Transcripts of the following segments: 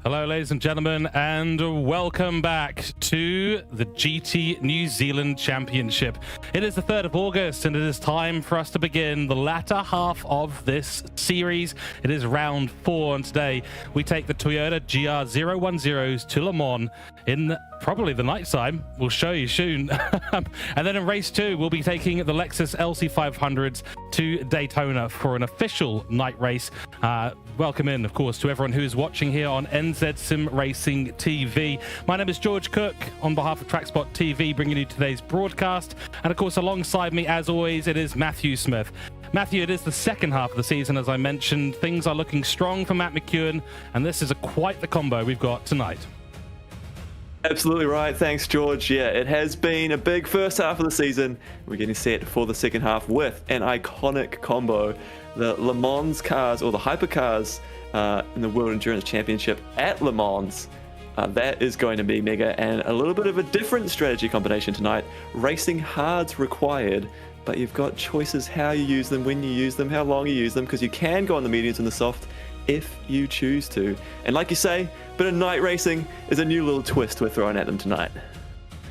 Hello, ladies and gentlemen, and welcome back to the GT New Zealand Championship. It is the 3rd of August, and it is time for us to begin the latter half of this series. It is round 4, and today we take the Toyota GR010s to Le Mans in probably the night time. We'll show you soon. And then in race 2, we'll be taking the Lexus LC500s to Daytona for an official night race. Welcome in, of course, to everyone who is watching here on NZ Sim Racing TV. My name is George Cook, on behalf of TrackSpotTV, bringing you today's broadcast. And of course, alongside me, as always, it is Matthew Smith. Matthew, it is the second half of the season, as I mentioned. Things are looking strong for Matt McEwen, and this is quite the combo we've got tonight. Absolutely right. Thanks, George. Yeah, it has been a big first half of the season. We're getting set for the second half with an iconic combo. The Le Mans cars, or the hypercars, in the World Endurance Championship at Le Mans. That is going to be mega, and a little bit of a different strategy combination tonight. Racing hards required, but you've got choices how you use them, when you use them, how long you use them, because you can go on the mediums and the soft if you choose to. And like you say, bit of night racing is a new little twist we're throwing at them tonight.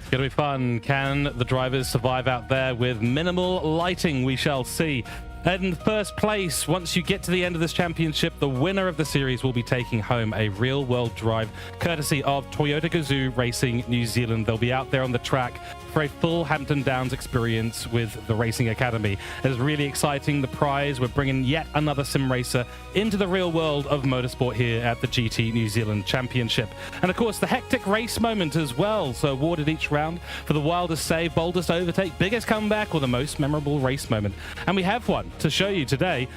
It's going to be fun. Can the drivers survive out there with minimal lighting? We shall see. In first place, once you get to the end of this championship, the winner of the series will be taking home a real-world drive, courtesy of Toyota GAZOO Racing New Zealand. They'll be out there on the track for a full Hampton Downs experience with the Racing Academy. It is really exciting. The prize, we're bringing yet another sim racer into the real world of motorsport here at the GT New Zealand Championship. And of course, the hectic race moment as well. So awarded each round for the wildest save, boldest overtake, biggest comeback, or the most memorable race moment. And we have one to show you today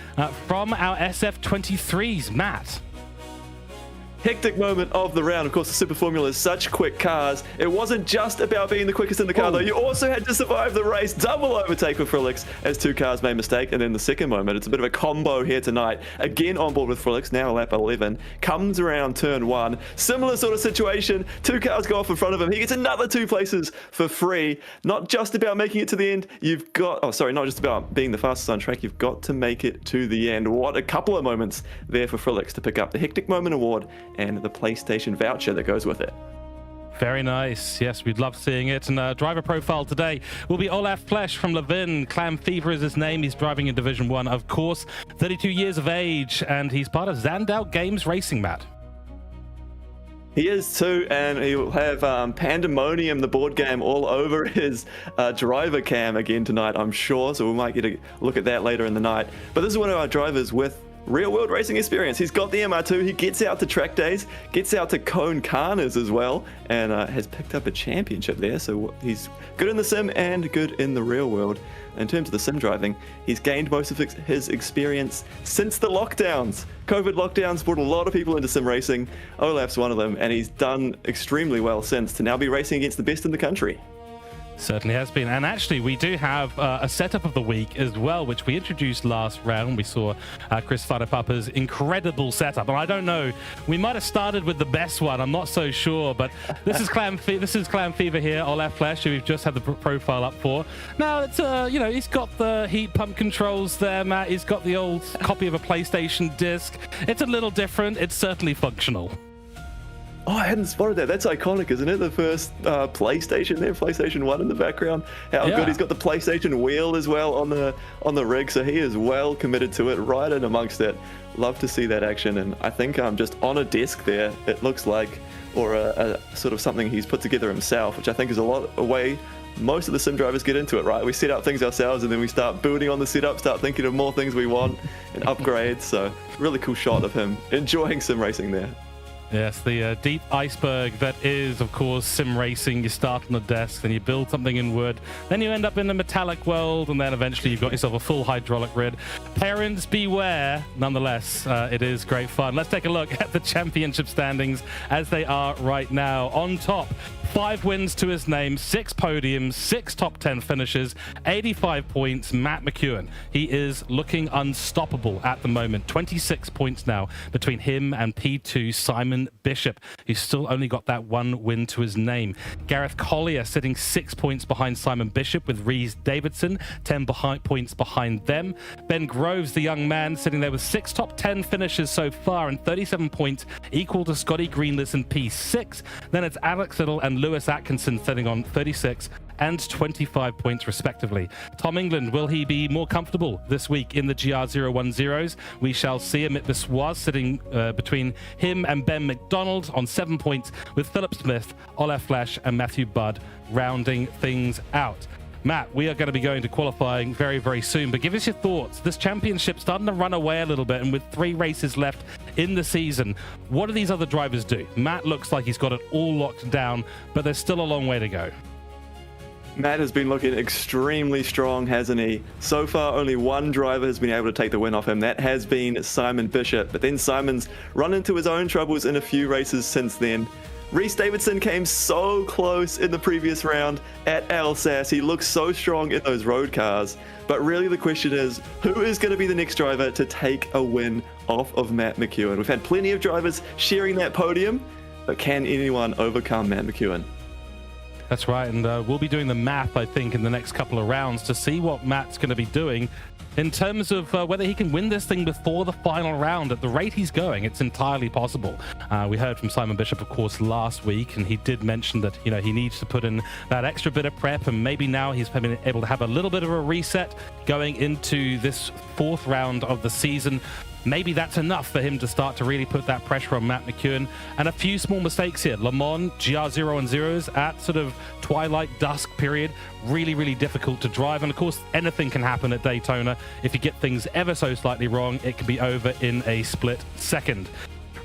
from our SF23s, Matt. Hectic moment of the round. Of course, the Super Formula is such quick cars. It wasn't just about being the quickest in the car, though. You also had to survive the race. Double overtake with Frelix as two cars made mistake. And then the second moment, it's a bit of a combo here tonight. Again on board with Frelix, now lap 11. Comes around turn 1. Similar sort of situation. Two cars go off in front of him. He gets another 2 places for free. Not just about making it to the end. You've got... Oh, sorry, not just about being the fastest on track. You've got to make it to the end. What a couple of moments there for Frelix to pick up the Hectic Moment Award and the PlayStation voucher that goes with it. Very nice. Yes, we'd love seeing it. And driver profile today will be Olaf Flesch from Levin. Clam Fever is his name. He's driving in Division 1, of course. 32 years of age, and he's part of Zandau Games Racing, Matt. He is too, and he will have Pandemonium, the board game, all over his driver cam again tonight, I'm sure. So we might get a look at that later in the night. But this is one of our drivers with real-world racing experience. He's got the MR2, he gets out to track days, gets out to Cone Carners as well, and has picked up a championship there, so he's good in the sim and good in the real world. In terms of the sim driving, he's gained most of his experience since the lockdowns. COVID lockdowns brought a lot of people into sim racing. Olaf's one of them, and he's done extremely well since to now be racing against the best in the country. Certainly has been. And actually, we do have a setup of the week as well, which we introduced last round. We saw Chris Whanapapa's incredible setup. And I don't know, we might have started with the best one. I'm not so sure. But this is Clam Fever here, Olaf Flesch, who we've just had the profile up for. Now, it's you know, he's got the heat pump controls there, Matt. He's got the old copy of a PlayStation disc. It's a little different. It's certainly functional. Oh, I hadn't spotted that. That's iconic, isn't it? The first PlayStation there, PlayStation 1 in the background. How good. He's got the PlayStation wheel as well on the rig, so he is well committed to it, right in amongst it. Love to see that action, and I think just on a desk there, it looks like, or a sort of something he's put together himself, which I think is a way most of the sim drivers get into it, right? We set up things ourselves, and then we start building on the setup, start thinking of more things we want, and upgrades. So really cool shot of him enjoying sim racing there. Yes, the deep iceberg that is, of course, sim racing. You start on the desk, then you build something in wood, then you end up in the metallic world, and then eventually you've got yourself a full hydraulic grid. Parents beware. Nonetheless, it is great fun. Let's take a look at the championship standings as they are right now. On top, 5 wins to his name, 6 podiums, 6 top 10 finishes, 85 points. Matt McEwen, he is looking unstoppable at the moment. 26 points now between him and P2 Simon Bishop, who's still only got that 1 win to his name. Gareth Collier sitting 6 points behind Simon Bishop, with Reese Davidson 10 points behind them. Ben Groves, the young man, sitting there with 6 top 10 finishes so far and 37 points, equal to Scotty Greenless and P6. Then it's Alex Little and Lewis Atkinson sitting on 36 and 25 points respectively. Tom England, will he be more comfortable this week in the GR010s? We shall see. Amit Biswas sitting between him and Ben McDonald on 7 points, with Philip Smith, Olaf Flash and Matthew Budd rounding things out. Matt, we are going to be going to qualifying very, very soon, but give us your thoughts. This championship starting to run away a little bit, and with 3 races left in the season, what do these other drivers do? Matt looks like he's got it all locked down, but there's still a long way to go. Matt has been looking extremely strong, hasn't he? So far, only 1 driver has been able to take the win off him. That has been Simon Bishop, but then Simon's run into his own troubles in a few races since then. Reese Davidson came so close in the previous round at Alsace. He looks so strong in those road cars. But really the question is, who is going to be the next driver to take a win off of Matt McEwen? We've had plenty of drivers sharing that podium, but can anyone overcome Matt McEwen? That's right, and we'll be doing the math, I think, in the next couple of rounds to see what Matt's going to be doing in terms of whether he can win this thing before the final round. At the rate he's going, it's entirely possible. We heard from Simon Bishop, of course, last week, and he did mention that, you know, he needs to put in that extra bit of prep, and maybe now he's been able to have a little bit of a reset going into this 4th round of the season. Maybe that's enough for him to start to really put that pressure on Matt McEwen. And a few small mistakes here. Le Mans GR010s at sort of twilight dusk period, really, really difficult to drive. And of course, anything can happen at Daytona. If you get things ever so slightly wrong, it can be over in a split second.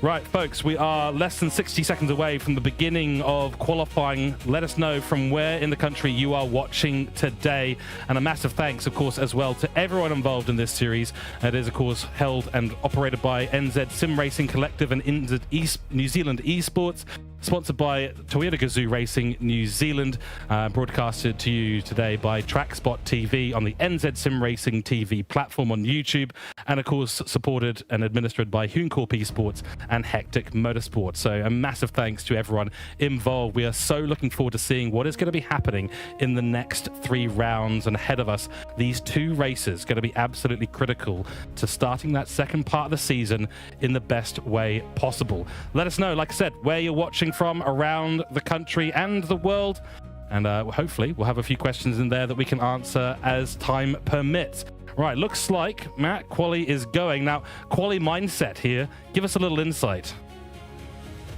Right, folks, we are less than 60 seconds away from the beginning of qualifying. Let us know from where in the country you are watching today. And a massive thanks, of course, as well to everyone involved in this series. It is, of course, held and operated by NZ Sim Racing Collective and NZ New Zealand Esports. Sponsored by Toyota GAZOO Racing New Zealand, broadcasted to you today by TrackSpotTV on the NZ Sim Racing TV platform on YouTube, and of course supported and administered by Hooncorp E-Sports and Hectic Motorsport. So a massive thanks to everyone involved. We are so looking forward to seeing what is going to be happening in the next 3 rounds, and ahead of us, these 2 races going to be absolutely critical to starting that second part of the season in the best way possible. Let us know, like I said, where you're watching from around the country and the world, and hopefully we'll have a few questions in there that we can answer as time permits. Right, looks like Matt, quali is going. Now, quali mindset here, give us a little insight.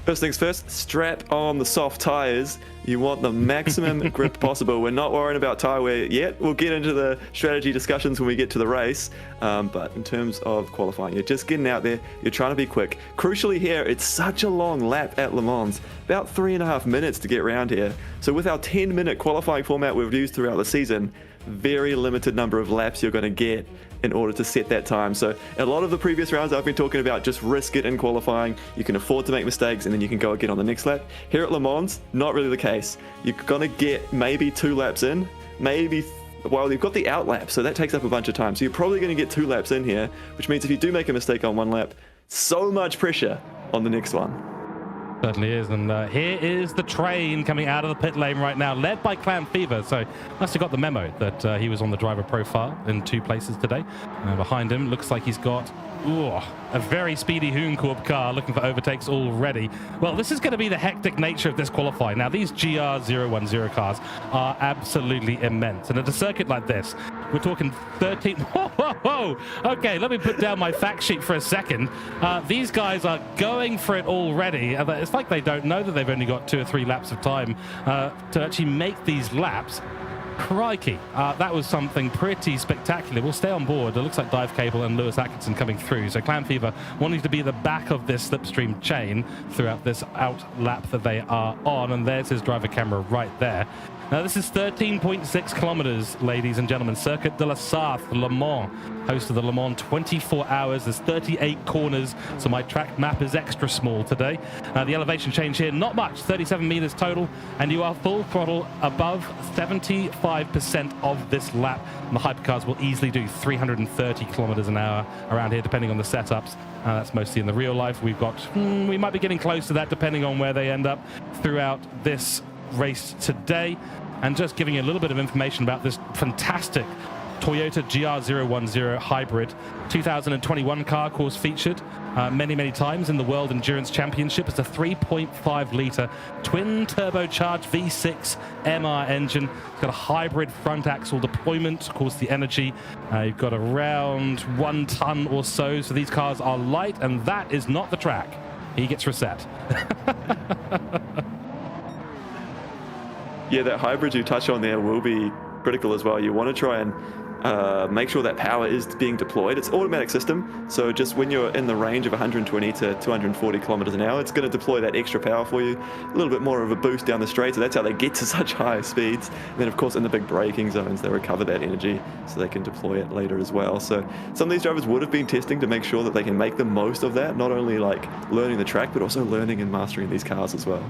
First things first, strap on the soft tires. You want the maximum grip possible. We're not worrying about tire wear yet. We'll get into the strategy discussions when we get to the race. But in terms of qualifying, you're just getting out there. You're trying to be quick. Crucially here, it's such a long lap at Le Mans. About 3.5 minutes to get around here. So with our 10-minute qualifying format we've used throughout the season, very limited number of laps you're going to get in order to set that time. So a lot of the previous rounds I've been talking about, just risk it in qualifying. You can afford to make mistakes and then you can go again on the next lap. Here at Le Mans, not really the case. You're going to get maybe 2 laps in, maybe, well, you've got the out lap, so that takes up a bunch of time. So you're probably going to get 2 laps in here, which means if you do make a mistake on 1 lap, so much pressure on the next one. Certainly is, and here is the train coming out of the pit lane right now, led by Clan Fever. So must have got the memo that he was on the driver profile in 2 places today. Behind him, looks like he's got a very speedy Hooncorp car looking for overtakes already. Well, this is going to be the hectic nature of this qualifying. Now, these GR010 cars are absolutely immense, and at a circuit like this, we're talking 13... Whoa! Okay, let me put down my fact sheet for a second. These guys are going for it already. It's like they don't know that they've only got 2 or 3 laps of time to actually make these laps. Crikey, that was something pretty spectacular. We'll stay on board. It looks like Dive Cable and Lewis Atkinson coming through. So Clan Fever wanting to be the back of this slipstream chain throughout this out lap that they are on. And there's his driver camera right there. Now, this is 13.6 kilometers, ladies and gentlemen. Circuit de la Sarthe, Le Mans. host of the Le Mans 24 hours. There's 38 corners, so my track map is extra small today. The elevation change here, not much, 37 meters total, and you are full throttle above 75% of this lap. And the hypercars will easily do 330 kilometers an hour around here, depending on the setups. That's mostly in the real life. We've got, we might be getting close to that, depending on where they end up throughout this race today. And just giving you a little bit of information about this fantastic Toyota GR010 hybrid 2021 car, of course, featured many times in the World Endurance Championship. It's a 3.5 litre twin turbocharged V6 MR engine. It's got a hybrid front axle deployment. Of course, the energy, you've got around 1 ton or so. So these cars are light, and that is not the track. He gets reset. Yeah, that hybrid you touch on there will be critical as well. You want to try and make sure that power is being deployed. It's an automatic system, so just when you're in the range of 120 to 240 kilometers an hour, it's going to deploy that extra power for you. A little bit more of a boost down the straight, so that's how they get to such high speeds. And then, of course, in the big braking zones, they recover that energy so they can deploy it later as well. So some of these drivers would have been testing to make sure that they can make the most of that, not only like learning the track, but also learning and mastering these cars as well.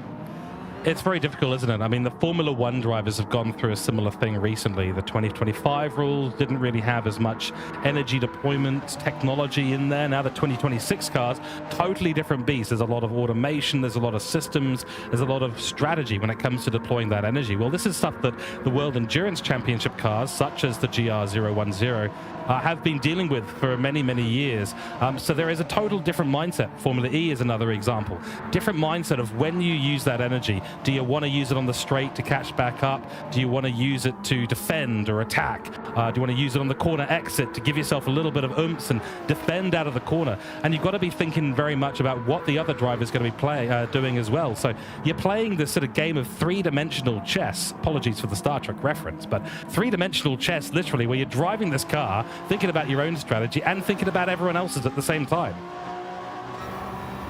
It's very difficult, isn't it? I mean, the Formula One drivers have gone through a similar thing recently. The 2025 rules didn't really have as much energy deployment technology in there. Now the 2026 cars, totally different beast. There's a lot of automation, there's a lot of systems, there's a lot of strategy when it comes to deploying that energy. Well, this is stuff that the World Endurance Championship cars, such as the GR010, have been dealing with for many years. So there is a total different mindset. Formula E is another example. Different mindset of when you use that energy. Do you want to use it on the straight to catch back up? Do you want to use it to defend or attack? Do you want to use it on the corner exit to give yourself a little bit of oomph and defend out of the corner? And you've got to be thinking very much about what the other driver is going to be doing as well. So you're playing this sort of game of three-dimensional chess. Apologies for the Star Trek reference, but three-dimensional chess, literally, where you're driving this car, thinking about your own strategy and thinking about everyone else's at the same time.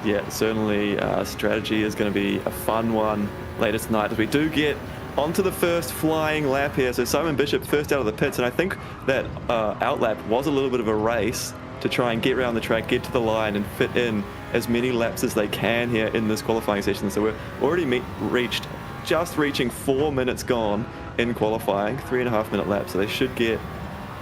Yeah, certainly strategy is going to be a fun one later tonight as we do get onto the first flying lap here. So Simon Bishop first out of the pits, and I think that outlap was a little bit of a race to try and get around the track, get to the line and fit in as many laps as they can here in this qualifying session. So we're already reaching 4 minutes gone in qualifying, 3.5 minute laps. So they should get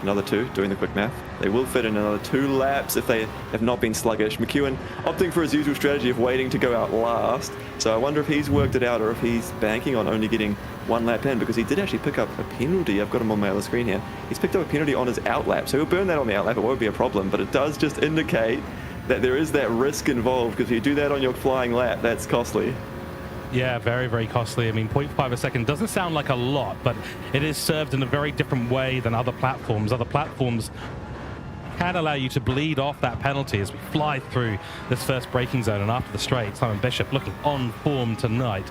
another 2, doing the quick math. They will fit in another 2 laps if they have not been sluggish. McEwen opting for his usual strategy of waiting to go out last. So I wonder if he's worked it out or if he's banking on only getting 1 lap in, because he did actually pick up a penalty. I've got him on my other screen here. He's picked up a penalty on his outlap. So he'll burn that on the outlap. It won't be a problem, but it does just indicate that there is that risk involved, because if you do that on your flying lap, that's costly. Yeah, very costly. I mean, 0.5 a second doesn't sound like a lot, but it is served in a very different way than other platforms. Other platforms can allow you to bleed off that penalty as we fly through this first braking zone. And after the straight, Simon Bishop looking on form tonight.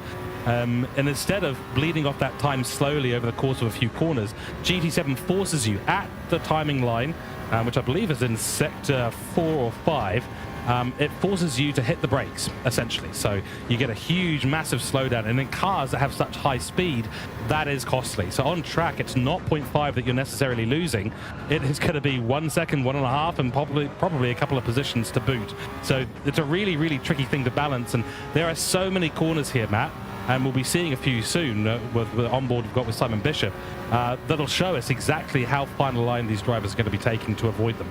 And instead of bleeding off that time slowly over the course of a few corners, GT7 forces you at the timing line, which I believe is in sector 4 or 5. It forces you to hit the brakes, essentially. So you get a huge, massive slowdown. And in cars that have such high speed, that is costly. So on track, it's not 0.5 that you're necessarily losing. It is going to be 1 second, 1.5, and probably a couple of positions to boot. So it's a really tricky thing to balance. And there are so many corners here, Matt, and we'll be seeing a few soon with the onboard we've got with Simon Bishop, that'll show us exactly how fine a line these drivers are going to be taking to avoid them.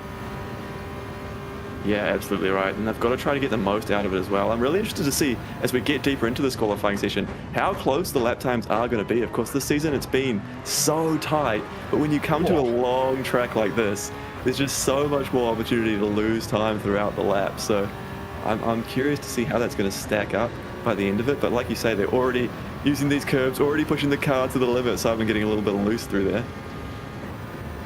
Yeah, absolutely right. And they've got to try to get the most out of it as well. I'm really interested to see, as we get deeper into this qualifying session, how close the lap times are going to be. Of course, this season it's been so tight, but when you come to a long track like this, there's just so much more opportunity to lose time throughout the lap. So I'm curious to see how that's going to stack up by the end of it. But like you say, they're already using these curves, already pushing the car to the limit, so I've been getting a little bit loose through there.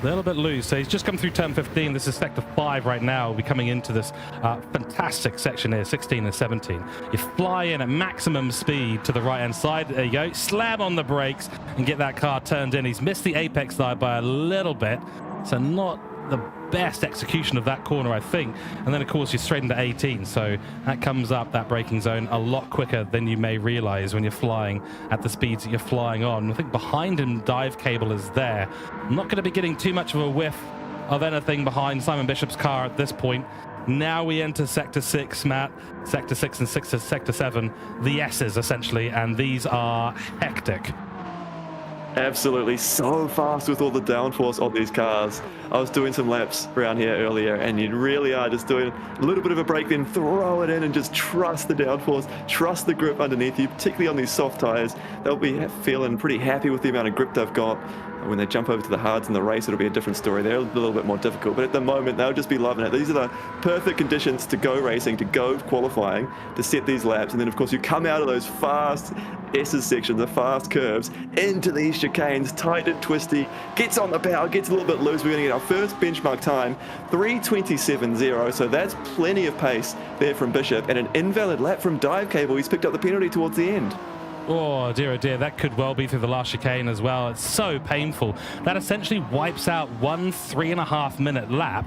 A little bit loose. So he's just come through turn 15. This is sector 5 right now. We're coming into this fantastic section here, 16 and 17. You fly in at maximum speed to the right-hand side. There you go. Slam on the brakes and get that car turned in. He's missed the apex there by a little bit. So not the best execution of that corner, I think. And then, of course, you're straight into 18. So that comes up, that braking zone, a lot quicker than you may realize when you're flying at the speeds that you're flying on. I think behind him, dive cable is there. I'm not going to be getting too much of a whiff of anything behind Simon Bishop's car at this point. Now we enter Sector 6, Matt. Sector 6 and Sector 7, the S's essentially, and these are hectic. Absolutely, so fast with all the downforce of these cars. I was doing some laps around here earlier, and you really are just doing a little bit of a brake, then throw it in and just trust the downforce, trust the grip underneath you, particularly on these soft tires. They'll be feeling pretty happy with the amount of grip they've got. When they jump over to the hards in the race, it'll be a different story. They're a little bit more difficult, but at the moment, they'll just be loving it. These are the perfect conditions to go racing, to go qualifying, to set these laps. And then, of course, you come out of those fast S's sections, the fast curves, into these chicanes, tight and twisty, gets on the power, gets a little bit loose. We're going to get our first benchmark time, 3:27.0. So that's plenty of pace there from Bishop, and an invalid lap from Dive Cable. He's picked up the penalty towards the end. Oh dear, that could well be through the last chicane as well. It's so painful. That essentially wipes out 1 3.5 minute lap.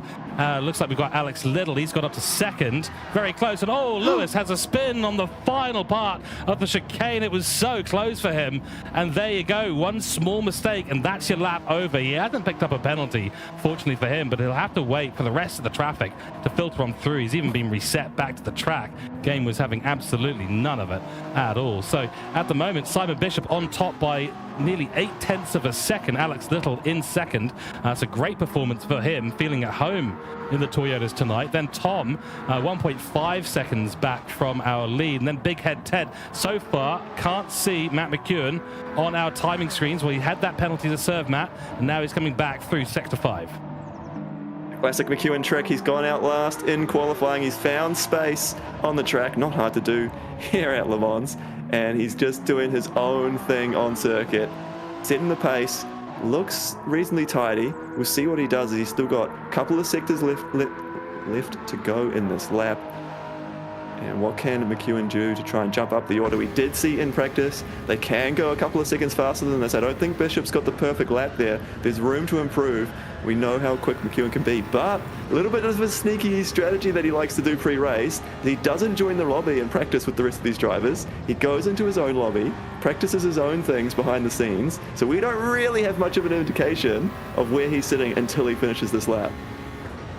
Looks like we've got Alex Little. He's got up to second, very close. And oh, Lewis has a spin on the final part of the chicane. It was so close for him. And there you go, one small mistake, and that's your lap over. He hasn't picked up a penalty, fortunately for him, but he'll have to wait for the rest of the traffic to filter on through. He's even been reset back to the track. Game was having absolutely none of it at all. So at the moment, Simon Bishop on top by nearly 0.8 of a second. Alex Little in second. It's a great performance for him, feeling at home in the Toyotas tonight. Then Tom, 1.5 seconds back from our lead. And then Big Head Ted. So far, can't see Matt McEwen on our timing screens. Well, he had that penalty to serve, Matt, and now he's coming back through Sector 5. Classic McEwen trick. He's gone out last in qualifying. He's found space on the track. Not hard to do here at Le Mans. And he's just doing his own thing on circuit, setting the pace. Looks reasonably tidy. We'll see what he does. He's still got a couple of sectors left to go in this lap. And what can McEwen do to try and jump up the order? We did see in practice they can go a couple of seconds faster than this. I don't think Bishop's got the perfect lap there. There's room to improve. We know how quick McEwen can be, but a little bit of a sneaky strategy that he likes to do pre-race. He doesn't join the lobby and practice with the rest of these drivers. He goes into his own lobby, practices his own things behind the scenes, so we don't really have much of an indication of where he's sitting until he finishes this lap.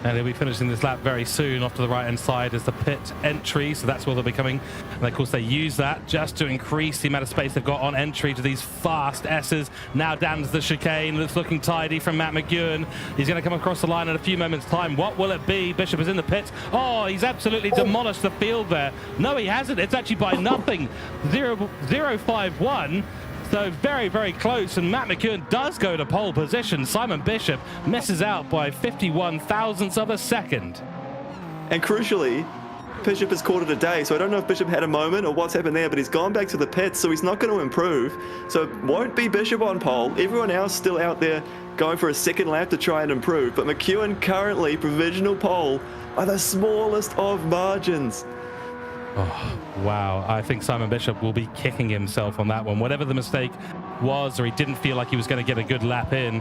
And he'll be finishing this lap very soon. Off to the right-hand side is the pit entry, so that's where they'll be coming. And of course, they use that just to increase the amount of space they've got on entry to these fast S's. Now down to the chicane. It's looking tidy from Matt McEwen. He's going to come across the line in a few moments' time. What will it be? Bishop is in the pits. Oh, he's absolutely demolished the field there. No, he hasn't. It's actually by nothing. 0.051. So very, very close, and Matt McEwen does go to pole position. Simon Bishop misses out by 51 thousandths of a second. And crucially, Bishop has called it a day, so I don't know if Bishop had a moment or what's happened there, but he's gone back to the pits, so he's not going to improve. So it won't be Bishop on pole. Everyone else still out there going for a second lap to try and improve, but McEwen currently provisional pole by the smallest of margins. Oh, wow. I think Simon Bishop will be kicking himself on that one. Whatever the mistake was, or he didn't feel like he was going to get a good lap in,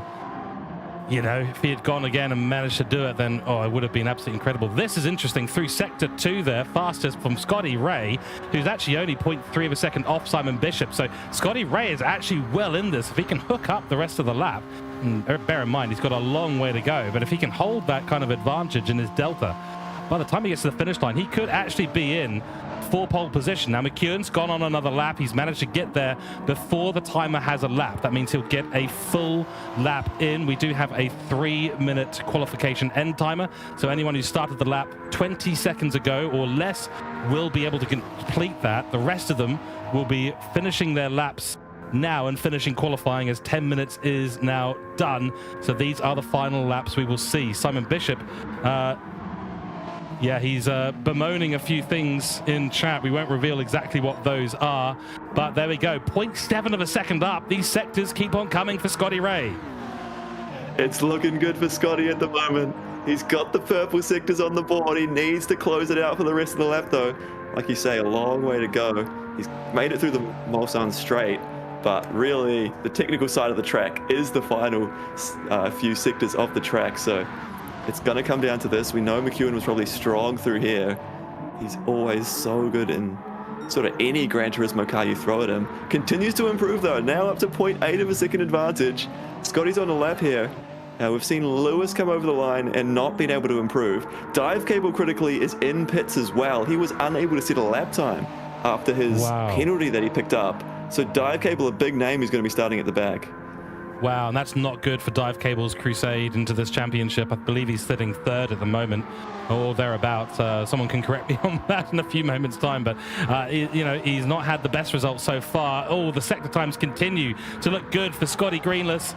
you know, if he had gone again and managed to do it, then, oh, it would have been absolutely incredible. This is interesting. Through Sector 2 there, fastest from Scotty Ray, who's actually only 0.3 of a second off Simon Bishop. So Scotty Ray is actually well in this. If he can hook up the rest of the lap, and bear in mind, he's got a long way to go, but if he can hold that kind of advantage in his delta, by the time he gets to the finish line, he could actually be in for pole position. Now, McEwen's gone on another lap. He's managed to get there before the timer has a lap. That means he'll get a full lap in. We do have a 3-minute qualification end timer. So anyone who started the lap 20 seconds ago or less will be able to complete that. The rest of them will be finishing their laps now and finishing qualifying as 10 minutes is now done. So these are the final laps we will see. Simon Bishop, yeah, he's bemoaning a few things in chat. We won't reveal exactly what those are, but there we go. 0.7 of a second up. These sectors keep on coming for Scotty Ray. It's looking good for Scotty at the moment. He's got the purple sectors on the board. He needs to close it out for the rest of the lap, though. Like you say, a long way to go. He's made it through the Mulsanne straight, but really, the technical side of the track is the final few sectors of the track, so it's going to come down to this. We know McEwen was probably strong through here. He's always so good in sort of any Gran Turismo car you throw at him. Continues to improve though, now up to 0.8 of a second advantage. Scotty's on a lap here. We've seen Lewis come over the line and not been able to improve. Dive Cable critically is in pits as well. He was unable to set a lap time after his penalty that he picked up. So Dive Cable, a big name, is going to be starting at the back. Wow, and that's not good for Dive Cable's crusade into this championship. I believe he's sitting third at the moment, or thereabouts. Someone can correct me on that in a few moments' time, but you know, he's not had the best results so far. Oh, the sector times continue to look good for Scotty Greenless.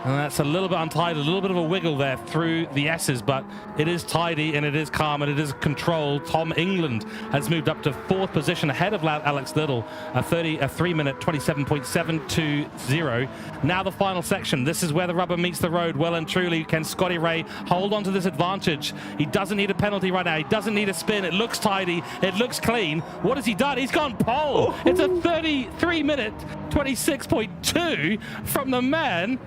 And that's a little bit untied, a little bit of a wiggle there through the S's, but it is tidy and it is calm and it is controlled. Tom England has moved up to 4th position ahead of Alex Little, a 3-minute 27.720. Now the final section. This is where the rubber meets the road. Well and truly, can Scotty Ray hold on to this advantage? He doesn't need a penalty right now. He doesn't need a spin. It looks tidy. It looks clean. What has he done? He's gone pole. It's a 33-minute 26.2 from the man.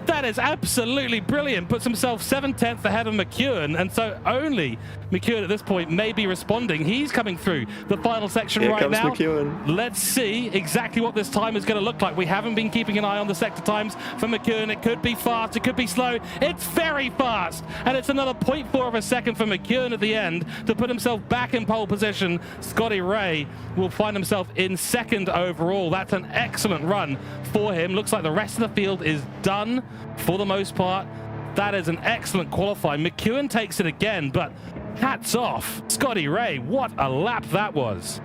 That is absolutely brilliant. Puts himself 7/10 ahead of McEwen, and so only McEwen at this point may be responding. He's coming through the final section right now. McEwen. Let's see exactly what this time is going to look like. We haven't been keeping an eye on the sector times for McEwen. It could be fast, it could be slow. It's very fast, and it's another 0.4 of a second for McEwen at the end to put himself back in pole position. Scotty Ray will find himself in 2nd overall. That's an excellent run for him. Looks like the rest of the field is done for the most part. That is an excellent qualifying. McEwen takes it again, but hats off. Scotty Ray, what a lap that was.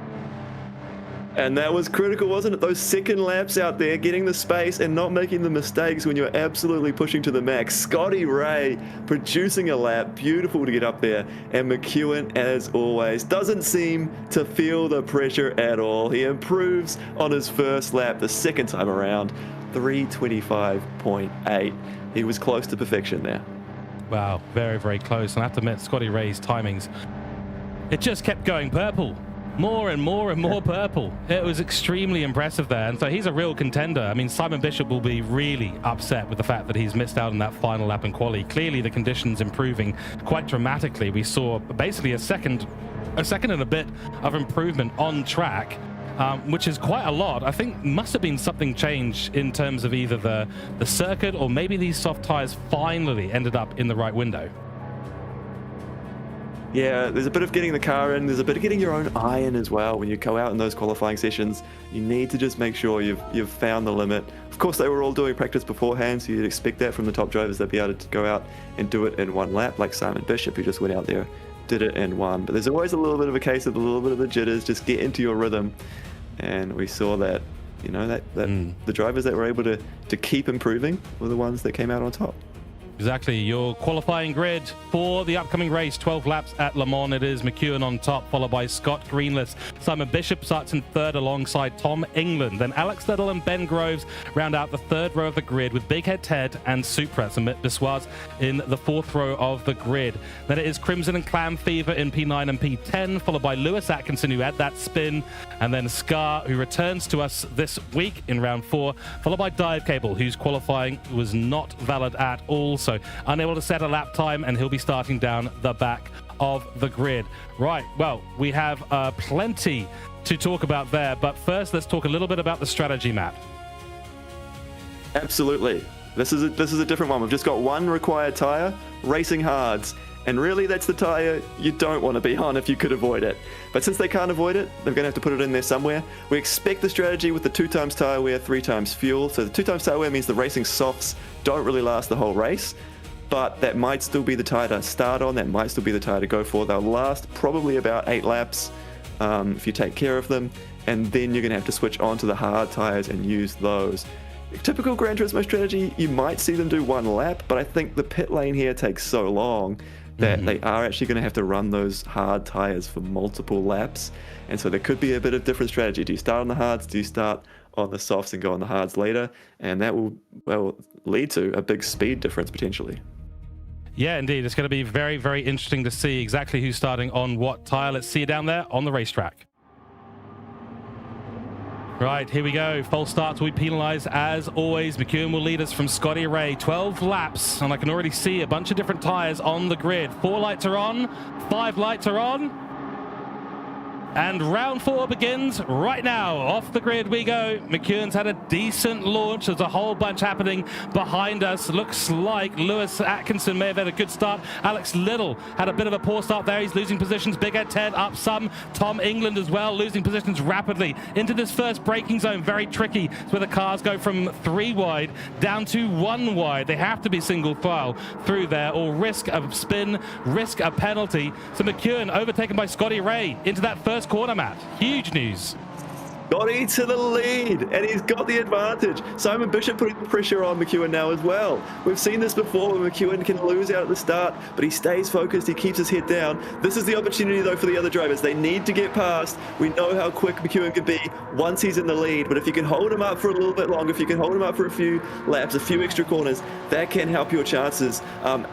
And that was critical, wasn't it? Those second laps out there, getting the space and not making the mistakes when you're absolutely pushing to the max. Scotty Ray producing a lap, beautiful to get up there. And McEwen, as always, doesn't seem to feel the pressure at all. He improves on his first lap the second time around, 3:25.8. He was close to perfection there. Wow, very, very close. And I have to admit, Scotty Ray's timings, it just kept going purple. More and more and more purple. It was extremely impressive there. And so he's a real contender. I mean, Simon Bishop will be really upset with the fact that he's missed out on that final lap in quali. Clearly, the conditions improving quite dramatically. We saw basically a second and a bit of improvement on track. Which is quite a lot. I think must have been something changed in terms of either the circuit or maybe these soft tires finally ended up in the right window. Yeah, there's a bit of getting the car in. There's a bit of getting your own eye in as well. When you go out in those qualifying sessions, you need to just make sure you've found the limit. Of course, they were all doing practice beforehand, so you'd expect that from the top drivers. They'd be able to go out and do it in one lap, like Simon Bishop, who just went out there, did it in one. But there's always a little bit of a case of a little bit of the jitters. Just get into your rhythm. And we saw that, you know, that the drivers that were able to keep improving were the ones that came out on top. Exactly. Your qualifying grid for the upcoming race, 12 laps at Le Mans. It is McEwen on top, followed by Scott Greenless. Simon Bishop starts in 3rd alongside Tom England. Then Alex Little and Ben Groves round out the 3rd row of the grid with Big Head Ted and Supra Amit Biswas in the 4th row of the grid. Then it is Crimson and Clam Fever in P9 and P10, followed by Lewis Atkinson, who had that spin, and then Scar, who returns to us this week in round 4, followed by Dive Cable, whose qualifying was not valid at all. So unable to set a lap time, and he'll be starting down the back of the grid. Right, well, we have plenty to talk about there, but first let's talk a little bit about the strategy map. Absolutely. This is a different one. We've just got one required tire, racing hards. And really, that's the tire you don't want to be on if you could avoid it. But since they can't avoid it, they're going to have to put it in there somewhere. We expect the strategy with the 2x tire wear, 3x fuel. So the 2x tire wear means the racing softs don't really last the whole race. But that might still be the tire to start on. That might still be the tire to go for. They'll last probably about 8 laps if you take care of them. And then you're going to have to switch on to the hard tires and use those. Typical Gran Turismo strategy, you might see them do 1 lap, but I think the pit lane here takes so long that they are actually going to have to run those hard tires for multiple laps. And so there could be a bit of different strategy. Do you start on the hards? Do you start on the softs and go on the hards later? And that will lead to a big speed difference potentially. Yeah, indeed. It's going to be very, very interesting to see exactly who's starting on what tire. Let's see you down there on the racetrack. Right, here we go. False starts will be penalized as always. McEwen will lead us from Scotty Ray. 12 laps, and I can already see a bunch of different tires on the grid. 4 lights are on, 5 lights are on. And round 4 begins right now. Off the grid we go. McEwen's had a decent launch. There's a whole bunch happening behind us. Looks like Lewis Atkinson may have had a good start. Alex Little had a bit of a poor start there. He's losing positions. Big Ed Ted up some. Tom England as well, losing positions rapidly into this first braking zone. Very tricky. It's where the cars go from 3 wide down to 1 wide. They have to be single file through there or risk a spin, risk a penalty. So McEwen overtaken by Scotty Ray into that first corner, Matt. Huge news. Scotty to the lead, and he's got the advantage. Simon Bishop putting the pressure on McEwen now as well. We've seen this before where McEwen can lose out at the start, but he stays focused, he keeps his head down. This is the opportunity though for the other drivers. They need to get past. We know how quick McEwen can be once he's in the lead, but if you can hold him up for a little bit longer, if you can hold him up for a few laps, a few extra corners, that can help your chances.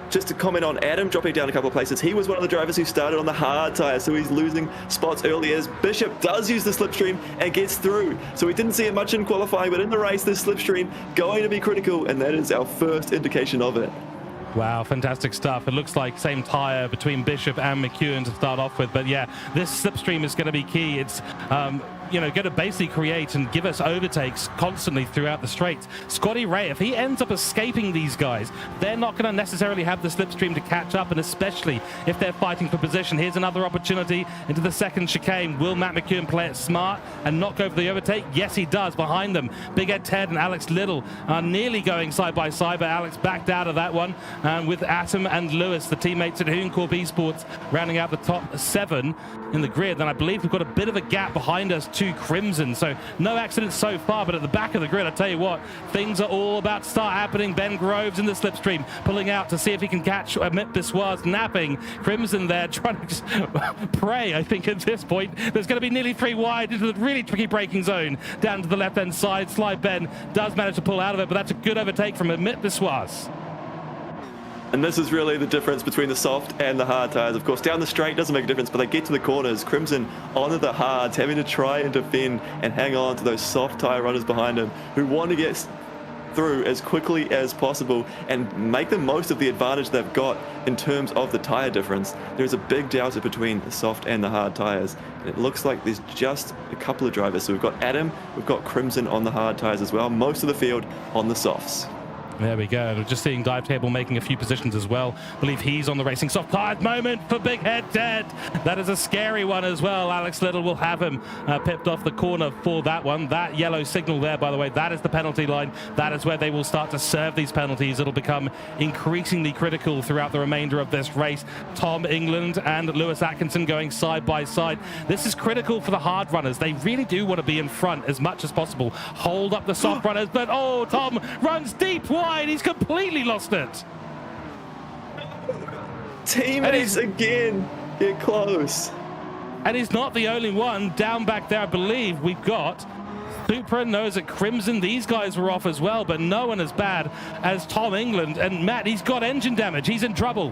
Just to comment on Adam dropping down a couple of places, he was one of the drivers who started on the hard tyre, so he's losing spots early as Bishop does use the slipstream and gets through. So we didn't see it much in qualifying, but in the race, this slipstream going to be critical, and that is our first indication of it. Wow, fantastic stuff. It looks like same tyre between Bishop and McEwen to start off with. But yeah, this slipstream is going to be key. It's going to basically create and give us overtakes constantly throughout the straights. Scotty Ray, if he ends up escaping these guys, they're not going to necessarily have the slipstream to catch up, and especially if they're fighting for position. Here's another opportunity into the second chicane. Will Matt McEwen play it smart and not go for the overtake? Yes, he does. Behind them, Big Ed Ted and Alex Little are nearly going side by side, but Alex backed out of that one. With Atom and Lewis, the teammates at Hooncorp E-Sports, rounding out the top 7 in the grid. Then I believe we've got a bit of a gap behind us to Crimson, so no accidents so far, but at the back of the grid, I tell you what, things are all about to start happening. Ben Groves in the slipstream, pulling out to see if he can catch Amit Biswas napping. Crimson there trying to just pray, I think, at this point. There's going to be nearly 3 wide into the really tricky braking zone down to the left-hand side. Slide Ben does manage to pull out of it, but that's a good overtake from Amit Biswas. And this is really the difference between the soft and the hard tyres. Of course, down the straight doesn't make a difference, but they get to the corners. Crimson onto the hards, having to try and defend and hang on to those soft tyre runners behind him who want to get through as quickly as possible and make the most of the advantage they've got in terms of the tyre difference. There's a big delta between the soft and the hard tyres. And it looks like there's just a couple of drivers. So we've got Adam, we've got Crimson on the hard tyres as well. Most of the field on the softs. There we go. We're just seeing Dive Table making a few positions as well. I believe he's on the racing soft tyres moment for Big Head Ted. That is a scary one as well. Alex Little will have him pipped off the corner for that one. That yellow signal there, by the way, that is the penalty line. That is where they will start to serve these penalties. It'll become increasingly critical throughout the remainder of this race. Tom England and Lewis Atkinson going side by side. This is critical for the hard runners. They really do want to be in front as much as possible. Hold up the soft runners, but oh, Tom runs deep wide. He's completely lost it. Teammates again get close. And he's not the only one. Down back there, I believe we've got Supra, knows at Crimson. These guys were off as well, but no one as bad as Tom England. And Matt, he's got engine damage. He's in trouble.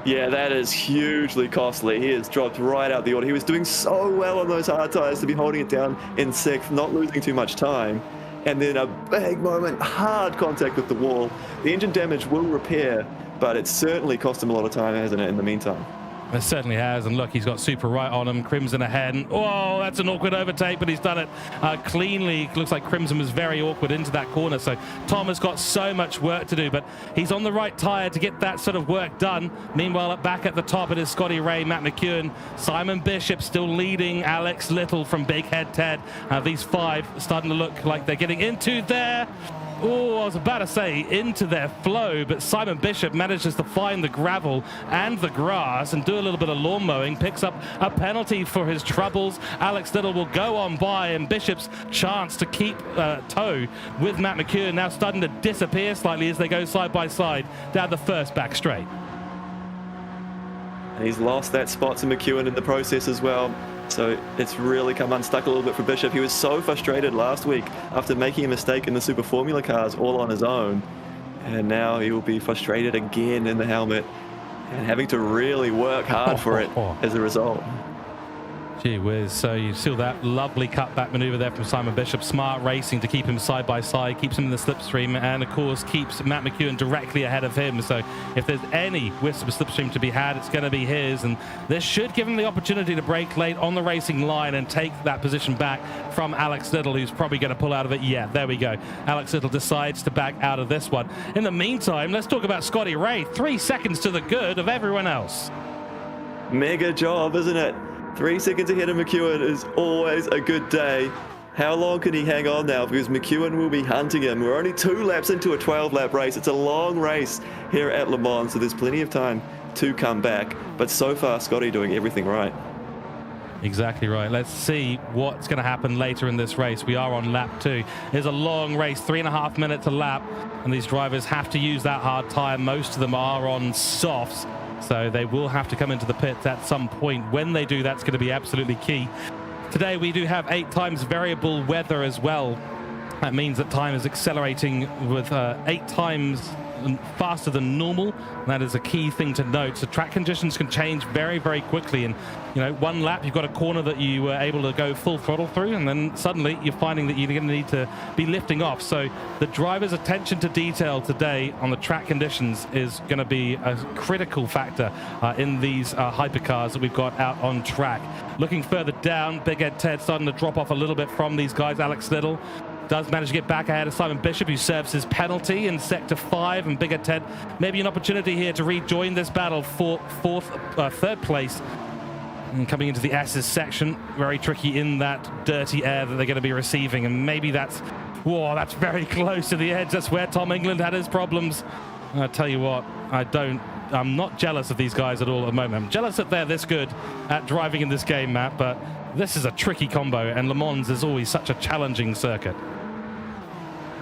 Yeah, that is hugely costly. He has dropped right out the order. He was doing so well on those hard tyres to be holding it down in 6th, not losing too much time. And then a big moment, hard contact with the wall. The engine damage will repair, but it's certainly cost him a lot of time, hasn't it, in the meantime? It certainly has, and look, he's got Super right on him. Crimson ahead, and oh, that's an awkward overtake, but he's done it cleanly. Looks like Crimson was very awkward into that corner, so Tom has got so much work to do, but he's on the right tyre to get that sort of work done. Meanwhile, back at the top, it is Scotty Ray, Matt McEwen, Simon Bishop still leading Alex Little from Big Head Ted. These 5 starting to look like they're getting into there. Oh, I was about to say into their flow, but Simon Bishop manages to find the gravel and the grass and do a little bit of lawn mowing, picks up a penalty for his troubles. Alex Little will go on by, and Bishop's chance to keep toe with Matt McEwen now starting to disappear slightly as they go side by side down the first back straight. And he's lost that spot to McEwen in the process as well. So it's really come unstuck a little bit for Bishop. He was so frustrated last week after making a mistake in the Super Formula cars all on his own. And now he will be frustrated again in the helmet and having to really work hard for it as a result. Gee whiz. So you see that lovely cutback maneuver there from Simon Bishop. Smart racing to keep him side by side, keeps him in the slipstream, and of course keeps Matt McEwen directly ahead of him. So if there's any wisp of slipstream to be had, it's going to be his, and this should give him the opportunity to break late on the racing line and take that position back from Alex Little, who's probably going to pull out of it. Yeah, there we go. Alex Little decides to back out of this one. In the meantime, let's talk about Scotty Ray. 3 seconds to the good of everyone else. Mega job, isn't it? 3 seconds ahead of McEwen is always a good day. How long can he hang on now? Because McEwen will be hunting him. We're only 2 laps into a 12-lap race. It's a long race here at Le Mans, so there's plenty of time to come back. But so far, Scotty doing everything right. Exactly right. Let's see what's going to happen later in this race. We are on lap 2. It's a long race, 3.5 minutes a lap, and these drivers have to use that hard tyre. Most of them are on softs, so they will have to come into the pits at some point. When they do, that's going to be absolutely key. Today we do have 8 times variable weather as well. That means that time is accelerating with 8 times faster than normal. That is a key thing to note. So track conditions can change very, very quickly. And, you know, one lap, you've got a corner that you were able to go full throttle through, and then suddenly you're finding that you're going to need to be lifting off. So the driver's attention to detail today on the track conditions is going to be a critical factor in these hypercars that we've got out on track. Looking further down, Big Ed Ted starting to drop off a little bit from these guys. Alex Little does manage to get back ahead of Simon Bishop, who serves his penalty in Sector 5, and Big Ed Ted maybe an opportunity here to rejoin this battle for third place. And coming into the S's section, very tricky in that dirty air that they're going to be receiving, and maybe that's, whoa, that's very close to the edge. That's where Tom England had his problems. I tell you what, I'm not jealous of these guys at all at the moment. I'm jealous that they're this good at driving in this game, Matt, but this is a tricky combo, and Le Mans is always such a challenging circuit.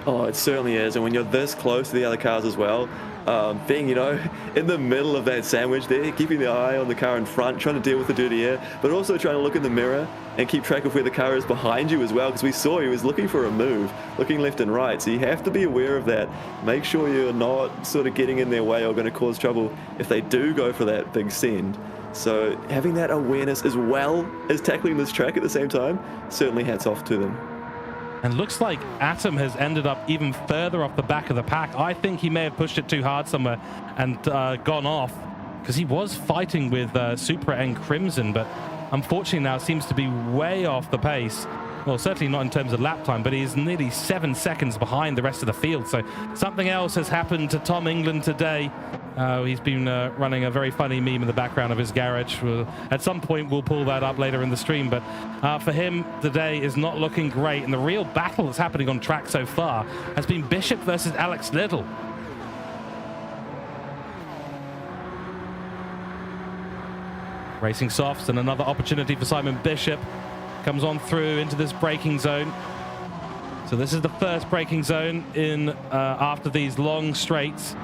Oh, it certainly is. And when you're this close to the other cars as well, being, you know, in the middle of that sandwich there, keeping the eye on the car in front, trying to deal with the dirty air, but also trying to look in the mirror and keep track of where the car is behind you as well, because we saw he was looking for a move, looking left and right. So you have to be aware of that. Make sure you're not sort of getting in their way or going to cause trouble if they do go for that big send. So having that awareness as well as tackling this track at the same time, certainly hats off to them. And looks like Atom has ended up even further off the back of the pack. I think he may have pushed it too hard somewhere and gone off, because he was fighting with Supra and Crimson, but unfortunately now seems to be way off the pace. Well, certainly not in terms of lap time, but he's nearly 7 seconds behind the rest of the field. So something else has happened to Tom England today. He's been running a very funny meme in the background of his garage. At some point, we'll pull that up later in the stream. But for him, today is not looking great. And the real battle that's happening on track so far has been Bishop versus Alex Little. Racing softs, and another opportunity for Simon Bishop. Comes on through into this braking zone. So this is the first braking zone in after these long straights.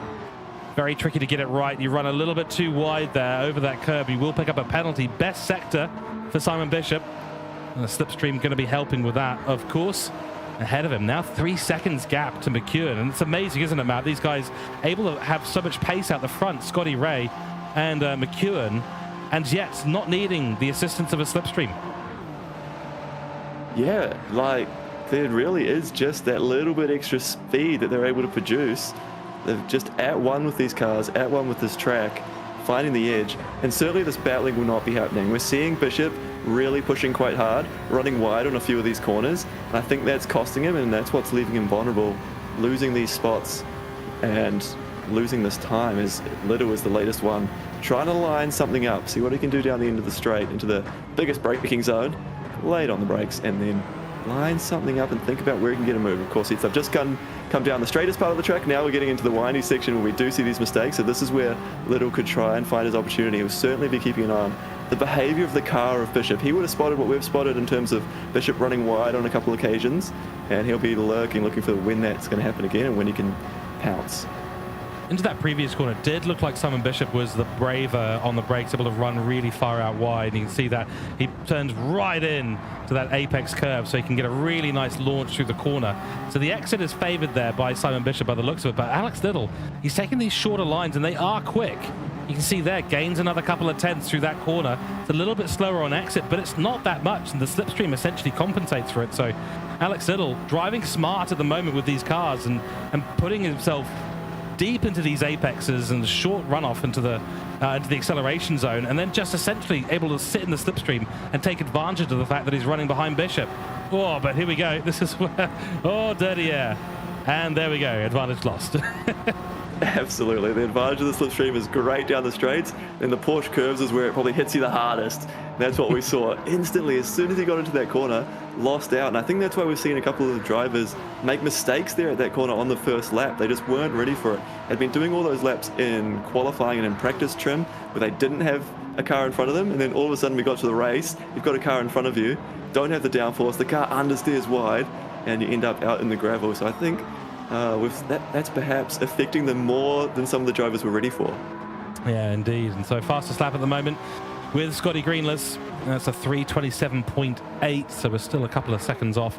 Very tricky to get it right. You run a little bit too wide there over that curb. You will pick up a penalty. Best sector for Simon Bishop. And the slipstream going to be helping with that, of course. Ahead of him now, 3 seconds gap to McEwen. And it's amazing, isn't it, Matt? These guys able to have so much pace out the front, Scotty Ray and McEwen, and yet not needing the assistance of a slipstream. Yeah, like, there really is just that little bit extra speed that they're able to produce. They're just at one with these cars, at one with this track, finding the edge. And certainly this battling will not be happening. We're seeing Bishop really pushing quite hard, running wide on a few of these corners. And I think that's costing him, and that's what's leaving him vulnerable. Losing these spots and losing this time, as Little is the latest one. Trying to line something up, see what he can do down the end of the straight into the biggest braking zone. Late on the brakes, and then line something up and think about where he can get a move. Of course, they've just come down the straightest part of the track. Now we're getting into the windy section where we do see these mistakes. So this is where Little could try and find his opportunity. He'll certainly be keeping an eye on the behavior of the car of Bishop. He would have spotted what we've spotted in terms of Bishop running wide on a couple of occasions, and he'll be lurking, looking for when that's going to happen again and when he can pounce. Into that previous corner, it did look like Simon Bishop was the braver on the brakes, able to run really far out wide. And you can see that he turns right in to that apex curve, so he can get a really nice launch through the corner. So the exit is favored there by Simon Bishop by the looks of it. But Alex Little, he's taking these shorter lines, and they are quick. You can see there, gains another couple of tenths through that corner. It's a little bit slower on exit, but it's not that much, and the slipstream essentially compensates for it. So Alex Little driving smart at the moment with these cars and putting himself deep into these apexes and short runoff into the acceleration zone, and then just essentially able to sit in the slipstream and take advantage of the fact that he's running behind Bishop. Oh, but here we go. This is where, oh, dirty air. And there we go, advantage lost. Absolutely, the advantage of the slipstream is great down the straights, and the Porsche curves is where it probably hits you the hardest. That's what we saw instantly as soon as he got into that corner, lost out. And I think that's why we've seen a couple of the drivers make mistakes there at that corner on the first lap. They just weren't ready for it. They'd been doing all those laps in qualifying and in practice trim where they didn't have a car in front of them, and then all of a sudden we got to the race, you've got a car in front of you, don't have the downforce, the car understeers wide, and you end up out in the gravel. So I think with that's perhaps affecting them more than some of the drivers were ready for. Yeah, indeed. And so fastest lap at the moment with Scotty Greenless. That's a 3:27.8, so we're still a couple of seconds off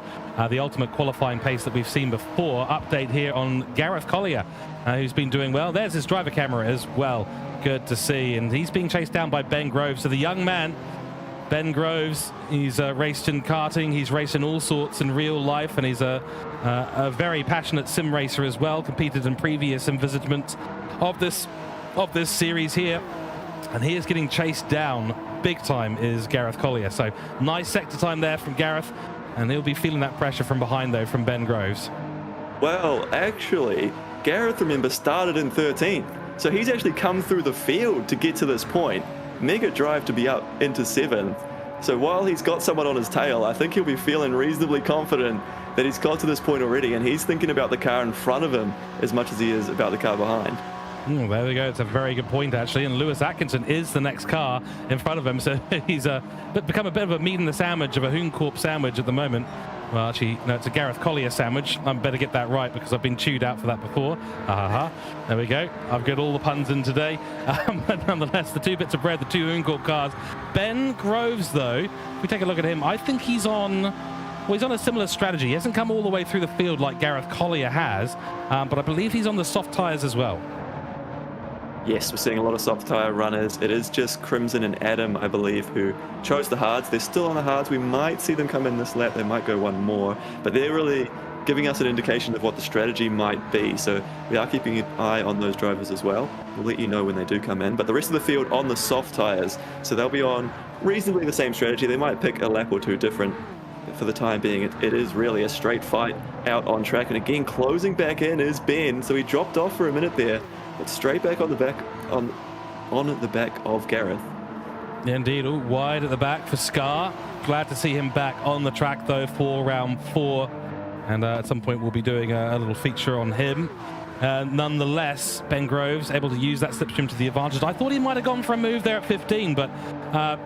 the ultimate qualifying pace that we've seen before. Update here on Gareth Collier, who's been doing well. There's his driver camera as well. Good to see. And he's being chased down by Ben Groves. So the young man, Ben Groves, he's raced in karting, he's raced in all sorts in real life, and he's a very passionate sim racer as well, competed in previous envisagements of this series here, and he is getting chased down big time is Gareth Collier. So nice sector time there from Gareth, and he'll be feeling that pressure from behind though from Ben Groves. Well, actually, Gareth, remember, started in 13th, so he's actually come through the field to get to this point. Mega drive to be up into 7th. So while he's got someone on his tail, I think he'll be feeling reasonably confident that he's got to this point already, and he's thinking about the car in front of him as much as he is about the car behind. There we go. It's a very good point, actually. And Lewis Atkinson is the next car in front of him. So he's become a bit of a meat in the sandwich of a Hooncorp sandwich at the moment. Well, actually, no, it's a Gareth Collier sandwich. I better get that right because I've been chewed out for that before. There we go. I've got all the puns in today. But nonetheless, the two bits of bread, the two Hooncorp cars. Ben Groves, though, if we take a look at him, I think he's on... Well, he's on a similar strategy. He hasn't come all the way through the field like Gareth Collier has, but I believe he's on the soft tyres as well. Yes, we're seeing a lot of soft tyre runners. It is just Crimson and Adam, I believe, who chose the hards. They're still on the hards. We might see them come in this lap. They might go one more, but they're really giving us an indication of what the strategy might be. So we are keeping an eye on those drivers as well. We'll let you know when they do come in, but the rest of the field on the soft tyres. So they'll be on reasonably the same strategy. They might pick a lap or two different. For the time being, it is really a straight fight out on track. And again, closing back in is Ben. So he dropped off for a minute there, but straight back on the back on the back of Gareth. Yeah, indeed. All wide at the back for Scar. Glad to see him back on the track though for round 4. And at some point we'll be doing a little feature on him. Nonetheless, Ben Groves able to use that slipstream to the advantage. I thought he might have gone for a move there at 15, but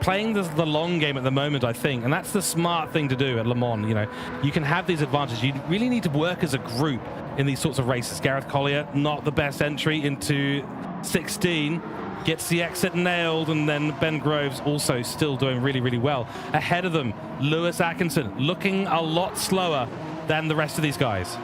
playing the long game at the moment, I think, and that's the smart thing to do at Le Mans. You know, you can have these advantages. You really need to work as a group in these sorts of races. Gareth Collier, not the best entry into 16, gets the exit nailed, and then Ben Groves also still doing really, really well. Ahead of them, Lewis Atkinson, looking a lot slower than the rest of these guys.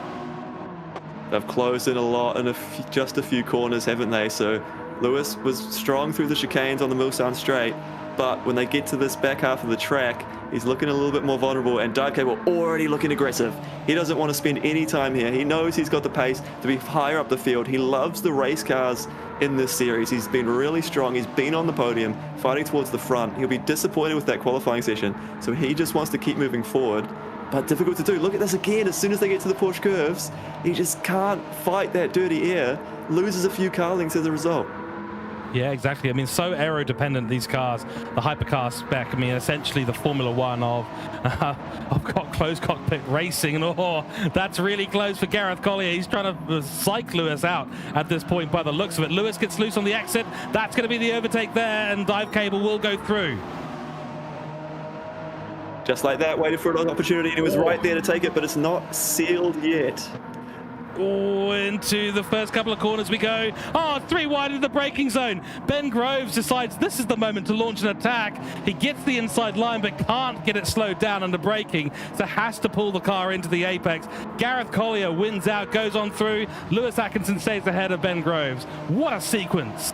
They've closed in a lot in just a few corners, haven't they? So Lewis was strong through the chicanes on the Millstone Straight, but when they get to this back half of the track, he's looking a little bit more vulnerable, and Dive Cable already looking aggressive. He doesn't want to spend any time here. He knows he's got the pace to be higher up the field. He loves the race cars in this series. He's been really strong. He's been on the podium, fighting towards the front. He'll be disappointed with that qualifying session, so he just wants to keep moving forward. But difficult to do. Look at this again. As soon as they get to the Porsche curves, he just can't fight that dirty air. Loses a few car lengths as a result. Yeah, exactly. I mean, so aero-dependent, these cars, the hypercar spec. I mean, essentially the Formula One of closed cockpit racing. And oh, that's really close for Gareth Collier. He's trying to psych Lewis out at this point by the looks of it. Lewis gets loose on the exit. That's going to be the overtake there, and Dive Cable will go through. Just like that, waited for an opportunity, and he was right there to take it, but it's not sealed yet. Oh, into the first couple of corners we go. Oh, 3 wide into the braking zone. Ben Groves decides this is the moment to launch an attack. He gets the inside line, but can't get it slowed down under braking, so has to pull the car into the apex. Gareth Collier wins out, goes on through. Lewis Atkinson stays ahead of Ben Groves. What a sequence.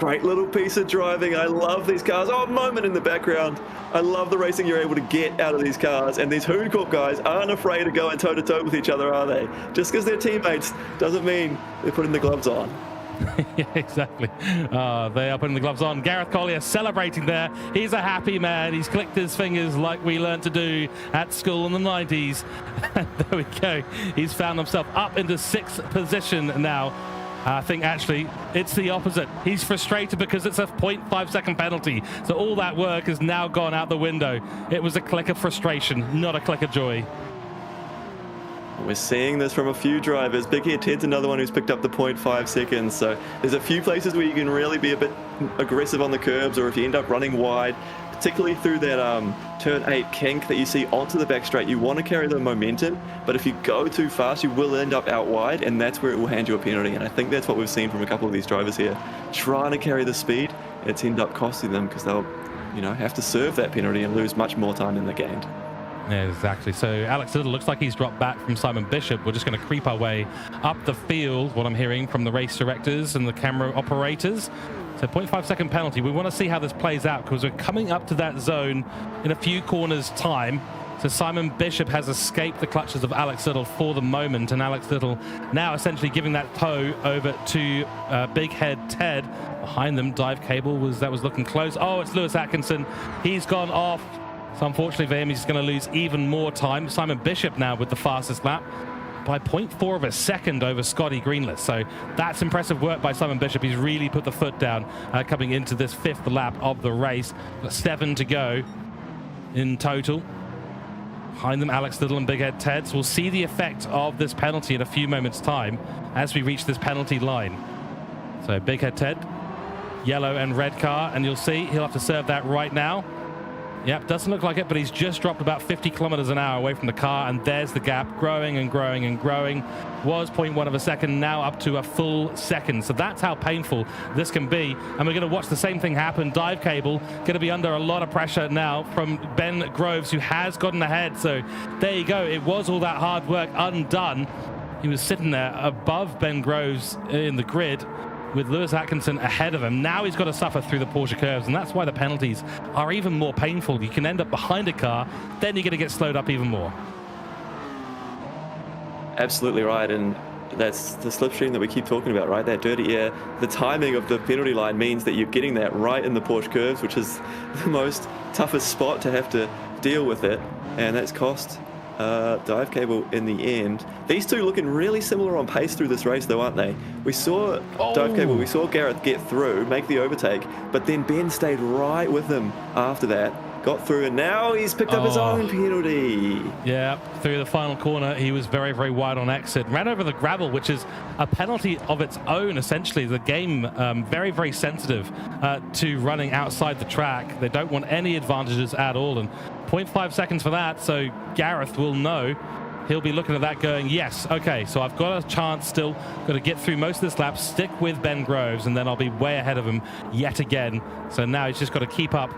great little piece of driving. I love these cars. Oh, moment in the background. I love the racing you're able to get out of these cars. And these Hooncorp guys aren't afraid to go in toe-to-toe with each other, are they? Just because they're teammates doesn't mean they're putting the gloves on. Yeah, exactly. They are putting the gloves on. Gareth Collier celebrating there. He's a happy man. He's clicked his fingers like we learned to do at school in the 90s. There we go. He's found himself up into 6th position now. I think actually it's the opposite. He's frustrated because it's a 0.5 second penalty. So all that work has now gone out the window. It was a click of frustration, not a click of joy. We're seeing this from a few drivers. Big Head Ted's another one who's picked up the 0.5 seconds. So there's a few places where you can really be a bit aggressive on the curbs, or if you end up running wide, particularly through that turn 8 kink that you see onto the back straight, you want to carry the momentum, but if you go too fast, you will end up out wide, and that's where it will hand you a penalty. And I think that's what we've seen from a couple of these drivers here. Trying to carry the speed, it's ended up costing them because they'll, have to serve that penalty and lose much more time than they gained. Yeah, exactly. So Alex Little looks like he's dropped back from Simon Bishop. We're just going to creep our way up the field, what I'm hearing from the race directors and the camera operators. So 0.5 second penalty. We want to see how this plays out because we're coming up to that zone in a few corners time. So Simon Bishop has escaped the clutches of Alex Little for the moment, and Alex Little now essentially giving that toe over to Big Head Ted. Behind them, Dive Cable was looking close. Oh, it's Lewis Atkinson. He's gone off. So unfortunately for him, he's going to lose even more time. Simon Bishop now with the fastest lap by 0.4 of a second over Scotty Greenless. So that's impressive work by Simon Bishop. He's really put the foot down coming into this 5th lap of the race. Got 7 to go in total. Behind them, Alex Little and Big Head Ted. So we'll see the effect of this penalty in a few moments' time as we reach this penalty line. So Big Head Ted, yellow and red car, and you'll see he'll have to serve that right now. Yep, doesn't look like it, but he's just dropped about 50 kilometers an hour away from the car, and there's the gap growing and growing and growing. Was 0.1 of a second, now up to a full second. So that's how painful this can be. And we're going to watch the same thing happen. Dive Cable going to be under a lot of pressure now from Ben Groves, who has gotten ahead. So there you go. It was all that hard work undone. He was sitting there above Ben Groves in the grid, with Lewis Atkinson ahead of him. Now he's got to suffer through the Porsche curves, and that's why the penalties are even more painful. You can end up behind a car, then you're going to get slowed up even more. Absolutely right, and that's the slipstream that we keep talking about, right? That dirty air. The timing of the penalty line means that you're getting that right in the Porsche curves, which is the most toughest spot to have to deal with it, and that's cost Dive Cable in the end. These two looking really similar on pace through this race though, aren't they? We saw Dive Cable, we saw Gareth get through, make the overtake, but then Ben stayed right with him after that, got through, and now he's picked up his own penalty. Yeah, through the final corner, he was very, very wide on exit. Ran over the gravel, which is a penalty of its own, essentially. The game very, very sensitive to running outside the track. They don't want any advantages at all, and 0.5 seconds for that, so Gareth will know. He'll be looking at that going, yes, okay, so I've got a chance still, got to get through most of this lap, stick with Ben Groves, and then I'll be way ahead of him yet again. So now he's just got to keep up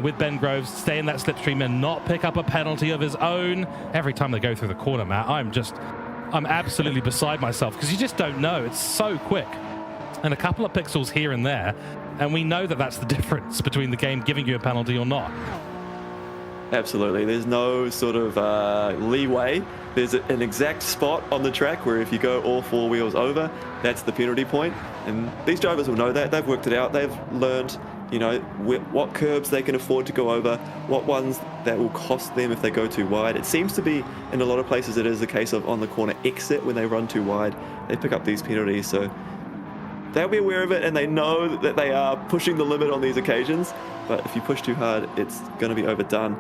with Ben Groves, stay in that slipstream and not pick up a penalty of his own. Every time they go through the corner, Matt, I'm absolutely beside myself because you just don't know. It's so quick. And a couple of pixels here and there, and we know that that's the difference between the game giving you a penalty or not. Absolutely. There's no sort of leeway. There's an exact spot on the track where if you go all 4 wheels over, that's the penalty point. And these drivers will know that. They've worked it out. They've learned, what curbs they can afford to go over, what ones that will cost them if they go too wide. It seems to be, in a lot of places, it is a case of on the corner exit when they run too wide, they pick up these penalties. So they'll be aware of it, and they know that they are pushing the limit on these occasions. But if you push too hard, it's going to be overdone.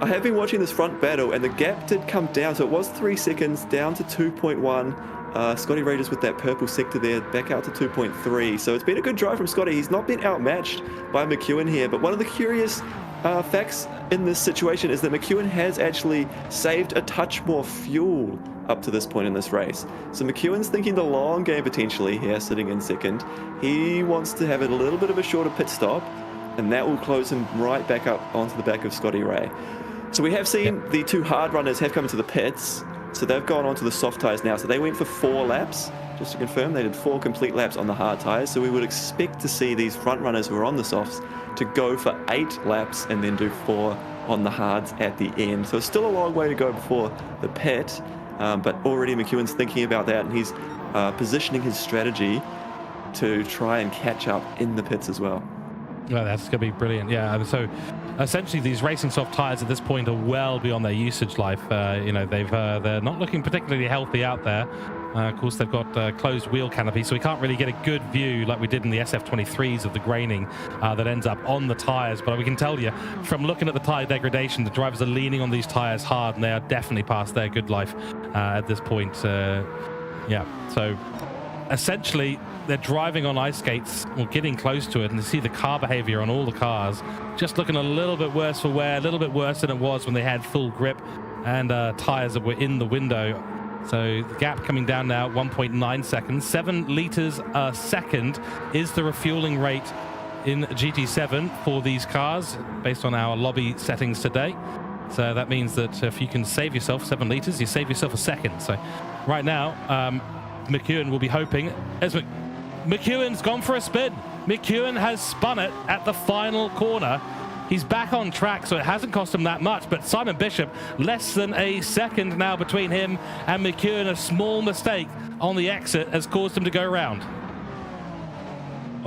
I have been watching this front battle, and the gap did come down. So it was 3 seconds down to 2.1. Scotty Raiders with that purple sector there, back out to 2.3. So it's been a good drive from Scotty. He's not been outmatched by McEwen here. But one of the curious facts in this situation is that McEwen has actually saved a touch more fuel up to this point in this race. So McEwen's thinking the long game potentially here, sitting in second. He wants to have a little bit of a shorter pit stop, and that will close him right back up onto the back of Scotty Ray. So we have seen the 2 hard runners have come into the pits. So they've gone onto the soft tyres now. So they went for 4 laps just to confirm, they did 4 complete laps on the hard tyres, so we would expect to see these front runners who are on the softs to go for 8 laps and then do 4 on the hards at the end. So it's still a long way to go before the pit, but already McEwen's thinking about that, and he's positioning his strategy to try and catch up in the pits as well. Well, that's going to be brilliant. Yeah, so essentially these racing soft tires at this point are well beyond their usage life. You know, they're not looking particularly healthy out there. Of course, they've got closed wheel canopy, so we can't really get a good view like we did in the SF23s of the graining that ends up on the tires. But we can tell you from looking at the tire degradation, the drivers are leaning on these tires hard, and they are definitely past their good life at this point. Yeah, so essentially they're driving on ice skates or getting close to it, and you see the car behavior on all the cars just looking a little bit worse for wear, a little bit worse than it was when they had full grip and tires that were in the window. So the gap coming down now, 1.9 seconds. 7 liters a second is the refueling rate in GT7 for these cars based on our lobby settings today. So that means that if you can save yourself 7 liters, you save yourself a second. So right now, McEwen will be hoping, as McEwen's gone for a spin. McEwen has spun it at the final corner. He's back on track, so it hasn't cost him that much, but Simon Bishop, less than a second now between him and McEwen. A small mistake on the exit has caused him to go around.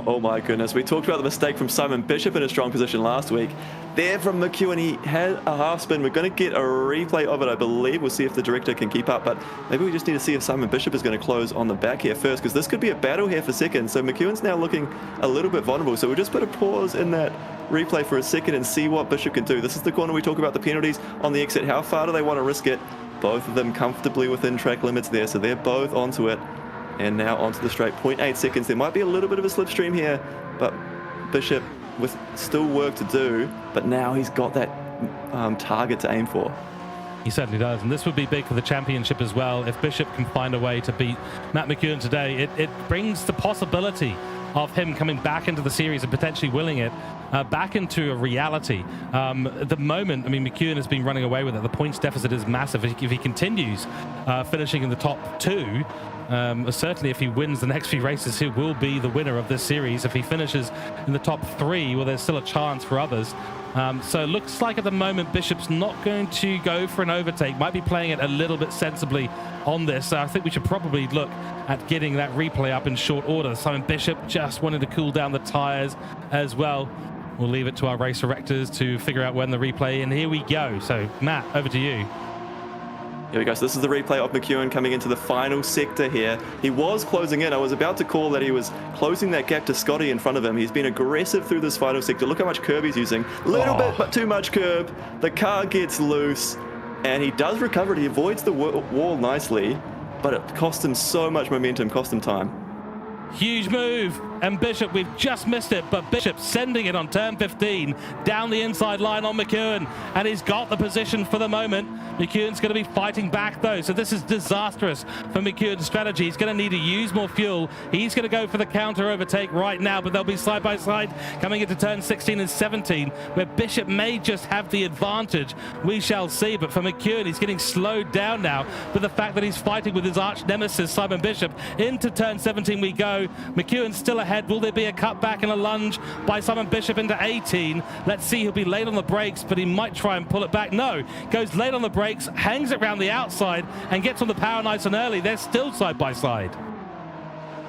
Oh my goodness, we talked about the mistake from Simon Bishop in a strong position last week. There from McEwen, he had a half spin. We're going to get a replay of it, I believe. We'll see if the director can keep up, but maybe we just need to see if Simon Bishop is going to close on the back here first, because this could be a battle here for second. So McEwen's now looking a little bit vulnerable. So we'll just put a pause in that replay for a second and see what Bishop can do. This is the corner we talk about the penalties on the exit. How far do they want to risk it? Both of them comfortably within track limits there, so they're both onto it. And now onto the straight, 0.8 seconds. There might be a little bit of a slipstream here, but Bishop with still work to do, but now he's got that target to aim for. He certainly does, and this would be big for the championship as well. If Bishop can find a way to beat Matt McEwen today, it brings the possibility of him coming back into the series and potentially winning it back into a reality. At the moment, I mean, McEwen has been running away with it. The points deficit is massive. If he continues finishing in the top 2, certainly if he wins the next few races, he will be the winner of this series. If he finishes in the top 3, well, there's still a chance for others. So it looks like at the moment Bishop's not going to go for an overtake, might be playing it a little bit sensibly on this. So I think we should probably look at getting that replay up in short order. Simon Bishop just wanted to cool down the tires as well. We'll leave it to our race directors to figure out when the replay, and here we go. So Matt, over to you. Here we go. So this is the replay of McEwen coming into the final sector here. He was closing in. I was about to call that he was closing that gap to Scotty in front of him. He's been aggressive through this final sector. Look how much curb he's using. A little bit, but too much curb. The car gets loose, and he does recover it. He avoids the wall nicely, but it cost him so much momentum, cost him time. Huge move, and Bishop, we've just missed it, but Bishop sending it on turn 15 down the inside line on McEwen, and he's got the position for the moment. McEwen's going to be fighting back though, so this is disastrous for McEwen's strategy. He's going to need to use more fuel. He's going to go for the counter overtake right now, but they'll be side by side coming into turn 16 and 17, where Bishop may just have the advantage. We shall see, but for McEwen, he's getting slowed down now with the fact that he's fighting with his arch nemesis, Simon Bishop. Into turn 17 we go. McEwen's still ahead. Will there be a cutback and a lunge by Simon Bishop into 18? Let's see. He'll be late on the brakes, but he might try and pull it back. No, goes late on the brakes, hangs it around the outside, and gets on the power nice and early. They're still side by side.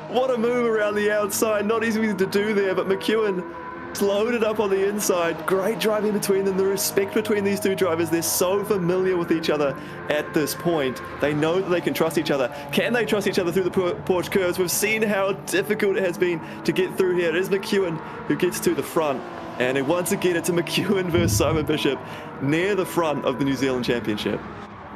What a move around the outside. Not easy to do there, but McEwen loaded up on the inside. Great drive in between them. The respect between these two drivers, they're so familiar with each other at this point. They know that they can trust each other. Can they trust each other through the Porsche curves? We've seen how difficult it has been to get through here. It is McEwen who gets to the front, and once again it's a McEwen versus Simon Bishop near the front of the New Zealand Championship.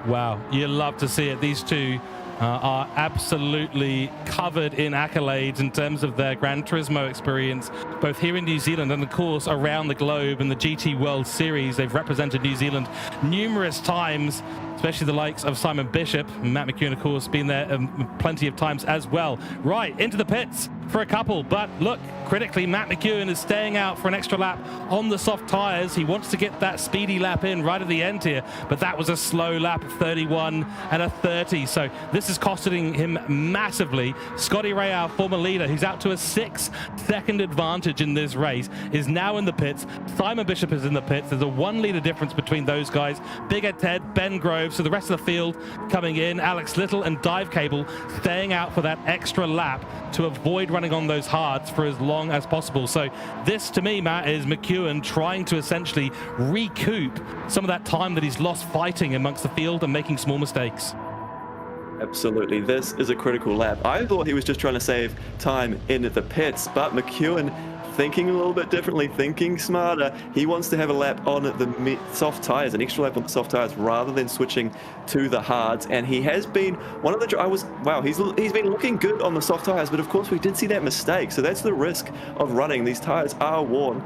Wow, you love to see it. These two are absolutely covered in accolades in terms of their Gran Turismo experience, both here in New Zealand and of course around the globe in the GT World Series. They've represented New Zealand numerous times, especially the likes of Simon Bishop. Matt McEwen, of course, been there plenty of times as well. Right, into the pits for a couple. But look, critically, Matt McEwen is staying out for an extra lap on the soft tires. He wants to get that speedy lap in right at the end here, but that was a slow lap of 31 and a 30. So this is costing him massively. Scotty Ray, our former leader, who's out to a 6-second advantage in this race, is now in the pits. Simon Bishop is in the pits. There's a 1 liter difference between those guys. Big Ed Ted, Ben Grove, so the rest of the field coming in. Alex Little and Dive Cable staying out for that extra lap to avoid running on those hards for as long as possible. So this, to me, Matt, is McEwen trying to essentially recoup some of that time that he's lost fighting amongst the field and making small mistakes. Absolutely, this is a critical lap. I thought he was just trying to save time in the pits, but McEwen thinking a little bit differently, thinking smarter. He wants to have a lap on the soft tires, an extra lap on the soft tires, rather than switching to the hards. And he has been one of the wow, he's been looking good on the soft tires, but of course we did see that mistake. So that's the risk of running. These tires are worn.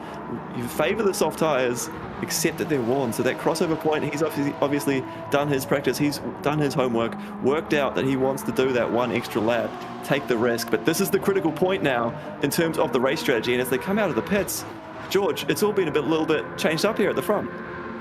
You favor the soft tires, except that they're worn. So that crossover point, he's obviously done his practice, he's done his homework, worked out that he wants to do that 1 extra lap, take the risk. But this is the critical point now in terms of the race strategy. And as they come out of the pits, George, it's all been a little bit changed up here at the front.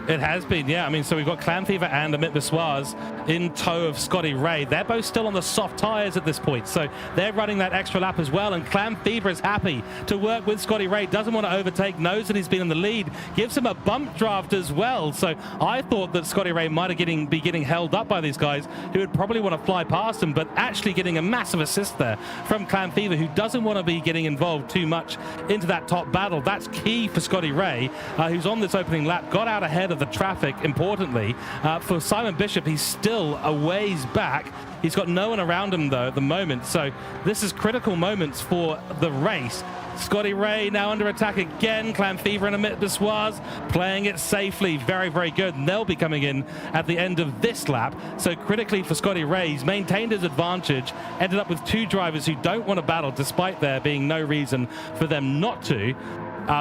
It has been, yeah. I mean, so we've got Clan Fever and Amit Biswas in tow of Scotty Ray. They're both still on the soft tires at this point, so they're running that extra lap as well. And Clan Fever is happy to work with Scotty Ray, doesn't want to overtake, knows that he's been in the lead, gives him a bump draft as well. So I thought that Scotty Ray might be getting held up by these guys who would probably want to fly past him, but actually getting a massive assist there from Clan Fever, who doesn't want to be getting involved too much into that top battle. That's key for Scotty Ray, who's on this opening lap, got out ahead of the traffic. Importantly, for Simon Bishop, he's still a ways back. He's got no one around him though at the moment, so this is critical moments for the race. Scotty Ray now under attack again. Clan Fever and Amit Biswas playing it safely. Very, very good. And they'll be coming in at the end of this lap. So critically for Scotty Ray, he's maintained his advantage, ended up with 2 drivers who don't want to battle despite there being no reason for them not to.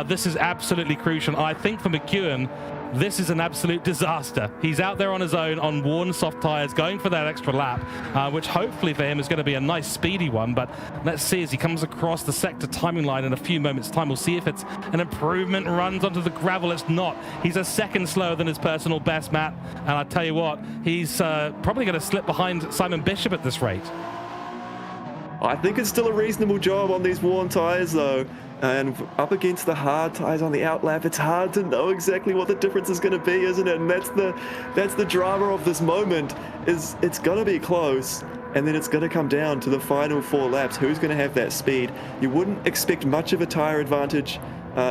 This is absolutely crucial. I think for McEwen, this is an absolute disaster. He's out there on his own on worn soft tires, going for that extra lap, which hopefully for him is going to be a nice speedy one. But let's see as he comes across the sector timing line in a few moments' time. We'll see if it's an improvement, runs onto the gravel. It's not. He's a second slower than his personal best, Matt. And I tell you what, he's probably going to slip behind Simon Bishop at this rate. I think it's still a reasonable job on these worn tires though. And up against the hard tires on the outlap, it's hard to know exactly what the difference is going to be, isn't it? And that's the drama of this moment, is it's going to be close, and then it's going to come down to the final 4 laps. Who's going to have that speed? You wouldn't expect much of a tire advantage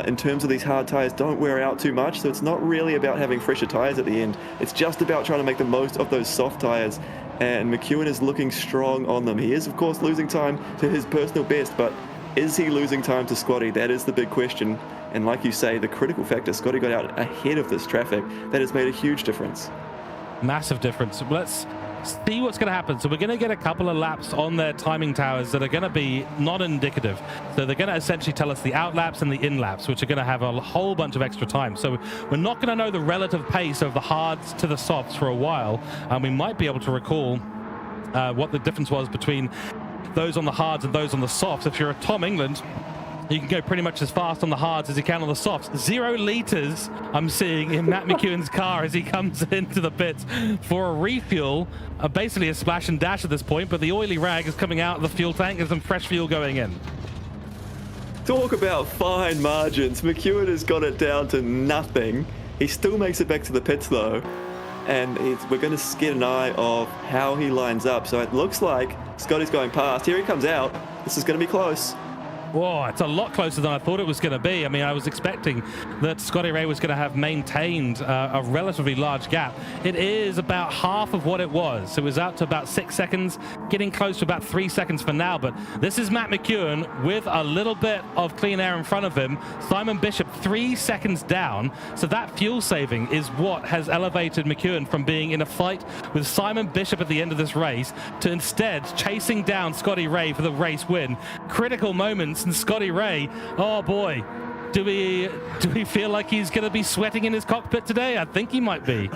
in terms of these hard tires. Don't wear out too much, so it's not really about having fresher tires at the end. It's just about trying to make the most of those soft tires, and McEwen is looking strong on them. He is, of course, losing time to his personal best, but is he losing time to Scotty? That is the big question. And like you say, the critical factor, Scotty got out ahead of this traffic. That has made a huge difference. Massive difference. Let's see what's going to happen. So we're going to get a couple of laps on their timing towers that are going to be not indicative. So they're going to essentially tell us the out laps and the in laps, which are going to have a whole bunch of extra time. So we're not going to know the relative pace of the hards to the softs for a while. And we might be able to recall what the difference was between those on the hards and those on the softs. If you're a Tom England, you can go pretty much as fast on the hards as you can on the softs. 0 liters I'm seeing in Matt McEwen's car as he comes into the pits for a refuel. Basically a splash and dash at this point, but the oily rag is coming out of the fuel tank. There's some fresh fuel going in. Talk about fine margins. McEwen has got it down to nothing. He still makes it back to the pits though. And we're going to get an eye of how he lines up. So it looks like Scotty's going past. Here he comes out. This is going to be close. Whoa, it's a lot closer than I thought it was going to be. I mean, I was expecting that Scotty Ray was going to have maintained a relatively large gap. It is about half of what it was. It was out to about 6 seconds, getting close to about 3 seconds for now. But this is Matt McEwen with a little bit of clean air in front of him. Simon Bishop 3 seconds down. So that fuel saving is what has elevated McEwen from being in a fight with Simon Bishop at the end of this race to instead chasing down Scotty Ray for the race win. Critical moments. And Scotty Ray, oh boy, Do we feel like he's going to be sweating in his cockpit today? I think he might be.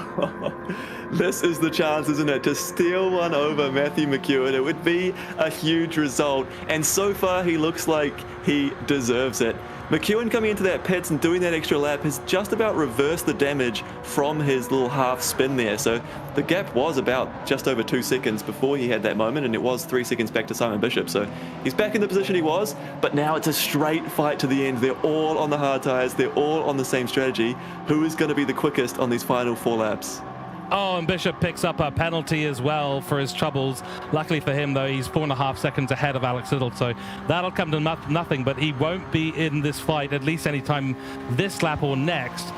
This is the chance, isn't it, to steal one over Matthew McEwen. It would be a huge result, and so far he looks like he deserves it. McEwen coming into that pits and doing that extra lap has just about reversed the damage from his little half spin there. So the gap was about just over 2 seconds before he had that moment, and it was 3 seconds back to Simon Bishop. So he's back in the position he was, but now it's a straight fight to the end. They're all on the hard tires. They're all on the same strategy. Who is going to be the quickest on these final 4 laps? Oh, and Bishop picks up a penalty as well for his troubles. Luckily for him, though, he's 4.5 seconds ahead of Alex Little, so that'll come to nothing, but he won't be in this fight, at least anytime this lap or next,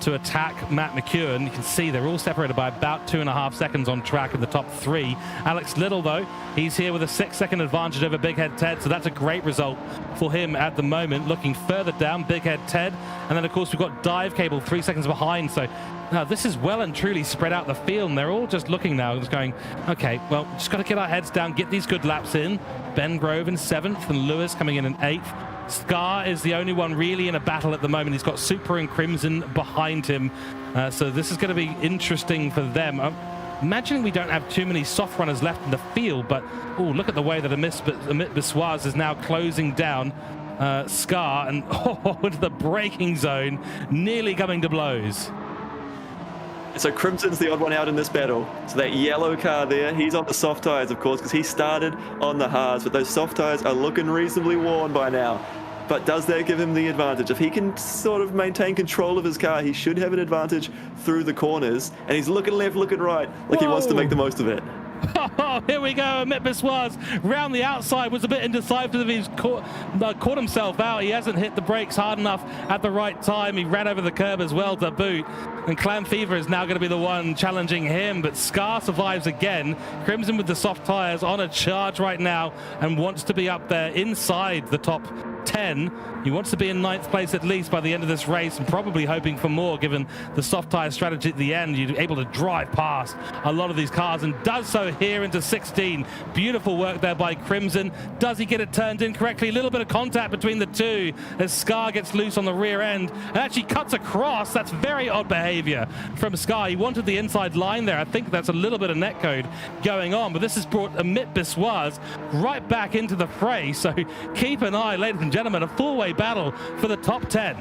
to attack Matt McEwen. You can see they're all separated by about 2.5 seconds on track in the top 3. Alex Little, though, he's here with a 6-second advantage over Big Head Ted, so that's a great result for him at the moment. Looking further down, Big Head Ted, and then, of course, we've got Dive Cable 3 seconds behind, so now this is well and truly spread out the field, and they're all just looking now, just going, okay, well, just got to get our heads down, get these good laps in. Ben Grove in 7th and Lewis coming in 8th. Scar is the only one really in a battle at the moment. He's got Super and Crimson behind him. So this is going to be interesting for them. Imagining we don't have too many soft runners left in the field, but oh, look at the way that Amit Biswas is now closing down Scar and into the braking zone, nearly coming to blows. So Crimson's the odd one out in this battle. So that yellow car there, he's on the soft tires, of course, because he started on the hards, but those soft tires are looking reasonably worn by now. But does that give him the advantage? If he can sort of maintain control of his car, he should have an advantage through the corners. And he's looking left, looking right, like he wants to make the most of it. Oh, here we go. Amit Biswas round the outside, was a bit indecisive. He's caught himself out. He hasn't hit the brakes hard enough at the right time. He ran over the curb as well to boot. And Clan Fever is now going to be the one challenging him, but Scar survives again. Crimson with the soft tires on a charge right now and wants to be up there inside the top 10. He wants to be in 9th place at least by the end of this race, and probably hoping for more given the soft tire strategy at the end. You're able to drive past a lot of these cars, and does so here into 16. Beautiful work there by Crimson. Does he get it turned in correctly? A little bit of contact between the two as Scar gets loose on the rear end and actually cuts across. That's very odd behavior from Scar. He wanted the inside line there. I think that's a little bit of netcode going on, but this has brought Amit Biswas right back into the fray. So keep an eye, ladies and gentlemen, a four-way battle for the top 10.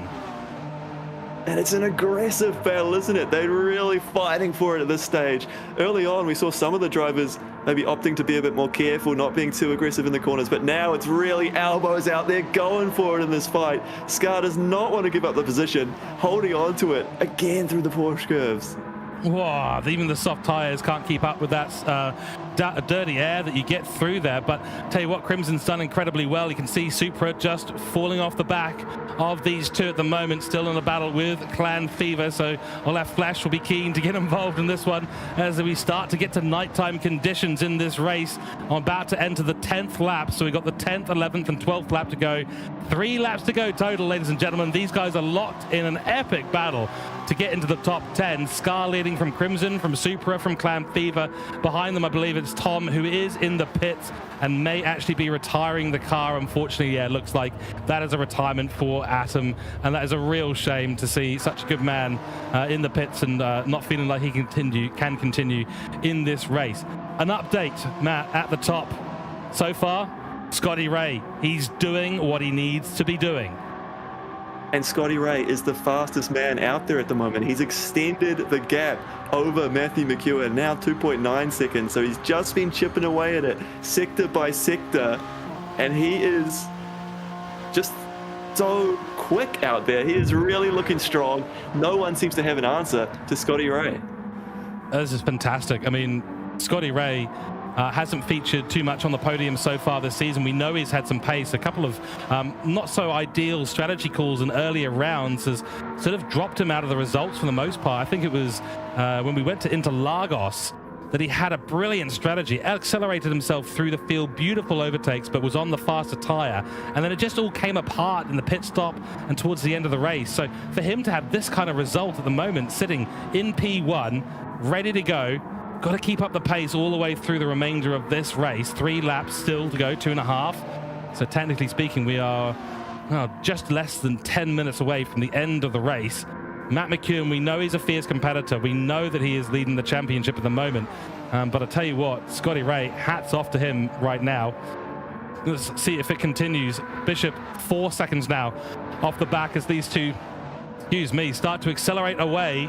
And it's an aggressive battle, isn't it? They're really fighting for it at this stage. Early on, we saw some of the drivers maybe opting to be a bit more careful, not being too aggressive in the corners, but now it's really elbows out there going for it in this fight. Scar does not want to give up the position, holding on to it again through the Porsche curves. Whoa, even the soft tires can't keep up with that dirty air that you get through there. But tell you what, Crimson's done incredibly well. You can see Supra just falling off the back of these two at the moment, still in a battle with Clan Fever. So Olaf Flash will be keen to get involved in this one as we start to get to nighttime conditions in this race. I'm about to enter the 10th lap. So we've got the 10th, 11th and 12th lap to go. 3 laps to go total, ladies and gentlemen. These guys are locked in an epic battle to get into the top 10. Scar leading from Crimson, from Supra, from Clan Fever. Behind them, I believe it's Tom, who is in the pits and may actually be retiring the car. Unfortunately, yeah, it looks like that is a retirement for Atom, and that is a real shame to see such a good man in the pits and not feeling like he can continue in this race. An update, Matt, at the top. So far, Scotty Ray, he's doing what he needs to be doing. And Scotty Ray is the fastest man out there at the moment. He's extended the gap over Matthew McEwen, now 2.9 seconds. So he's just been chipping away at it sector by sector. And he is just so quick out there. He is really looking strong. No one seems to have an answer to Scotty Ray. This is fantastic. I mean, Scotty Ray hasn't featured too much on the podium so far this season. We know he's had some pace. A couple of not so ideal strategy calls in earlier rounds has sort of dropped him out of the results for the most part. I think it was when we went to Interlagos that he had a brilliant strategy, accelerated himself through the field, beautiful overtakes, but was on the faster tire. And then it just all came apart in the pit stop and towards the end of the race. So for him to have this kind of result at the moment, sitting in P1, ready to go, got to keep up the pace all the way through the remainder of this race. 3 laps still to go, 2.5. So technically speaking, we are well, just less than 10 minutes away from the end of the race. Matt McEwen, we know he's a fierce competitor. We know that he is leading the championship at the moment. But I tell you what, Scotty Ray, hats off to him right now. Let's see if it continues. Bishop, 4 seconds now off the back as these two, excuse me, start to accelerate away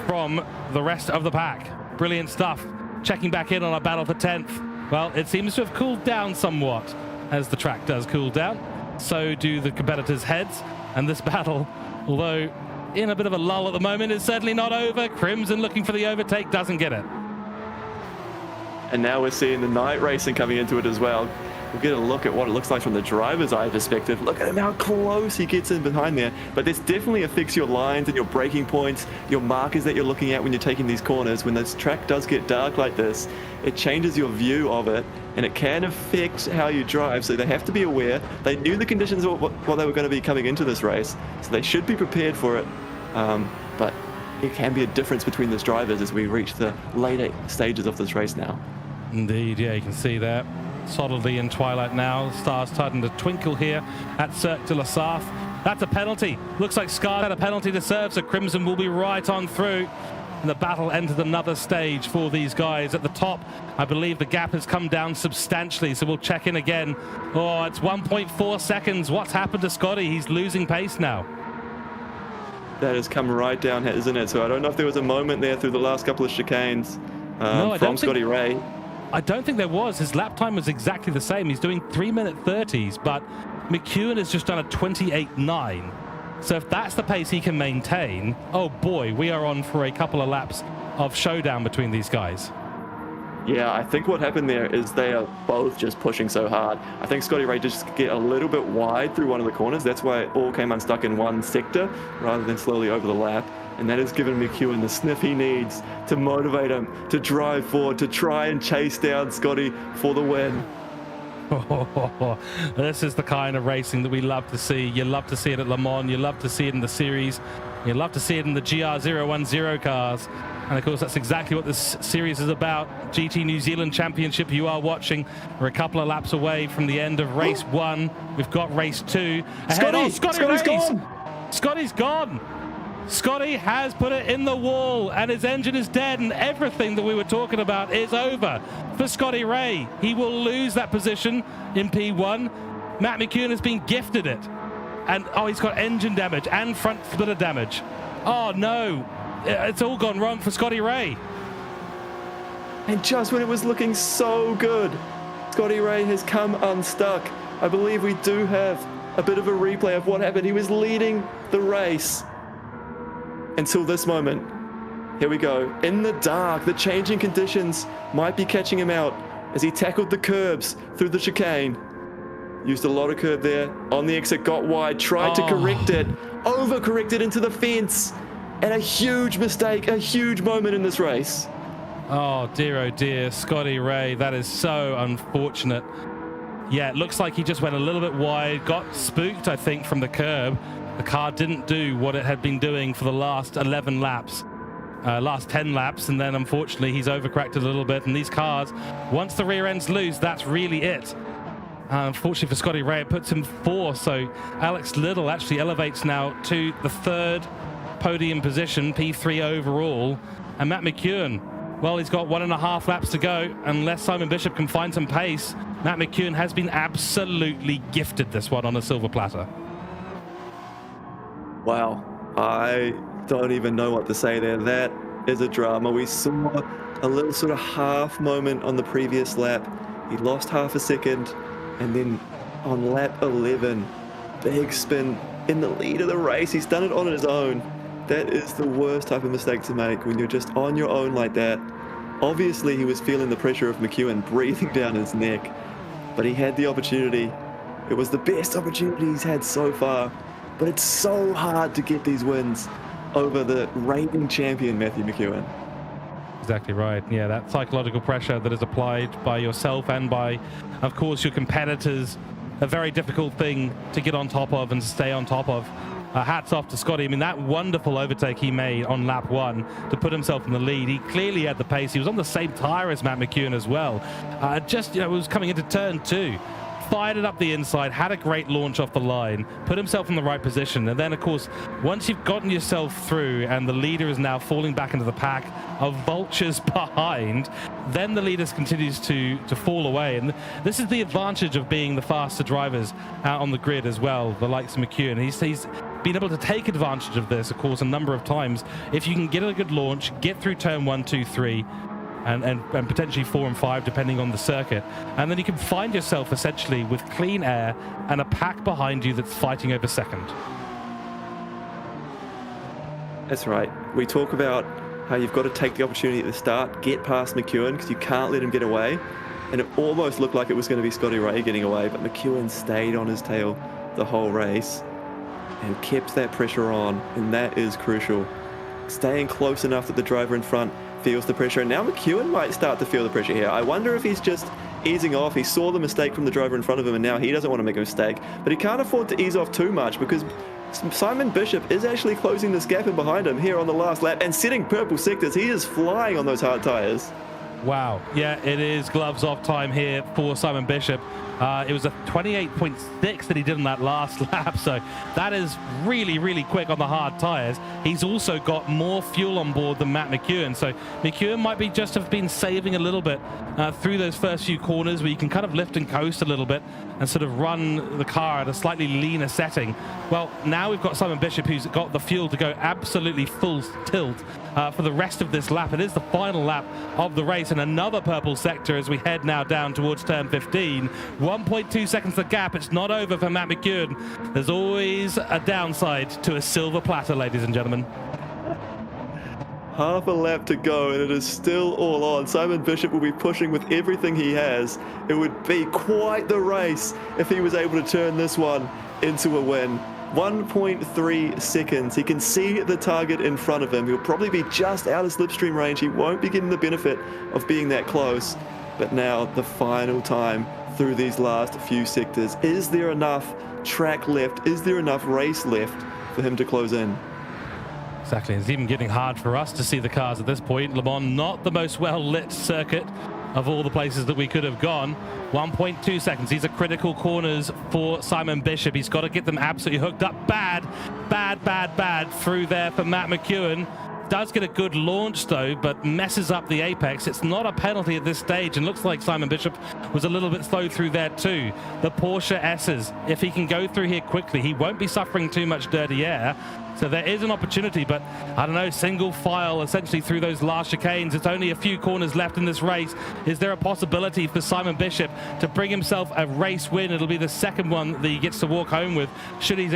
from the rest of the pack. Brilliant stuff. Checking back in on our battle for 10th. Well, it seems to have cooled down somewhat as the track does cool down. So do the competitors' heads. And this battle, although in a bit of a lull at the moment, is certainly not over. Crimson looking for the overtake, doesn't get it. And now we're seeing the night racing coming into it as well. We'll get a look at what it looks like from the driver's eye perspective. Look at him, how close he gets in behind there. But this definitely affects your lines and your braking points, your markers that you're looking at when you're taking these corners. When this track does get dark like this, it changes your view of it, and it can affect how you drive. So they have to be aware. They knew the conditions of what they were going to be coming into this race, so they should be prepared for it. But it can be a difference between those drivers as we reach the later stages of this race now. Indeed, yeah, you can see that. Solidly in twilight now. Stars starting to twinkle here at Cirque de la Sarthe. That's a penalty. Looks like Scar had a penalty to serve, so Crimson will be right on through. And the battle entered another stage for these guys. At the top, I believe the gap has come down substantially, so we'll check in again. Oh, it's 1.4 seconds. What's happened to Scotty? He's losing pace now. That has come right down, isn't it? So I don't know if there was a moment there through the last couple of chicanes from Scotty Ray. I don't think there was. His lap time was exactly the same. He's doing 3-minute 30s, but McEwen has just done a 28.9. So if that's the pace he can maintain, oh boy, we are on for a couple of laps of showdown between these guys. Yeah, I think what happened there is they are both just pushing so hard. I think Scotty Ray just get a little bit wide through one of the corners. That's why it all came unstuck in one sector rather than slowly over the lap. And that has given McEwen the sniff he needs to motivate him to drive forward, to try and chase down Scotty for the win. This is the kind of racing that we love to see. You love to see it at Le Mans. You love to see it in the series. You love to see it in the GR010 cars. And of course, that's exactly what this series is about. GT New Zealand Championship you are watching. We're a couple of laps away from the end of race 1. We've got race 2. Scotty's gone. Scotty's gone. Scotty has put it in the wall, and his engine is dead, and everything that we were talking about is over for Scotty Ray. He will lose that position in P1. Matt McEwen has been gifted it. And, oh, he's got engine damage and front splitter damage. Oh, no. It's all gone wrong for Scotty Ray. And just when it was looking so good, Scotty Ray has come unstuck. I believe we do have a bit of a replay of what happened. He was leading the race until this moment. Here we go. In the dark, the changing conditions might be catching him out as he tackled the curbs through the chicane. Used a lot of curb there. On the exit, got wide, tried to correct it, overcorrected into the fence. And a huge mistake, a huge moment in this race. Oh dear, Scotty Ray, that is so unfortunate. Yeah, it looks like he just went a little bit wide, got spooked, I think, from the curb. The car didn't do what it had been doing for the last 11 laps, last 10 laps, and then unfortunately he's overcorrected a little bit. And these cars, once the rear end's loose, that's really it. Unfortunately for Scotty Ray, it puts him 4th, so Alex Little actually elevates now to the 3rd podium position, P3 overall. And Matt McEwen, well, he's got 1.5 laps to go. Unless Simon Bishop can find some pace, Matt McEwen has been absolutely gifted this one on a silver platter. Wow, I don't even know what to say there. That is a drama. We saw a little sort of half moment on the previous lap. He lost half a second, and then on lap 11, big spin in the lead of the race. He's done it on his own. That is the worst type of mistake to make when you're just on your own like that. Obviously, he was feeling the pressure of McEwen breathing down his neck, but he had the opportunity. It was the best opportunity he's had so far, but it's so hard to get these wins over the reigning champion, Matthew McEwen. Exactly right. Yeah, that psychological pressure that is applied by yourself and by, of course, your competitors, a very difficult thing to get on top of and stay on top of. Hats off to Scotty. I mean, that wonderful overtake he made on lap 1 to put himself in the lead. He clearly had the pace. He was on the same tire as Matt McEwen as well. Just, you know, it was coming into turn 2. fired it up the inside, had a great launch off the line, put himself in the right position, and then of course once you've gotten yourself through and the leader is now falling back into the pack of vultures behind, then the leader continues to fall away. And this is the advantage of being the faster drivers out on the grid as well, the likes of McEwen. He's been able to take advantage of this, of course, a number of times. If you can get a good launch, get through turn 1, 2, 3, and potentially 4 and 5 depending on the circuit, and then you can find yourself essentially with clean air and a pack behind you that's fighting over second. That's right. We talk about how you've got to take the opportunity at the start, get past McEwen, because you can't let him get away, and it almost looked like it was going to be Scotty Ray getting away, but McEwen stayed on his tail the whole race and kept that pressure on, and that is crucial. Staying close enough that the driver in front feels the pressure, and now McEwen might start to feel the pressure here. I wonder if he's just easing off. He saw the mistake from the driver in front of him, and now he doesn't want to make a mistake, but he can't afford to ease off too much because Simon Bishop is actually closing this gap in behind him here on the last lap and setting purple sectors. He is flying on those hard tires. Wow. Yeah, it is gloves off time here for Simon Bishop. It was a 28.6 that he did in that last lap, so that is really, really quick on the hard tires. He's also got more fuel on board than Matt McEwen, so McEwen might be just have been saving a little bit through those first few corners where you can kind of lift and coast a little bit and sort of run the car at a slightly leaner setting. Well, now we've got Simon Bishop who's got the fuel to go absolutely full tilt for the rest of this lap. It is the final lap of the race, and another purple sector as we head now down towards turn 15. 1.2 seconds the gap. It's not over for Matt McEwen. There's always a downside to a silver platter, ladies and gentlemen. Half a lap to go and it is still all on. Simon Bishop will be pushing with everything he has. It would be quite the race if he was able to turn this one into a win. 1.3 seconds. He can see the target in front of him. He'll probably be just out of slipstream range. He won't be getting the benefit of being that close. But now the final time through these last few sectors. Is there enough track left? Is there enough race left for him to close in? Exactly. It's even getting hard for us to see the cars at this point. Le Mans, not the most well-lit circuit of all the places that we could have gone. 1.2 seconds. These are critical corners for Simon Bishop. He's got to get them absolutely hooked up. Bad through there for Matt McEwen. Does get a good launch though, but messes up the apex. It's not a penalty at this stage, and looks like Simon Bishop was a little bit slow through there too. The Porsche S's, if he can go through here quickly, he won't be suffering too much dirty air. So there is an opportunity, but I don't know, single file essentially through those last chicanes. It's only a few corners left in this race. Is there a possibility for Simon Bishop to bring himself a race win? It'll be the second one that he gets to walk home with, should he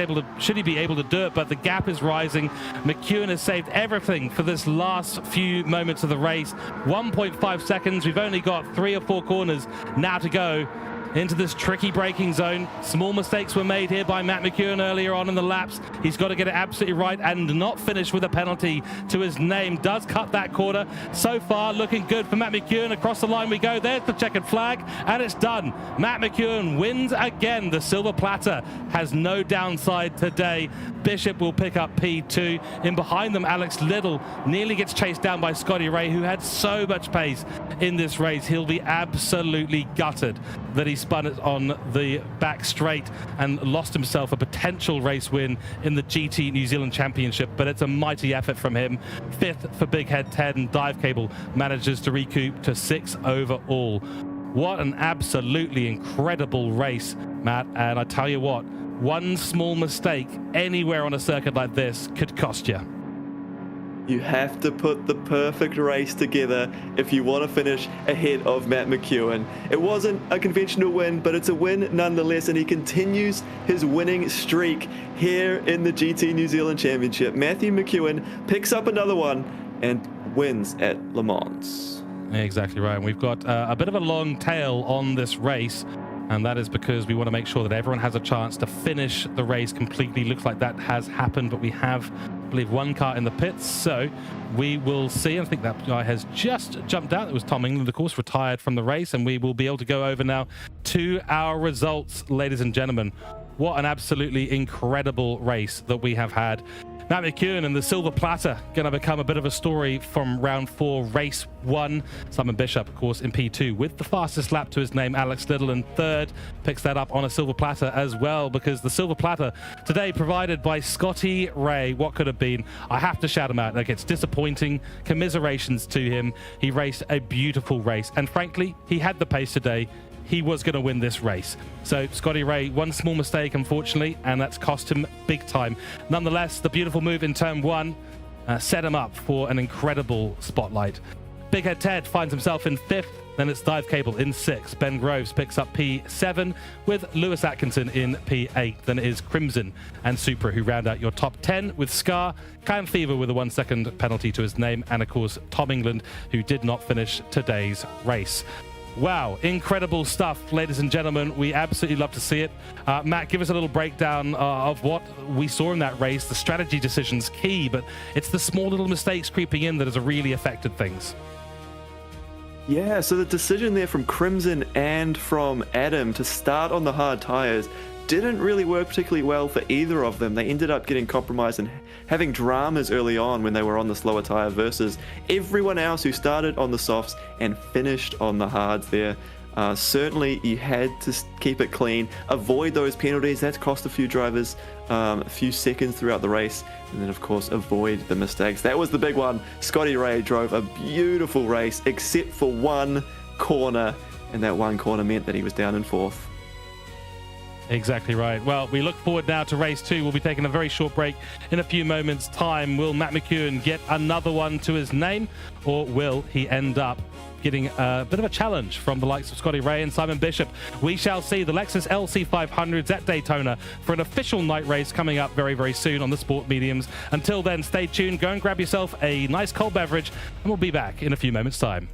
be able to do it. But the gap is rising. McEwen has saved everything for this last few moments of the race. 1.5 seconds. We've only got 3 or 4 corners now to go into this tricky braking zone. Small mistakes were made here by Matt McEwen earlier on in the laps. He's got to get it absolutely right and not finish with a penalty to his name. Does cut that corner. So far looking good for Matt McEwen. Across the line we go. There's the checkered flag and it's done. Matt McEwen wins again. The silver platter has no downside today. Bishop will pick up P2. In behind them, Alex Little nearly gets chased down by Scotty Ray, who had so much pace in this race. He'll be absolutely gutted that he spun it on the back straight and lost himself a potential race win in the GT New Zealand Championship, but it's a mighty effort from him. 5th for Big Head Ted, and Dive Cable manages to recoup to 6 overall. What an absolutely incredible race, Matt, and I tell you what, one small mistake anywhere on a circuit like this could cost you. You have to put the perfect race together if you want to finish ahead of Matt McEwen. It wasn't a conventional win, but it's a win nonetheless, and he continues his winning streak here in the GT New Zealand Championship. Matthew McEwen picks up another one and wins at Le Mans. Exactly right. And we've got a bit of a long tail on this race, and that is because we want to make sure that everyone has a chance to finish the race completely. Looks like that has happened, but we have, I believe, one car in the pits, so we will see. I think that guy has just jumped out. It was Tom England, of course, retired from the race, and we will be able to go over now to our results, ladies and gentlemen. What an absolutely incredible race that we have had. Matt McEwen and the silver platter going to become a bit of a story from round 4, race 1. Simon Bishop, of course, in P2 with the fastest lap to his name. Alex Little in 3rd picks that up on a silver platter as well, because the silver platter today provided by Scotty Ray. What could have been? I have to shout him out. Like, it's disappointing. Commiserations to him. He raced a beautiful race, and frankly, he had the pace today. He was going to win this race. So Scotty Ray, one small mistake, unfortunately, and that's cost him big time. Nonetheless, the beautiful move in turn 1 set him up for an incredible spotlight. Big Head Ted finds himself in 5th. Then it's Dive Cable in 6th. Ben Groves picks up P7 with Lewis Atkinson in P8. Then it is Crimson and Supra who round out your top 10, with Scar, Cam Fever with a 1 second penalty to his name, and of course Tom England, who did not finish today's race. Wow, incredible stuff, ladies and gentlemen. We absolutely love to see it. Matt, give us a little breakdown of what we saw in that race. The strategy decision's key, but it's the small little mistakes creeping in that has really affected things. Yeah, so the decision there from Crimson and from Adam to start on the hard tires didn't really work particularly well for either of them. They ended up getting compromised and having dramas early on when they were on the slower tire versus everyone else who started on the softs and finished on the hards there. Certainly you had to keep it clean, avoid those penalties. That's cost a few drivers a few seconds throughout the race, and then of course avoid the mistakes. That was the big one. Scotty Ray drove a beautiful race except for one corner, and that one corner meant that he was down in 4th. Exactly right. Well, we look forward now to race 2. We'll be taking a very short break in a few moments' time. Will Matt McEwen get another one to his name, or will he end up getting a bit of a challenge from the likes of Scotty Ray and Simon Bishop? We shall see. The Lexus LC500s at Daytona for an official night race coming up very, very soon on the sport mediums. Until then, stay tuned. Go and grab yourself a nice cold beverage, and we'll be back in a few moments' time.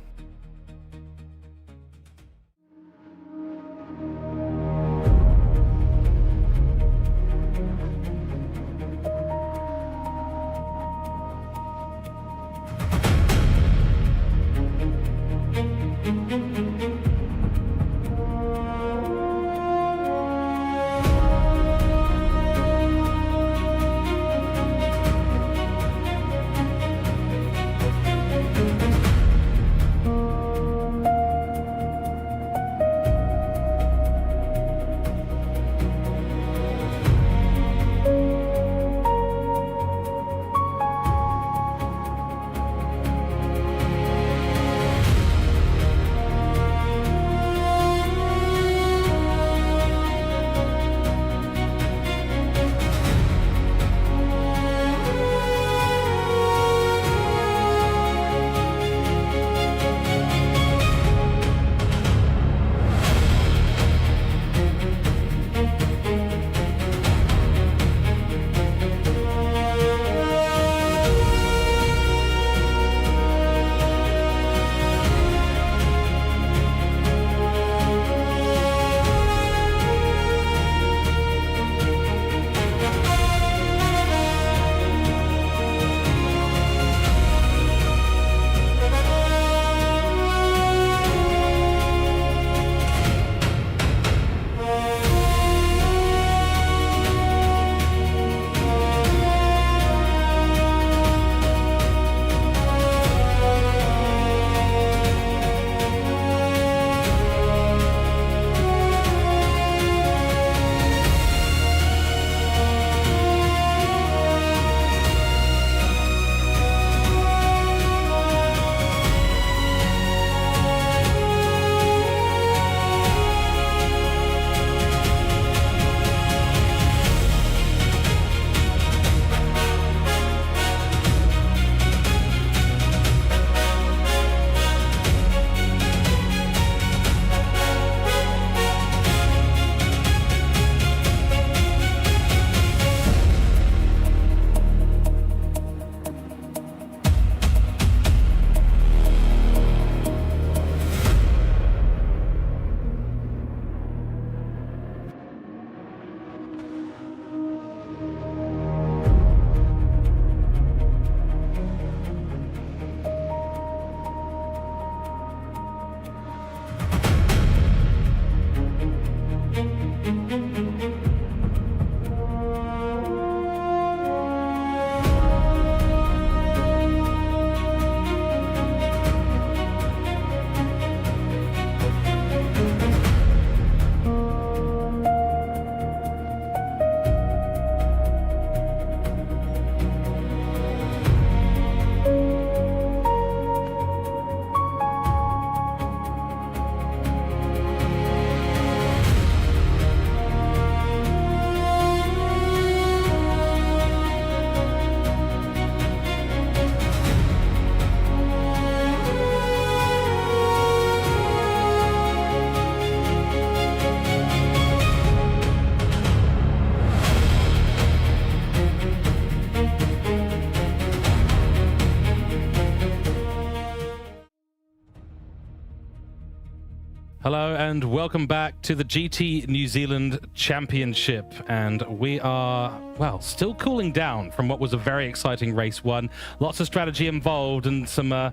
Hello and welcome back to the GT New Zealand Championship, and we are, well, still cooling down from what was a very exciting race one. Lots of strategy involved and some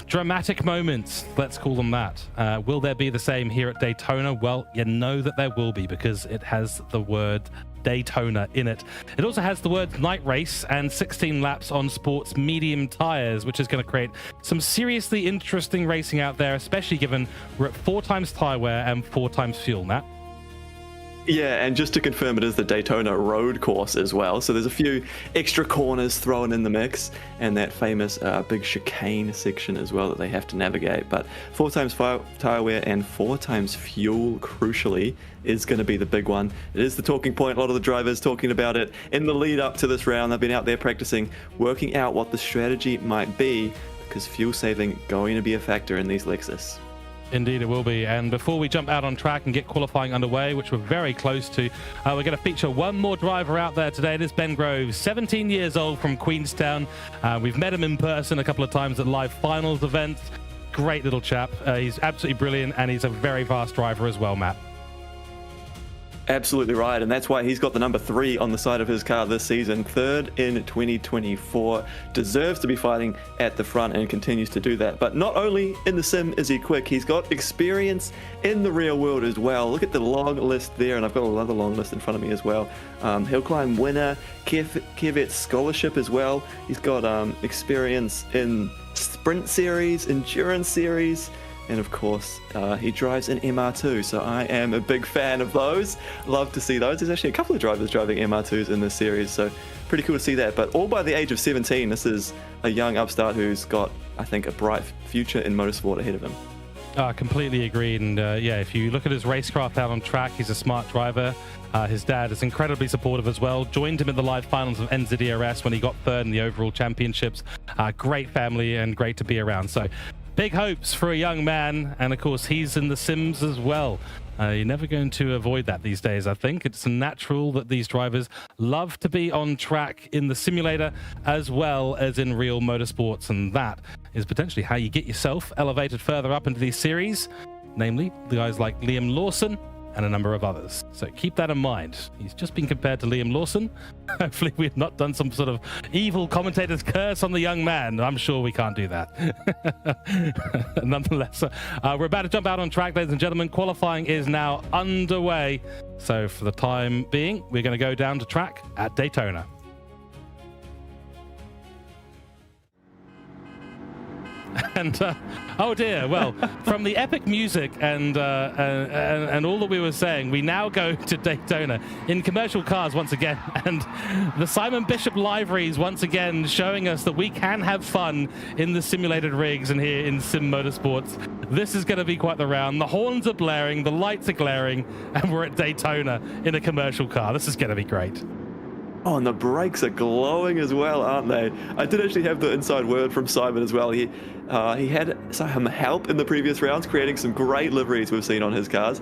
dramatic moments, let's call them that. Will there be the same here at Daytona? Well, you know that there will be, because it has the word Daytona in it. It also has the word night race and 16 laps on sports medium tires, which is going to create some seriously interesting racing out there, especially given we're at 4 times tire wear and 4 times fuel, Matt. Yeah, and just to confirm, it is the Daytona road course as well. So there's a few extra corners thrown in the mix, and that famous big chicane section as well that they have to navigate. But 4 times tire wear and 4 times fuel, crucially, is going to be the big one. It is the talking point. A lot of the drivers talking about it in the lead up to this round. They've been out there practicing, working out what the strategy might be, because fuel saving going to be a factor in these Lexus. Indeed, it will be. And before we jump out on track and get qualifying underway, which we're very close to, we're going to feature one more driver out there today. It is Ben Groves, 17 years old from Queenstown. We've met him in person a couple of times at live finals events. Great little chap. He's absolutely brilliant, and he's a very fast driver as well, Matt. Absolutely right, and that's why he's got the number 3 on the side of his car this season, 3rd in 2024. Deserves to be fighting at the front and continues to do that. But not only in the sim is he quick, he's got experience in the real world as well. Look at the long list there, and I've got another long list in front of me as well. Hill climb winner, Kevet scholarship as well. He's got experience in sprint series, endurance series, and of course, he drives an MR2, so I am a big fan of those. Love to see those. There's actually a couple of drivers driving MR2s in this series, so pretty cool to see that. But all by the age of 17, this is a young upstart who's got, I think, a bright future in motorsport ahead of him. Completely agreed. And yeah, if you look at his racecraft out on track, he's a smart driver. His dad is incredibly supportive as well. Joined him in the live finals of NZDRS when he got 3rd in the overall championships. Great family and great to be around. So big hopes for a young man, and of course he's in the sims as well. You're never going to avoid that these days. I think it's natural that these drivers love to be on track in the simulator as well as in real motorsports, and that is potentially how you get yourself elevated further up into these series, namely the guys like Liam Lawson and a number of others. So keep that in mind. He's just been compared to Liam Lawson. Hopefully we've not done some sort of evil commentator's curse on the young man. I'm sure we can't do that. Nonetheless, we're about to jump out on track, ladies and gentlemen. Qualifying is now underway. So for the time being, we're going to go down to track at Daytona. And oh dear, well, from the epic music and all that we were saying, we now go to Daytona in commercial cars once again, and the Simon Bishop liveries once again showing us that we can have fun in the simulated rigs and here in sim motorsports. This is going to be quite the round. The horns are blaring, the lights are glaring, and we're at Daytona in a commercial car. This is going to be great. Oh, and the brakes are glowing as well, aren't they? I did actually have the inside word from Simon as well. He had some help in the previous rounds, creating some great liveries we've seen on his cars.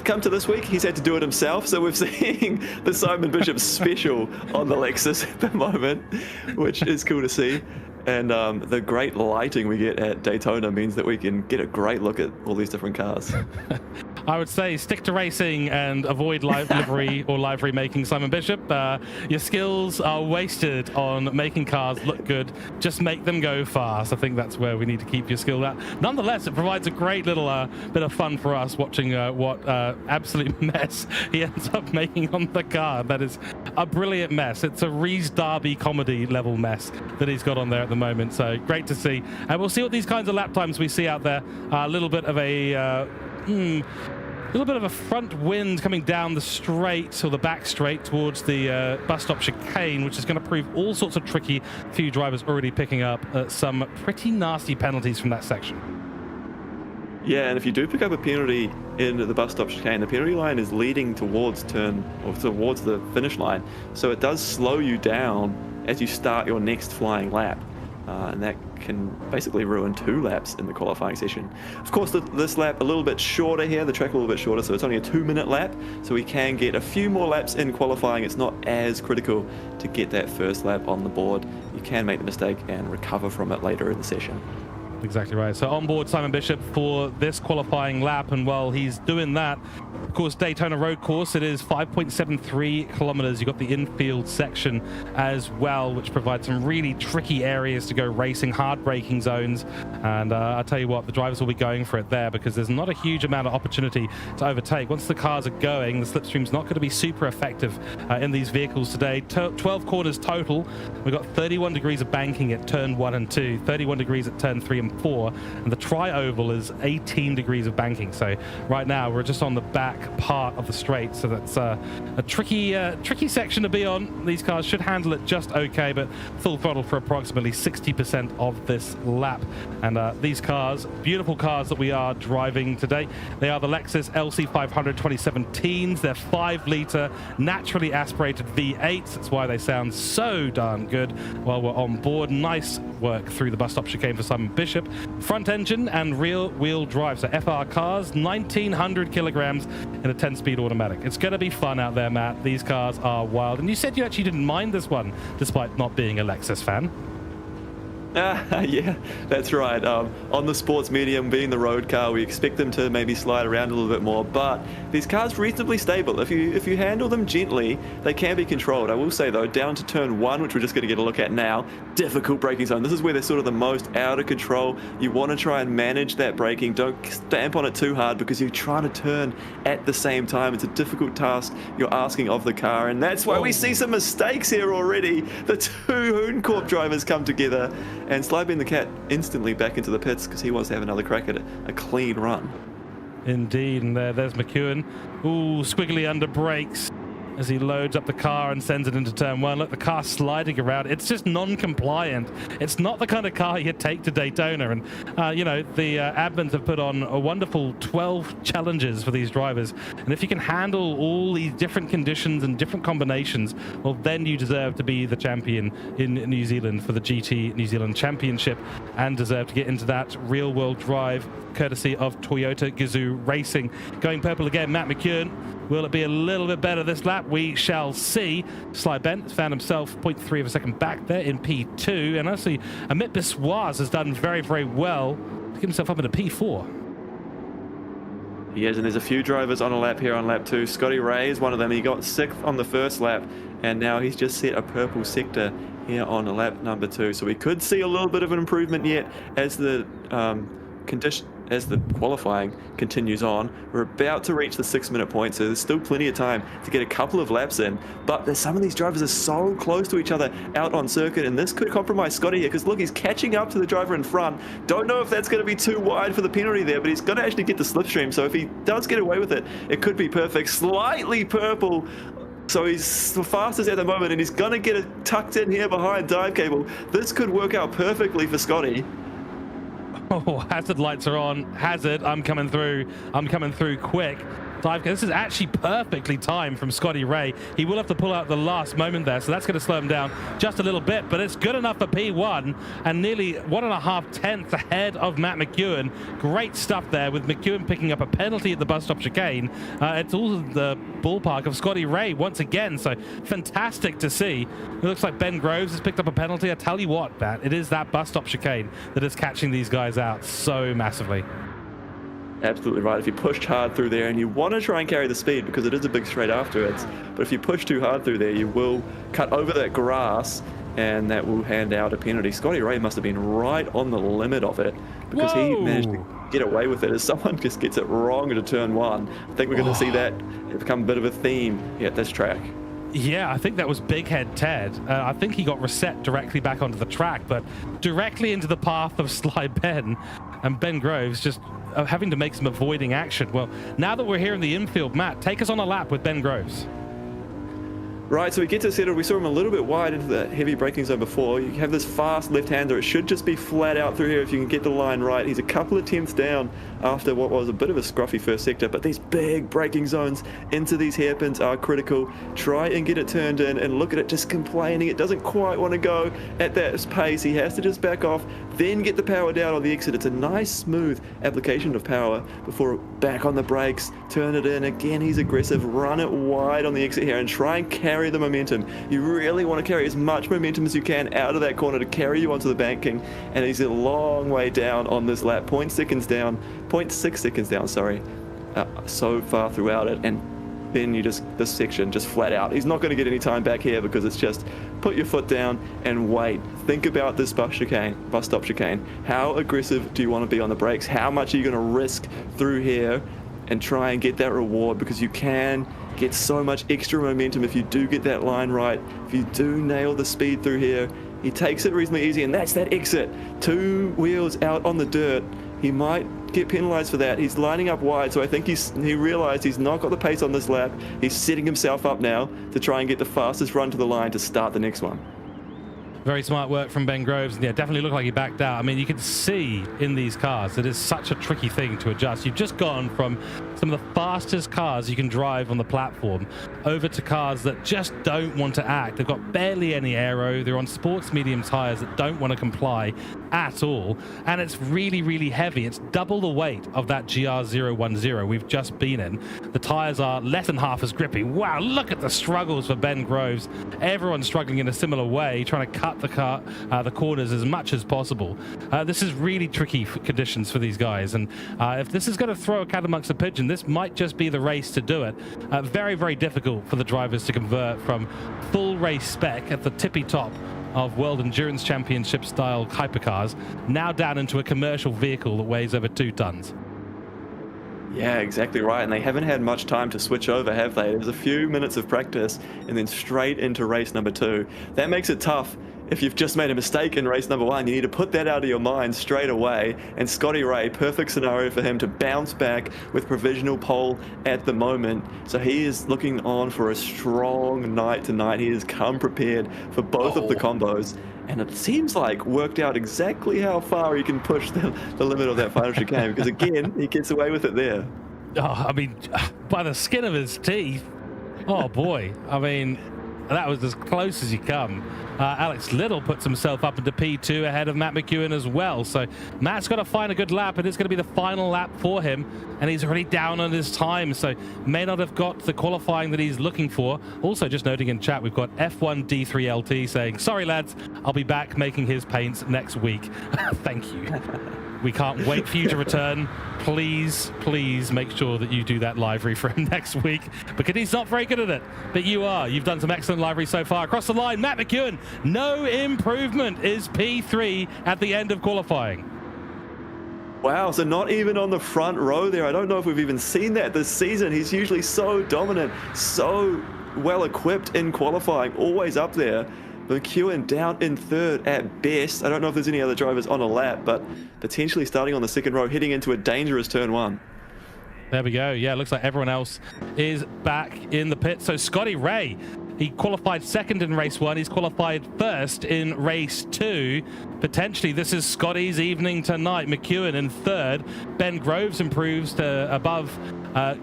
Come to this week, he's had to do it himself, so we're seeing the Simon Bishop special on the Lexus at the moment, which is cool to see. And the great lighting we get at Daytona means that we can get a great look at all these different cars. I would say stick to racing and avoid livery or livery making, Simon Bishop. Your skills are wasted on making cars look good. Just make them go fast. I think that's where we need to keep your skill at. Nonetheless, it provides a great little bit of fun for us watching what absolute mess he ends up making on the car. That is a brilliant mess. It's a Reese Darby comedy level mess that he's got on there at the moment. So great to see. And we'll see what these kinds of lap times we see out there. A little bit of a front wind coming down the straight, or the back straight, towards the bus stop chicane, which is going to prove all sorts of tricky. A few drivers already picking up some pretty nasty penalties from that section. Yeah, and if you do pick up a penalty in the bus stop chicane, the penalty line is leading towards towards the finish line, so it does slow you down as you start your next flying lap. And that can basically ruin 2 laps in the qualifying session. Of course, this lap a little bit shorter here, the track a little bit shorter, so it's only a 2-minute lap, so we can get a few more laps in qualifying. It's not as critical to get that first lap on the board. You can make the mistake and recover from it later in the session. Exactly right. So on board Simon Bishop for this qualifying lap, and while he's doing that, of course, Daytona road course, it is 5.73 kilometers. You've got the infield section as well, which provides some really tricky areas to go racing, hard braking zones. And I'll tell you what, the drivers will be going for it there because there's not a huge amount of opportunity to overtake. Once the cars are going, the slipstream's not going to be super effective in these vehicles today. 12 corners total. We've got 31 degrees of banking at turn 1 and 2, 31 degrees at turn 3 and 4, and the tri-oval is 18 degrees of banking. So right now we're just on the back part of the straight, so that's a tricky section to be on. These cars should handle it just okay, but full throttle for approximately 60% of this lap. And these cars, beautiful cars that we are driving today, they are the Lexus LC500 2017s. They're 5-liter naturally aspirated V8s. That's why they sound so darn good while we're on board. Nice work through the bus stop chicane for Simon Bishop. Front engine and rear wheel drive, so FR cars, 1900 kilograms in a 10-speed automatic. It's going to be fun out there, Matt. These cars are wild. And you said you actually didn't mind this one, despite not being a Lexus fan. Yeah, that's right. On the sports medium, being the road car, we expect them to maybe slide around a little bit more, but these cars are reasonably stable. If you handle them gently, they can be controlled. I will say though, down to turn 1, which we're just going to get a look at now, difficult braking zone. This is where they're sort of the most out of control. You want to try and manage that braking. Don't stamp on it too hard because you're trying to turn at the same time. It's a difficult task you're asking of the car, and that's why we see some mistakes here already. The two Hooncorp drivers come together, and Slybean the Cat instantly back into the pits because he wants to have another crack at it. A clean run. Indeed, and there's McEwen. Ooh, squiggly under brakes as he loads up the car and sends it into turn 1. Look, the car sliding around. It's just non-compliant. It's not the kind of car you take to Daytona. And, you know, the admins have put on a wonderful 12 challenges for these drivers. And if you can handle all these different conditions and different combinations, well, then you deserve to be the champion in New Zealand for the GT New Zealand Championship and deserve to get into that real-world drive courtesy of Toyota GAZOO Racing. Going purple again, Matt McEwen. Will it be a little bit better this lap? We shall see. Slybean has found himself 0.3 of a second back there in P2. And actually, Amit Biswas has done very, very well to get himself up into P4. He is, and there's a few drivers on a lap here on lap 2. Scotty Ray is one of them. He got 6th on the first lap, and now he's just set a purple sector here on lap number 2. So we could see a little bit of an improvement yet as the qualifying continues on. We're about to reach the 6-minute point, so there's still plenty of time to get a couple of laps in, but some of these drivers are so close to each other out on circuit, and this could compromise Scotty here, because look, he's catching up to the driver in front. Don't know if that's going to be too wide for the penalty there, but he's going to actually get the slipstream, so if he does get away with it, it could be perfect. Slightly purple, so he's the fastest at the moment, and he's going to get it tucked in here behind dive cable. This could work out perfectly for Scotty. Oh, hazard lights are on. Hazard, I'm coming through. I'm coming through quick. This is actually perfectly timed from Scotty Ray. He will have to pull out the last moment there, so that's going to slow him down just a little bit, but it's good enough for P1 and nearly 1.5 tenths ahead of Matt McEwen. Great stuff there with McEwen picking up a penalty at the bus stop chicane. It's all the ballpark of Scotty Ray once again, so fantastic to see. It looks like Ben Groves has picked up a penalty. I tell you what, Matt, it is that bus stop chicane that is catching these guys out so massively. Absolutely right. If you pushed hard through there, and you want to try and carry the speed because it is a big straight afterwards, but if you push too hard through there, you will cut over that grass, and that will hand out a penalty. Scotty Ray must have been right on the limit of it because he managed to get away with it as someone just gets it wrong into turn 1. I think we're going to see that become a bit of a theme at this track. Yeah, I think that was Big Head Ted. I think he got reset directly back onto the track, but directly into the path of Slybean, and Ben Groves just having to make some avoiding action. Well, now that we're here in the infield, Matt, take us on a lap with Ben Groves. Right, so we get to settle. We saw him a little bit wide into the heavy braking zone before. You have this fast left-hander. It should just be flat out through here if you can get the line right. He's a couple of tenths down after what was a bit of a scruffy first sector, but these big braking zones into these hairpins are critical. Try and get it turned in, and look at it just complaining. It doesn't quite want to go at that pace. He has to just back off then get the power down on the exit. It's a nice smooth application of power before back on the brakes, turn it in. Again, he's aggressive, run it wide on the exit here and try and carry the momentum. You really want to carry as much momentum as you can out of that corner to carry you onto the banking, and he's a long way down on this lap, 0.6 seconds down, sorry, so far throughout it. And then this section just flat out, he's not going to get any time back here because it's just put your foot down and wait. Think about this bus stop chicane. How aggressive do you want to be on the brakes? How much are you going to risk through here and try and get that reward? Because you can get so much extra momentum if you do get that line right, if you do nail the speed through here. He takes it reasonably easy, and that's that exit. 2 wheels out on the dirt. He might get penalized for that. He's lining up wide, so I think he realized he's not got the pace on this lap. He's setting himself up now to try and get the fastest run to the line to start the next one. Very smart work from Ben Groves. Yeah, definitely looked like he backed out. I mean, you can see in these cars, it is such a tricky thing to adjust. You've just gone from some of the fastest cars you can drive on the platform over to cars that just don't want to act. They've got barely any aero. They're on sports medium tires that don't want to comply at all. And it's really, really heavy. It's double the weight of that GR010 we've just been in. The tires are less than half as grippy. Wow, look at the struggles for Ben Groves. Everyone's struggling in a similar way, trying to cut the corners as much as possible. This is really tricky conditions for these guys, and if this is going to throw a cat amongst the pigeon, this might just be the race to do it. Very, very difficult for the drivers to convert from full race spec at the tippy top of World Endurance Championship style hypercars now down into a commercial vehicle that weighs over 2 tons. Yeah, exactly right. And they haven't had much time to switch over, have they? There's a few minutes of practice and then straight into race number 2. That makes it tough. If you've just made a mistake in race number 1, you need to put that out of your mind straight away. And Scotty Ray, perfect scenario for him to bounce back with provisional pole at the moment. So he is looking on for a strong night tonight. He has come prepared for both of the combos. And it seems like worked out exactly how far he can push the limit of that final chicane, because again, he gets away with it there. Oh, I mean, by the skin of his teeth. Oh boy. I mean, that was as close as you come. Alex Little puts himself up into P2 ahead of Matt McEwen as well. So Matt's got to find a good lap, and it's going to be the final lap for him. And he's already down on his time, so may not have got the qualifying that he's looking for. Also, just noting in chat, we've got F1D3LT saying, sorry lads, I'll be back making his paints next week. Thank you. We can't wait for you to return. Please, please make sure that you do that livery for him next week, because he's not very good at it. But you are. You've done some excellent livery so far. Across the line, Matt McEwen, no improvement, is P3 at the end of qualifying. Wow, so not even on the front row there. I don't know if we've even seen that this season. He's usually so dominant, so well equipped in qualifying, always up there. McEwen down in 3rd at best. I don't know if there's any other drivers on a lap, but potentially starting on the 2nd row, heading into a dangerous turn 1. There we go. Yeah, looks like everyone else is back in the pit. So Scotty Ray, he qualified 2nd in race 1. He's qualified 1st in race 2. Potentially, this is Scotty's evening tonight. McEwen in 3rd. Ben Groves improves to above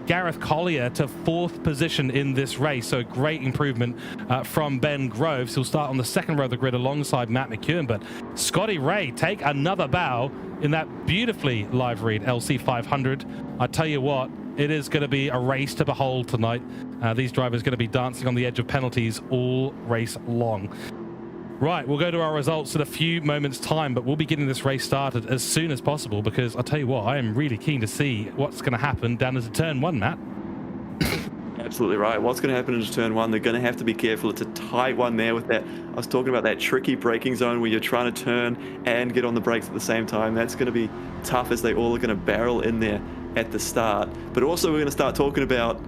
Gareth Collier to 4th position in this race. So a great improvement from Ben Groves. He'll start on the 2nd row of the grid alongside Matt McEwen. But Scotty Ray take another bow in that beautifully liveried LC500. I tell you what, it is going to be a race to behold tonight. These drivers are going to be dancing on the edge of penalties all race long. Right, we'll go to our results in a few moments' time, but we'll be getting this race started as soon as possible, because I'll tell you what, I am really keen to see what's going to happen down into turn 1, Matt. Absolutely right. What's going to happen into turn 1? They're going to have to be careful. It's a tight one there with that. I was talking about that tricky braking zone where you're trying to turn and get on the brakes at the same time. That's going to be tough, as they all are going to barrel in there at the start. But also we're going to start talking about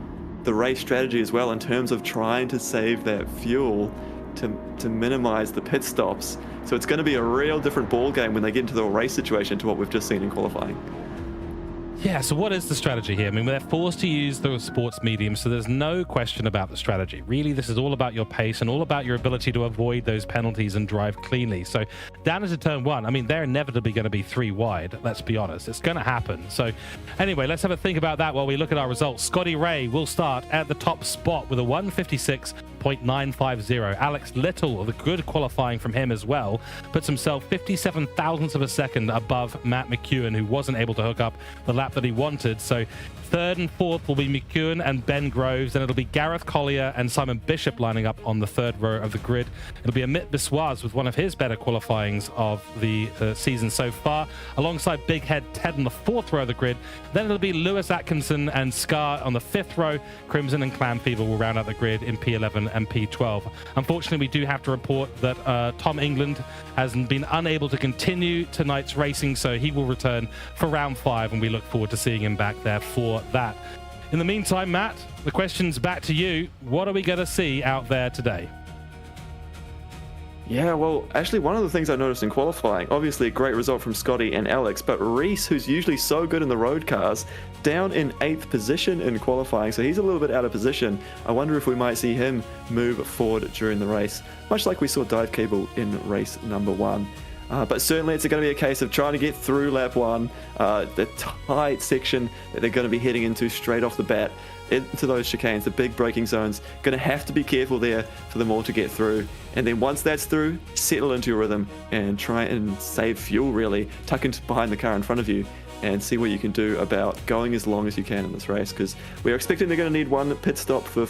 the race strategy as well, in terms of trying to save that fuel to minimize the pit stops. So it's going to be a real different ball game when they get into the race situation to what we've just seen in qualifying. Yeah, so what is the strategy here? I mean, they're forced to use the sports medium, so there's no question about the strategy. Really, this is all about your pace and all about your ability to avoid those penalties and drive cleanly. So down into turn one, I mean, they're inevitably going to be 3 wide, let's be honest. It's going to happen. So anyway, let's have a think about that while we look at our results. Scotty Ray will start at the top spot with a 156.950. Alex Little, the good qualifying from him as well, puts himself 57 thousandths of a second above Matt McEwen, who wasn't able to hook up the lap that he wanted. So third and fourth will be McEwen and Ben Groves, and it'll be Gareth Collier and Simon Bishop lining up on the third row of the grid. It'll be Amit Biswas with one of his better qualifyings of the season so far, alongside Big Head Ted on the fourth row of the grid. Then it'll be Lewis Atkinson and Scar on the fifth row. Crimson and Clam Fever will round out the grid in P11 and P12. Unfortunately, we do have to report that Tom England has been unable to continue tonight's racing, so he will return for round 5, and we look forward to seeing him back there for that. In the meantime, Matt, the question's back to you. What are we going to see out there today? Yeah, well, actually, one of the things I noticed in qualifying, obviously a great result from Scotty and Alex, but Reese, who's usually so good in the road cars, down in 8th position in qualifying, so he's a little bit out of position. I wonder if we might see him move forward during the race, much like we saw Dive Cable in race number 1. But certainly it's going to be a case of trying to get through lap 1, the tight section that they're going to be heading into straight off the bat, into those chicanes, the big braking zones. Going to have to be careful there for them all to get through. And then once that's through, settle into your rhythm and try and save fuel, really. Tuck into behind the car in front of you and see what you can do about going as long as you can in this race, because we're expecting they're going to need one pit stop for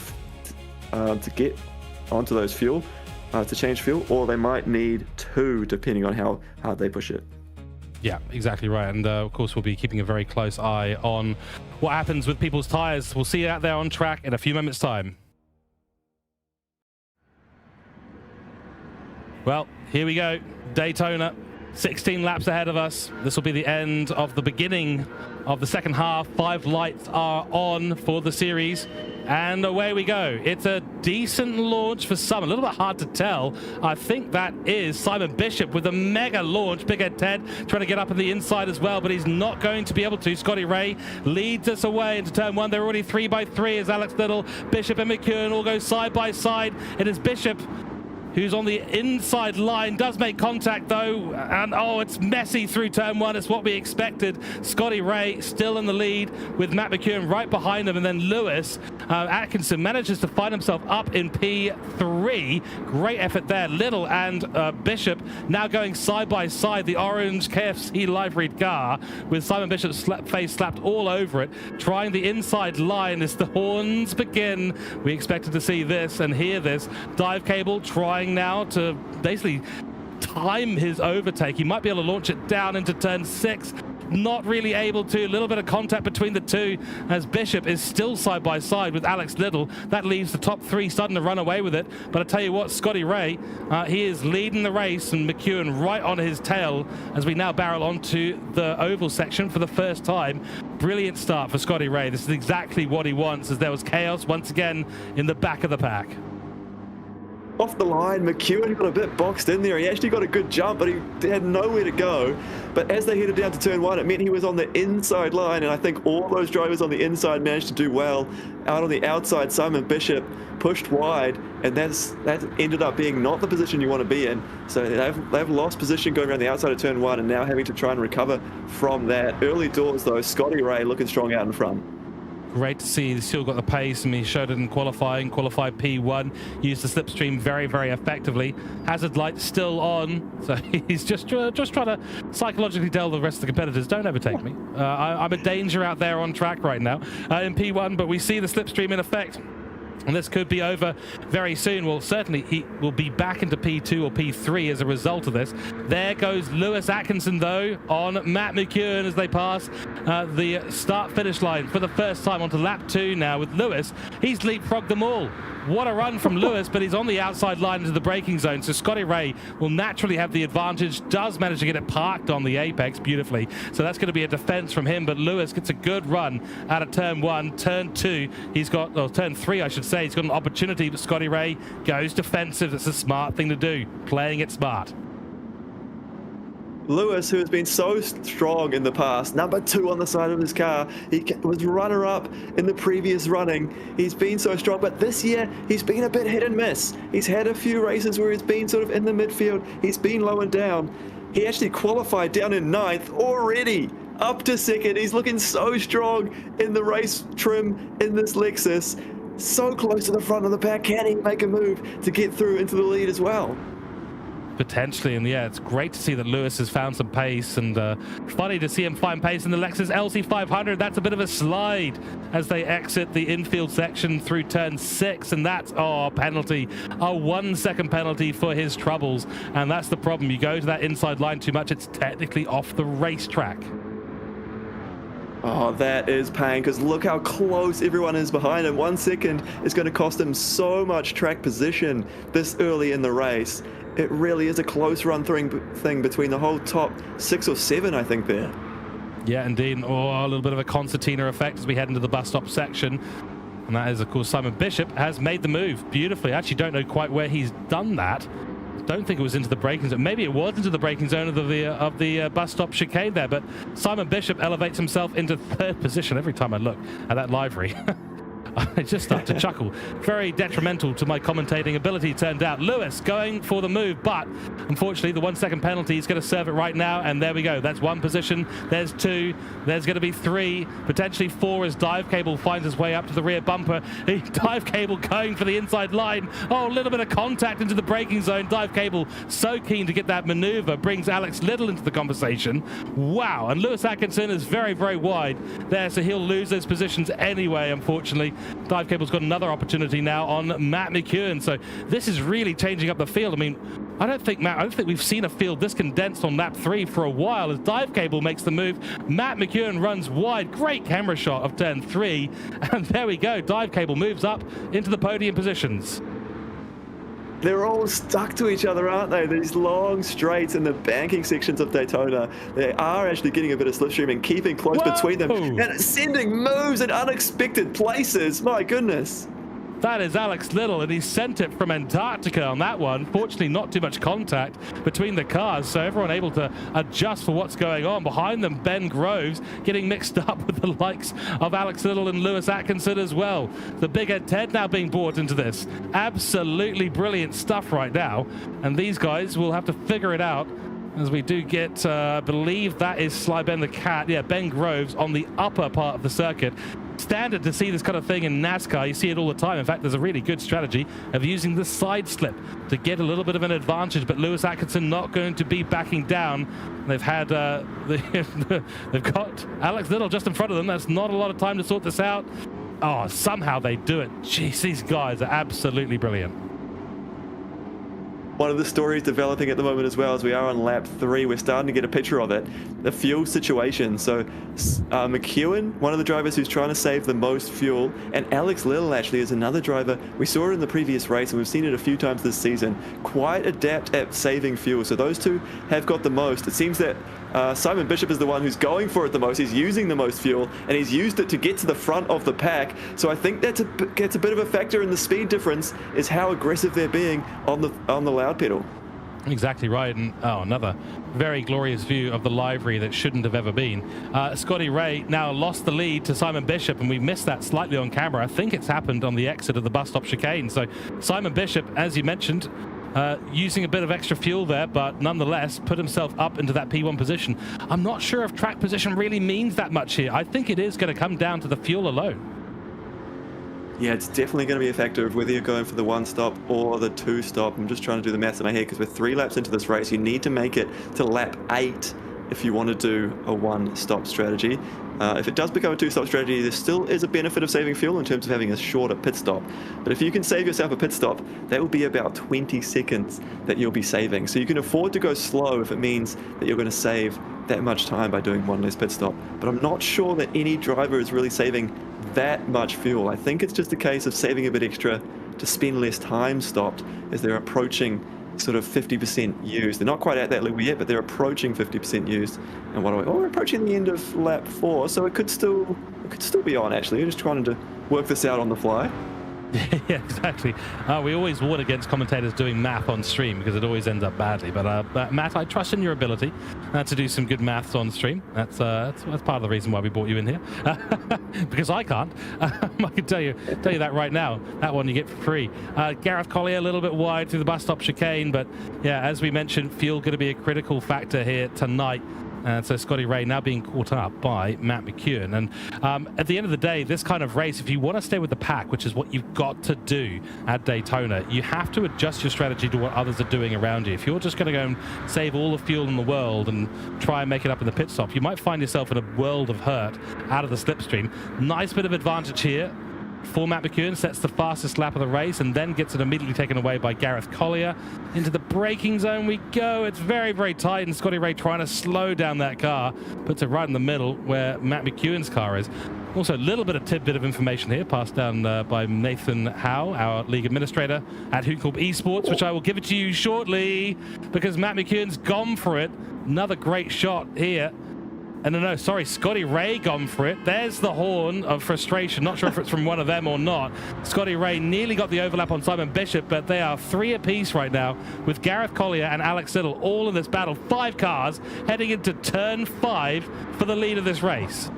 to get onto those fuel, to change fuel, or they might need 2 depending on how hard they push it. Yeah, exactly right. And of course, we'll be keeping a very close eye on what happens with people's tires. We'll see you out there on track in a few moments' time. Well, here we go. Daytona, 16 laps ahead of us. This will be the end of the beginning of the second half. 5 lights are on for the series, and away we go. It's a decent launch for some, a little bit hard to tell. I think that is Simon Bishop with a mega launch. Big Head Ted trying to get up on the inside as well, but he's not going to be able to. Scotty Ray leads us away into turn 1. They're already 3 by 3 as Alex Little, Bishop and McEwen all go side by side. It is Bishop who's on the inside line, does make contact though, and oh, it's messy through turn 1. It's what we expected. Scotty Ray still in the lead with Matt McEwen right behind him, and then Lewis Atkinson manages to find himself up in P3. Great effort there. Little and Bishop now going side by side, the orange KFC liveried car with Simon Bishop's face slapped all over it, trying the inside line as the horns begin. We expected to see this and hear this. Dive Cable trying now to basically time his overtake. He might be able to launch it down into turn 6. Not really able to. A little bit of contact between the two as Bishop is still side by side with Alex Little. That leaves the top 3 starting to run away with it. But I tell you what, Scotty Ray, he is leading the race, and McEwen right on his tail as we now barrel onto the oval section for the first time. Brilliant start for Scotty Ray. This is exactly what he wants, as there was chaos once again in the back of the pack. Off the line, McEwen got a bit boxed in there. He actually got a good jump, but he had nowhere to go. But as they headed down to turn 1, it meant he was on the inside line, and I think all those drivers on the inside managed to do well. Out on the outside, Simon Bishop pushed wide, and that ended up being not the position you want to be in. So they've lost position going around the outside of turn 1, and now having to try and recover from that. Early doors, though, Scotty Ray looking strong out in front. Great to see. He's still got the pace, and he showed it in qualified P1. Used the slipstream very, very effectively. Hazard light still on, so he's just trying to psychologically tell the rest of the competitors, don't overtake me. I'm a danger out there on track right now in P1, but we see the slipstream in effect. And this could be over very soon. Well, certainly he will be back into P2 or P3 as a result of this. There goes Lewis Atkinson, though, on Matt McEwen as they pass the start-finish line for the first time onto lap 2 now with Lewis. He's leapfrogged them all. What a run from Lewis, but he's on the outside line into the braking zone, so Scotty Ray will naturally have the advantage. Does manage to get it parked on the apex beautifully, so that's going to be a defense from him, but Lewis gets a good run out of turn 1. Turn 2, he's got, or turn 3 I should say, he's got an opportunity, but Scotty Ray goes defensive. It's a smart thing to do, playing it smart. Lewis, who has been so strong in the past, number 2 on the side of his car. He was runner-up in the previous running. He's been so strong, but this year he's been a bit hit and miss. He's had a few races where he's been sort of in the midfield. He's been low and down. He actually qualified down in 9th already, up to 2nd. He's looking so strong in the race trim in this Lexus. So close to the front of the pack. Can he make a move to get through into the lead as well? Potentially, and yeah, it's great to see that Lewis has found some pace, and funny to see him find pace in the Lexus LC500. That's a bit of a slide as they exit the infield section through turn 6, and that's a penalty, a 1-second penalty for his troubles, and that's the problem. You go to that inside line too much, it's technically off the racetrack. Oh, that is pain, because look how close everyone is behind him. 1 second is going to cost him so much track position this early in the race. It really is a close run thing between the whole top 6 or 7, I think, there. Yeah, indeed. Oh, a little bit of a concertina effect as we head into the bus stop section. And that is, of course, Simon Bishop has made the move beautifully. I actually don't know quite where he's done that. Don't think it was into the braking zone. Maybe it was into the braking zone of the bus stop chicane there, but Simon Bishop elevates himself into 3rd position every time I look at that livery. I just start to chuckle. Very detrimental to my commentating ability, turned out. Lewis going for the move, but unfortunately the 1-second penalty is going to serve it right now, and there we go. That's 1 position. There's 2. There's going to be 3, potentially 4 as Dive Cable finds his way up to the rear bumper. Dive Cable going for the inside line. Oh, a little bit of contact into the braking zone. Dive Cable so keen to get that maneuver, brings Alex Little into the conversation. Wow, and Lewis Atkinson is very, very wide there, so he'll lose those positions anyway, unfortunately. Dive Cable's got another opportunity now on Matt McEwen, so this is really changing up the field. I mean, I don't think we've seen a field this condensed on lap 3 for a while as Dive Cable makes the move. Matt McEwen runs wide. Great camera shot of turn 3, and there we go. Dive Cable moves up into the podium positions. They're all stuck to each other, aren't they? These long straights in the banking sections of Daytona. They are actually getting a bit of slipstream and keeping close between them and sending moves in unexpected places. My goodness. That is Alex Little, and he sent it from Antarctica on that one. Fortunately, not too much contact between the cars, so everyone able to adjust for what's going on. Behind them, Ben Groves getting mixed up with the likes of Alex Little and Lewis Atkinson as well. The Big Ed Ted now being brought into this. Absolutely brilliant stuff right now, and these guys will have to figure it out as we do get, I believe that is Sly Ben the Cat. Yeah, Ben Groves on the upper part of the circuit. Standard to see this kind of thing in NASCAR. You see it all the time. In fact, there's a really good strategy of using the side slip to get a little bit of an advantage, but Lewis Atkinson not going to be backing down. They've had they've got Alex Little just in front of them. That's not a lot of time to sort this out. Oh, somehow they do it. Jeez, these guys are absolutely brilliant. One of the stories developing at the moment as well, as we are on lap 3, we're starting to get a picture of it, the fuel situation. So McEwen, one of the drivers who's trying to save the most fuel, and Alex Little actually is another driver. We saw it in the previous race, and we've seen it a few times this season, quite adept at saving fuel. So those two have got the most. It seems that Simon Bishop is the one who's going for it the most. He's using the most fuel, and he's used it to get to the front of the pack. So I think that's a bit of a factor in the speed difference, is how aggressive they're being on the loud pedal. Exactly right, and another very glorious view of the livery that shouldn't have ever been. Scotty Ray now lost the lead to Simon Bishop, and we missed that slightly on camera. I think it's happened on the exit of the bus stop chicane. So Simon Bishop, as you mentioned, using a bit of extra fuel there, but nonetheless put himself up into that P1 position. I'm not sure if track position really means that much here. I think it is going to come down to the fuel alone. Yeah, it's definitely going to be a factor of whether you're going for the 1 stop or the 2 stop. I'm just trying to do the maths in my head, because we're 3 laps into this race. You need to make it to lap 8 if you want to do a 1-stop strategy. If it does become a 2-stop strategy, there still is a benefit of saving fuel in terms of having a shorter pit stop. But if you can save yourself a pit stop, that will be about 20 seconds that you'll be saving. So you can afford to go slow if it means that you're going to save that much time by doing 1 less pit stop. But I'm not sure that any driver is really saving that much fuel. I think it's just a case of saving a bit extra to spend less time stopped as they're approaching sort of 50% used. They're not quite at that level yet, but they're approaching 50% used. And what are we? Oh, we're approaching the end of lap 4, so it could still be on actually. We're just trying to work this out on the fly. Yeah, exactly. We always warn against commentators doing math on stream because it always ends up badly. But Matt, I trust in your ability to do some good maths on stream. That's part of the reason why we brought you in here, because I can't. I can tell you that right now. That one you get for free. Gareth Collier a little bit wide through the bus stop chicane, but yeah, as we mentioned, fuel going to be a critical factor here tonight. So Scotty Ray now being caught up by Matt McEwen. And at the end of the day, this kind of race, if you want to stay with the pack, which is what you've got to do at Daytona, you have to adjust your strategy to what others are doing around you. If you're just going to go and save all the fuel in the world and try and make it up in the pit stop, you might find yourself in a world of hurt out of the slipstream. Nice bit of advantage here for Matt McEwen, sets the fastest lap of the race and then gets it immediately taken away by Gareth Collier. Into the braking zone we go. It's very, very tight, and Scotty Ray trying to slow down that car, puts it right in the middle where Matt McEwen's car is. Also, a little bit of tidbit of information here passed down by Nathan Howe, our league administrator at Hooncorp E-Sports, which I will give it to you shortly because Matt McEwen's gone for it. Another great shot here. And no, sorry, Scotty Ray gone for it. There's the horn of frustration. Not sure if it's from one of them or not. Scotty Ray nearly got the overlap on Simon Bishop, but they are 3 apiece right now with Gareth Collier and Alex Siddle all in this battle. 5 cars heading into turn 5 for the lead of this race.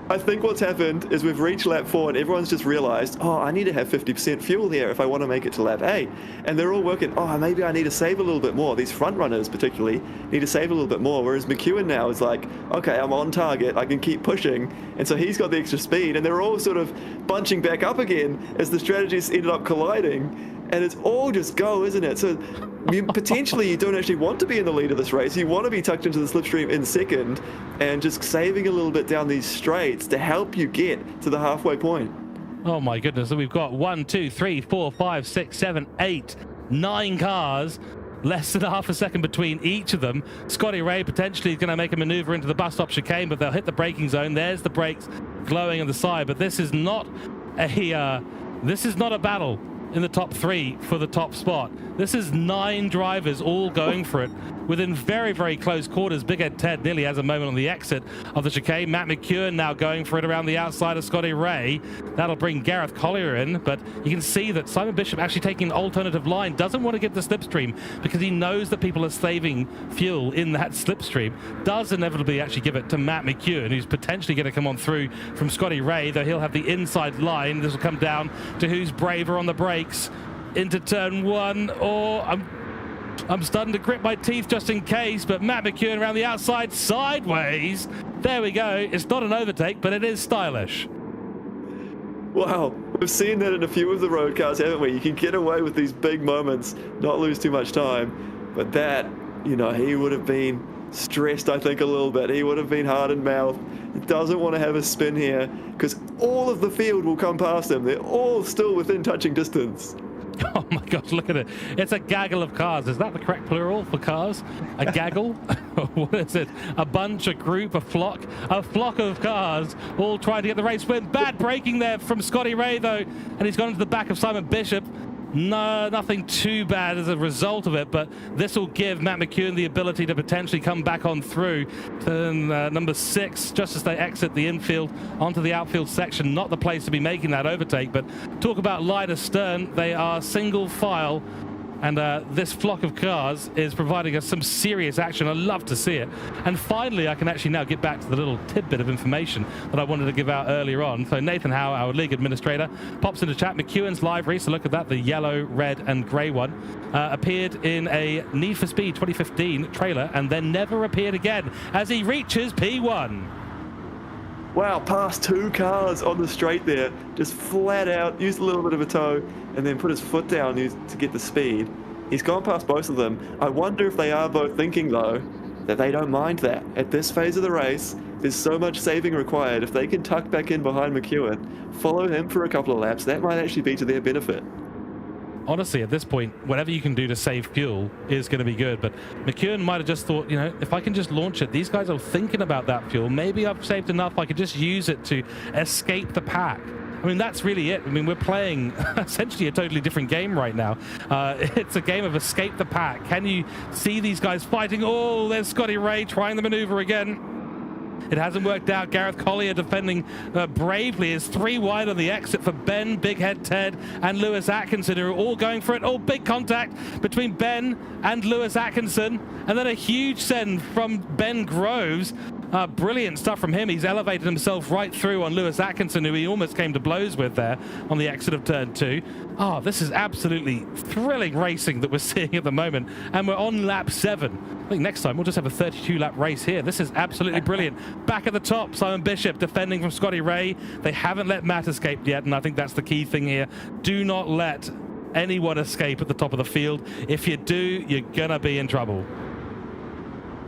I think what's happened is we've reached lap 4 and everyone's just realized, oh, I need to have 50% fuel here if I want to make it to lap 8. And they're all working, oh, maybe I need to save a little bit more. These front runners particularly need to save a little bit more. Whereas McEwen now is like, okay, I'm on target. I can keep pushing. And so he's got the extra speed and they're all sort of bunching back up again as the strategies ended up colliding. And it's all just go, isn't it? So potentially you don't actually want to be in the lead of this race. You want to be tucked into the slipstream in second and just saving a little bit down these straights to help you get to the halfway point. Oh my goodness. So we've got 1, 2, 3, 4, 5, 6, 7, 8, 9 cars. Less than half a second between each of them. Scotty Ray potentially is going to make a maneuver into the bus stop chicane, but they'll hit the braking zone. There's the brakes glowing on the side, but this is not a battle in the top 3 for the top spot. This is 9 drivers all going for it within very, very close quarters. Big Ed Ted nearly has a moment on the exit of the chicane. Matt McEwen now going for it around the outside of Scotty Ray. That'll bring Gareth Collier in, but you can see that Simon Bishop actually taking an alternative line, doesn't want to get the slipstream because he knows that people are saving fuel in that slipstream. Does inevitably actually give it to Matt McEwen, who's potentially going to come on through from Scotty Ray, though he'll have the inside line. This will come down to who's braver on the brakes into turn 1, or I'm starting to grip my teeth just in case, but Matt McEwen around the outside sideways. There we go. It's not an overtake, but it is stylish. Wow, we've seen that in a few of the road cars, haven't we? You can get away with these big moments, not lose too much time. But that, you know, he would have been stressed, I think, a little bit. He would have been hard in mouth. He doesn't want to have a spin here because all of the field will come past him. They're all still within touching distance. Oh my gosh, look at it. It's a gaggle of cars. Is that the correct plural for cars? A gaggle? What is it? A bunch, a group, a flock? A flock of cars all trying to get the race win. Bad braking there from Scotty Ray, though. And he's gone into the back of Simon Bishop. No, nothing too bad as a result of it, but this will give Matt McEwen the ability to potentially come back on through turn number 6, just as they exit the infield onto the outfield section. Not the place to be making that overtake, but talk about line astern. They are single file, and this flock of cars is providing us some serious action. I love to see it. And finally, I can actually now get back to the little tidbit of information that I wanted to give out earlier on. So Nathan Howe, our league administrator, pops into chat. McEwen's livery, so look at that, the yellow, red, and grey one, appeared in a Need for Speed 2015 trailer and then never appeared again as he reaches P1. Wow, past 2 cars on the straight there, just flat out, used a little bit of a toe, and then put his foot down to get the speed. He's gone past both of them. I wonder if they are both thinking, though, that they don't mind that. At this phase of the race, there's so much saving required. If they can tuck back in behind McEwen, follow him for a couple of laps, that might actually be to their benefit. Honestly, at this point, whatever you can do to save fuel is going to be good. But McEwen might have just thought, you know, if I can just launch it, these guys are thinking about that fuel. Maybe I've saved enough. I could just use it to escape the pack. I mean, that's really it. I mean, we're playing essentially a totally different game right now. It's a game of escape the pack. Can you see these guys fighting? Oh, there's Scotty Ray trying the maneuver again. It hasn't worked out. Gareth Collier defending bravely is 3 wide on the exit for Ben, Big Head Ted, and Lewis Atkinson, who are all going for it. Oh, big contact between Ben and Lewis Atkinson, and then a huge send from Ben Groves. Brilliant stuff from him. He's elevated himself right through on Lewis Atkinson, who he almost came to blows with there on the exit of turn 2. Oh, this is absolutely thrilling racing that we're seeing at the moment, and we're on lap 7. I think next time we'll just have a 32-lap race here. This is absolutely brilliant. Back at the top, Simon Bishop defending from Scotty Ray. They haven't let Matt escape yet, and I think that's the key thing here. Do not let anyone escape at the top of the field. If you do, you're gonna be in trouble.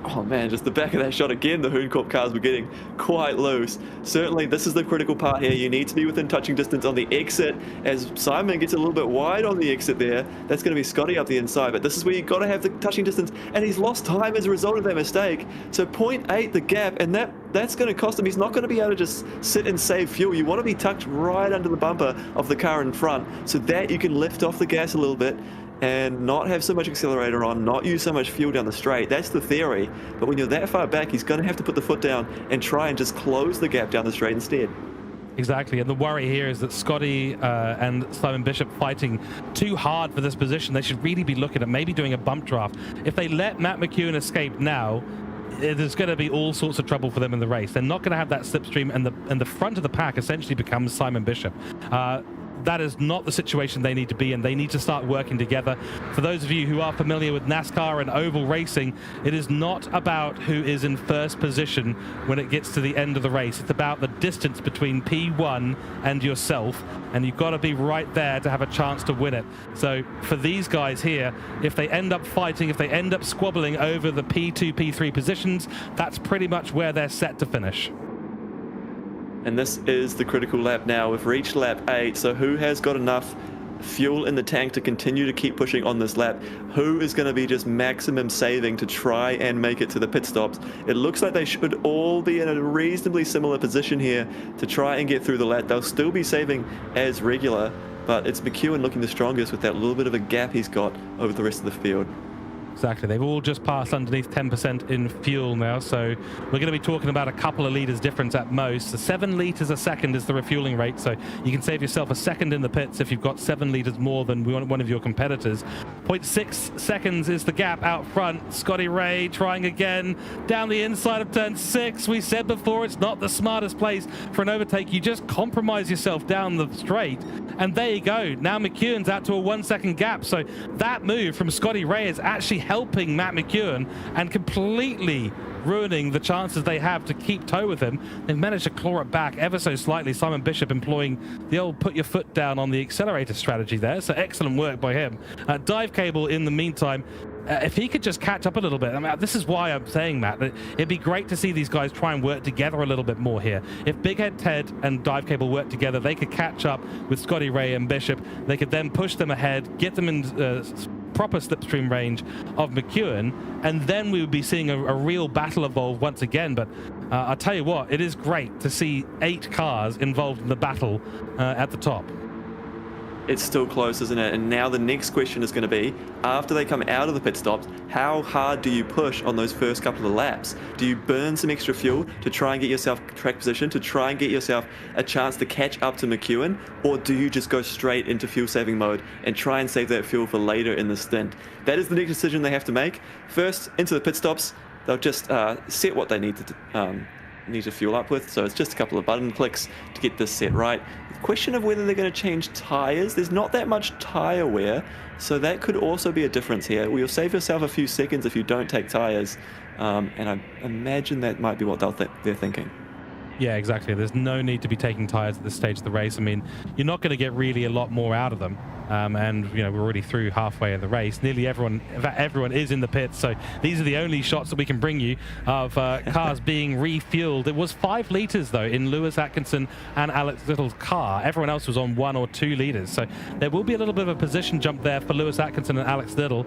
Oh man, just the back of that shot again, the Hooncorp cars were getting quite loose. Certainly, this is the critical part here. You need to be within touching distance on the exit. As Simon gets a little bit wide on the exit there, that's going to be Scotty up the inside. But this is where you've got to have the touching distance, and he's lost time as a result of that mistake. So 0.8 the gap, and that's going to cost him. He's not going to be able to just sit and save fuel. You want to be tucked right under the bumper of the car in front so that you can lift off the gas a little bit and not have so much accelerator on, not use so much fuel down the straight. That's the theory. But when you're that far back, he's going to have to put the foot down and try and just close the gap down the straight instead. Exactly, and the worry here is that Scotty and Simon Bishop fighting too hard for this position. They should really be looking at maybe doing a bump draft. If they let Matt McEwen escape now, there's going to be all sorts of trouble for them in the race. They're not going to have that slipstream, and the front of the pack essentially becomes Simon Bishop. That is not the situation they need to be in. They need to start working together. For those of you who are familiar with NASCAR and oval racing, it is not about who is in first position when it gets to the end of the race. It's about the distance between P1 and yourself, and you've got to be right there to have a chance to win it. So for these guys here, if they end up fighting, if they end up squabbling over the P2, P3 positions, that's pretty much where they're set to finish. And this is the critical lap now. We've reached lap 8, so who has got enough fuel in the tank to continue to keep pushing on this lap? Who is going to be just maximum saving to try and make it to the pit stops? It looks like they should all be in a reasonably similar position here to try and get through the lap. They'll still be saving as regular, but it's McEwen looking the strongest with that little bit of a gap he's got over the rest of the field. Exactly. They've all just passed underneath 10% in fuel now, so we're going to be talking about a couple of litres difference at most. So 7 litres a second is the refueling rate, so you can save yourself a second in the pits if you've got 7 litres more than one of your competitors. 0.6 seconds is the gap out front. Scotty Ray trying again down the inside of turn 6. We said before, it's not the smartest place for an overtake. You just compromise yourself down the straight, and there you go. Now McEwen's out to a 1 second gap, so that move from Scotty Ray is actually helping Matt McEwen and completely ruining the chances they have to keep toe with him. They've managed to claw it back ever so slightly. Simon Bishop employing the old put your foot down on the accelerator strategy there, so excellent work by him. Dive Cable in the meantime, if he could just catch up a little bit. I mean, this is why I'm saying, Matt, that it'd be great to see these guys try and work together a little bit more here. If Big Head Ted and Dive Cable work together, they could catch up with Scotty Ray and Bishop. They could then push them ahead, get them in proper slipstream range of McEwen, and then we would be seeing a real battle evolve once again. But I'll tell you what, it is great to see 8 cars involved in the battle at the top. It's still close, isn't it? And now the next question is going to be, after they come out of the pit stops, how hard do you push on those first couple of laps? Do you burn some extra fuel to try and get yourself track position, to try and get yourself a chance to catch up to McEwen? Or do you just go straight into fuel saving mode and try and save that fuel for later in the stint? That is the next decision they have to make. First, into the pit stops, they'll just set what they need to fuel up with, so it's just a couple of button clicks to get this set right. The question of whether they're going to change tires, there's not that much tire wear, so that could also be a difference here. You'll save yourself a few seconds if you don't take tires, and I imagine that might be what they're thinking. Yeah, exactly. There's no need to be taking tires at this stage of the race. I mean, you're not going to get really a lot more out of them. And you know, we're already through halfway of the race. Nearly everyone is in the pits, so these are the only shots that we can bring you of cars being refueled. It was 5 litres though in Lewis Atkinson and Alex Little's car. Everyone else was on 1 or 2 litres, so there will be a little bit of a position jump there for Lewis Atkinson and Alex Little.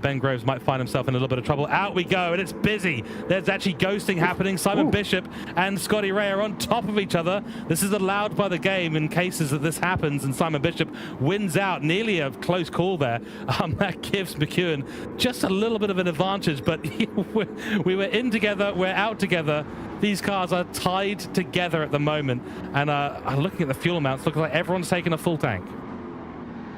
Ben Groves might find himself in a little bit of trouble. Out we go, and it's busy. There's actually ghosting happening. Simon Bishop and Scotty Ray are on top of each other. This is allowed by the game in cases that this happens, and Simon Bishop wins out. nearly a close call there. That gives McEwen just a little bit of an advantage, but we were in together, we're out together. These cars are tied together at the moment, and looking at the fuel amounts, looks like everyone's taking a full tank.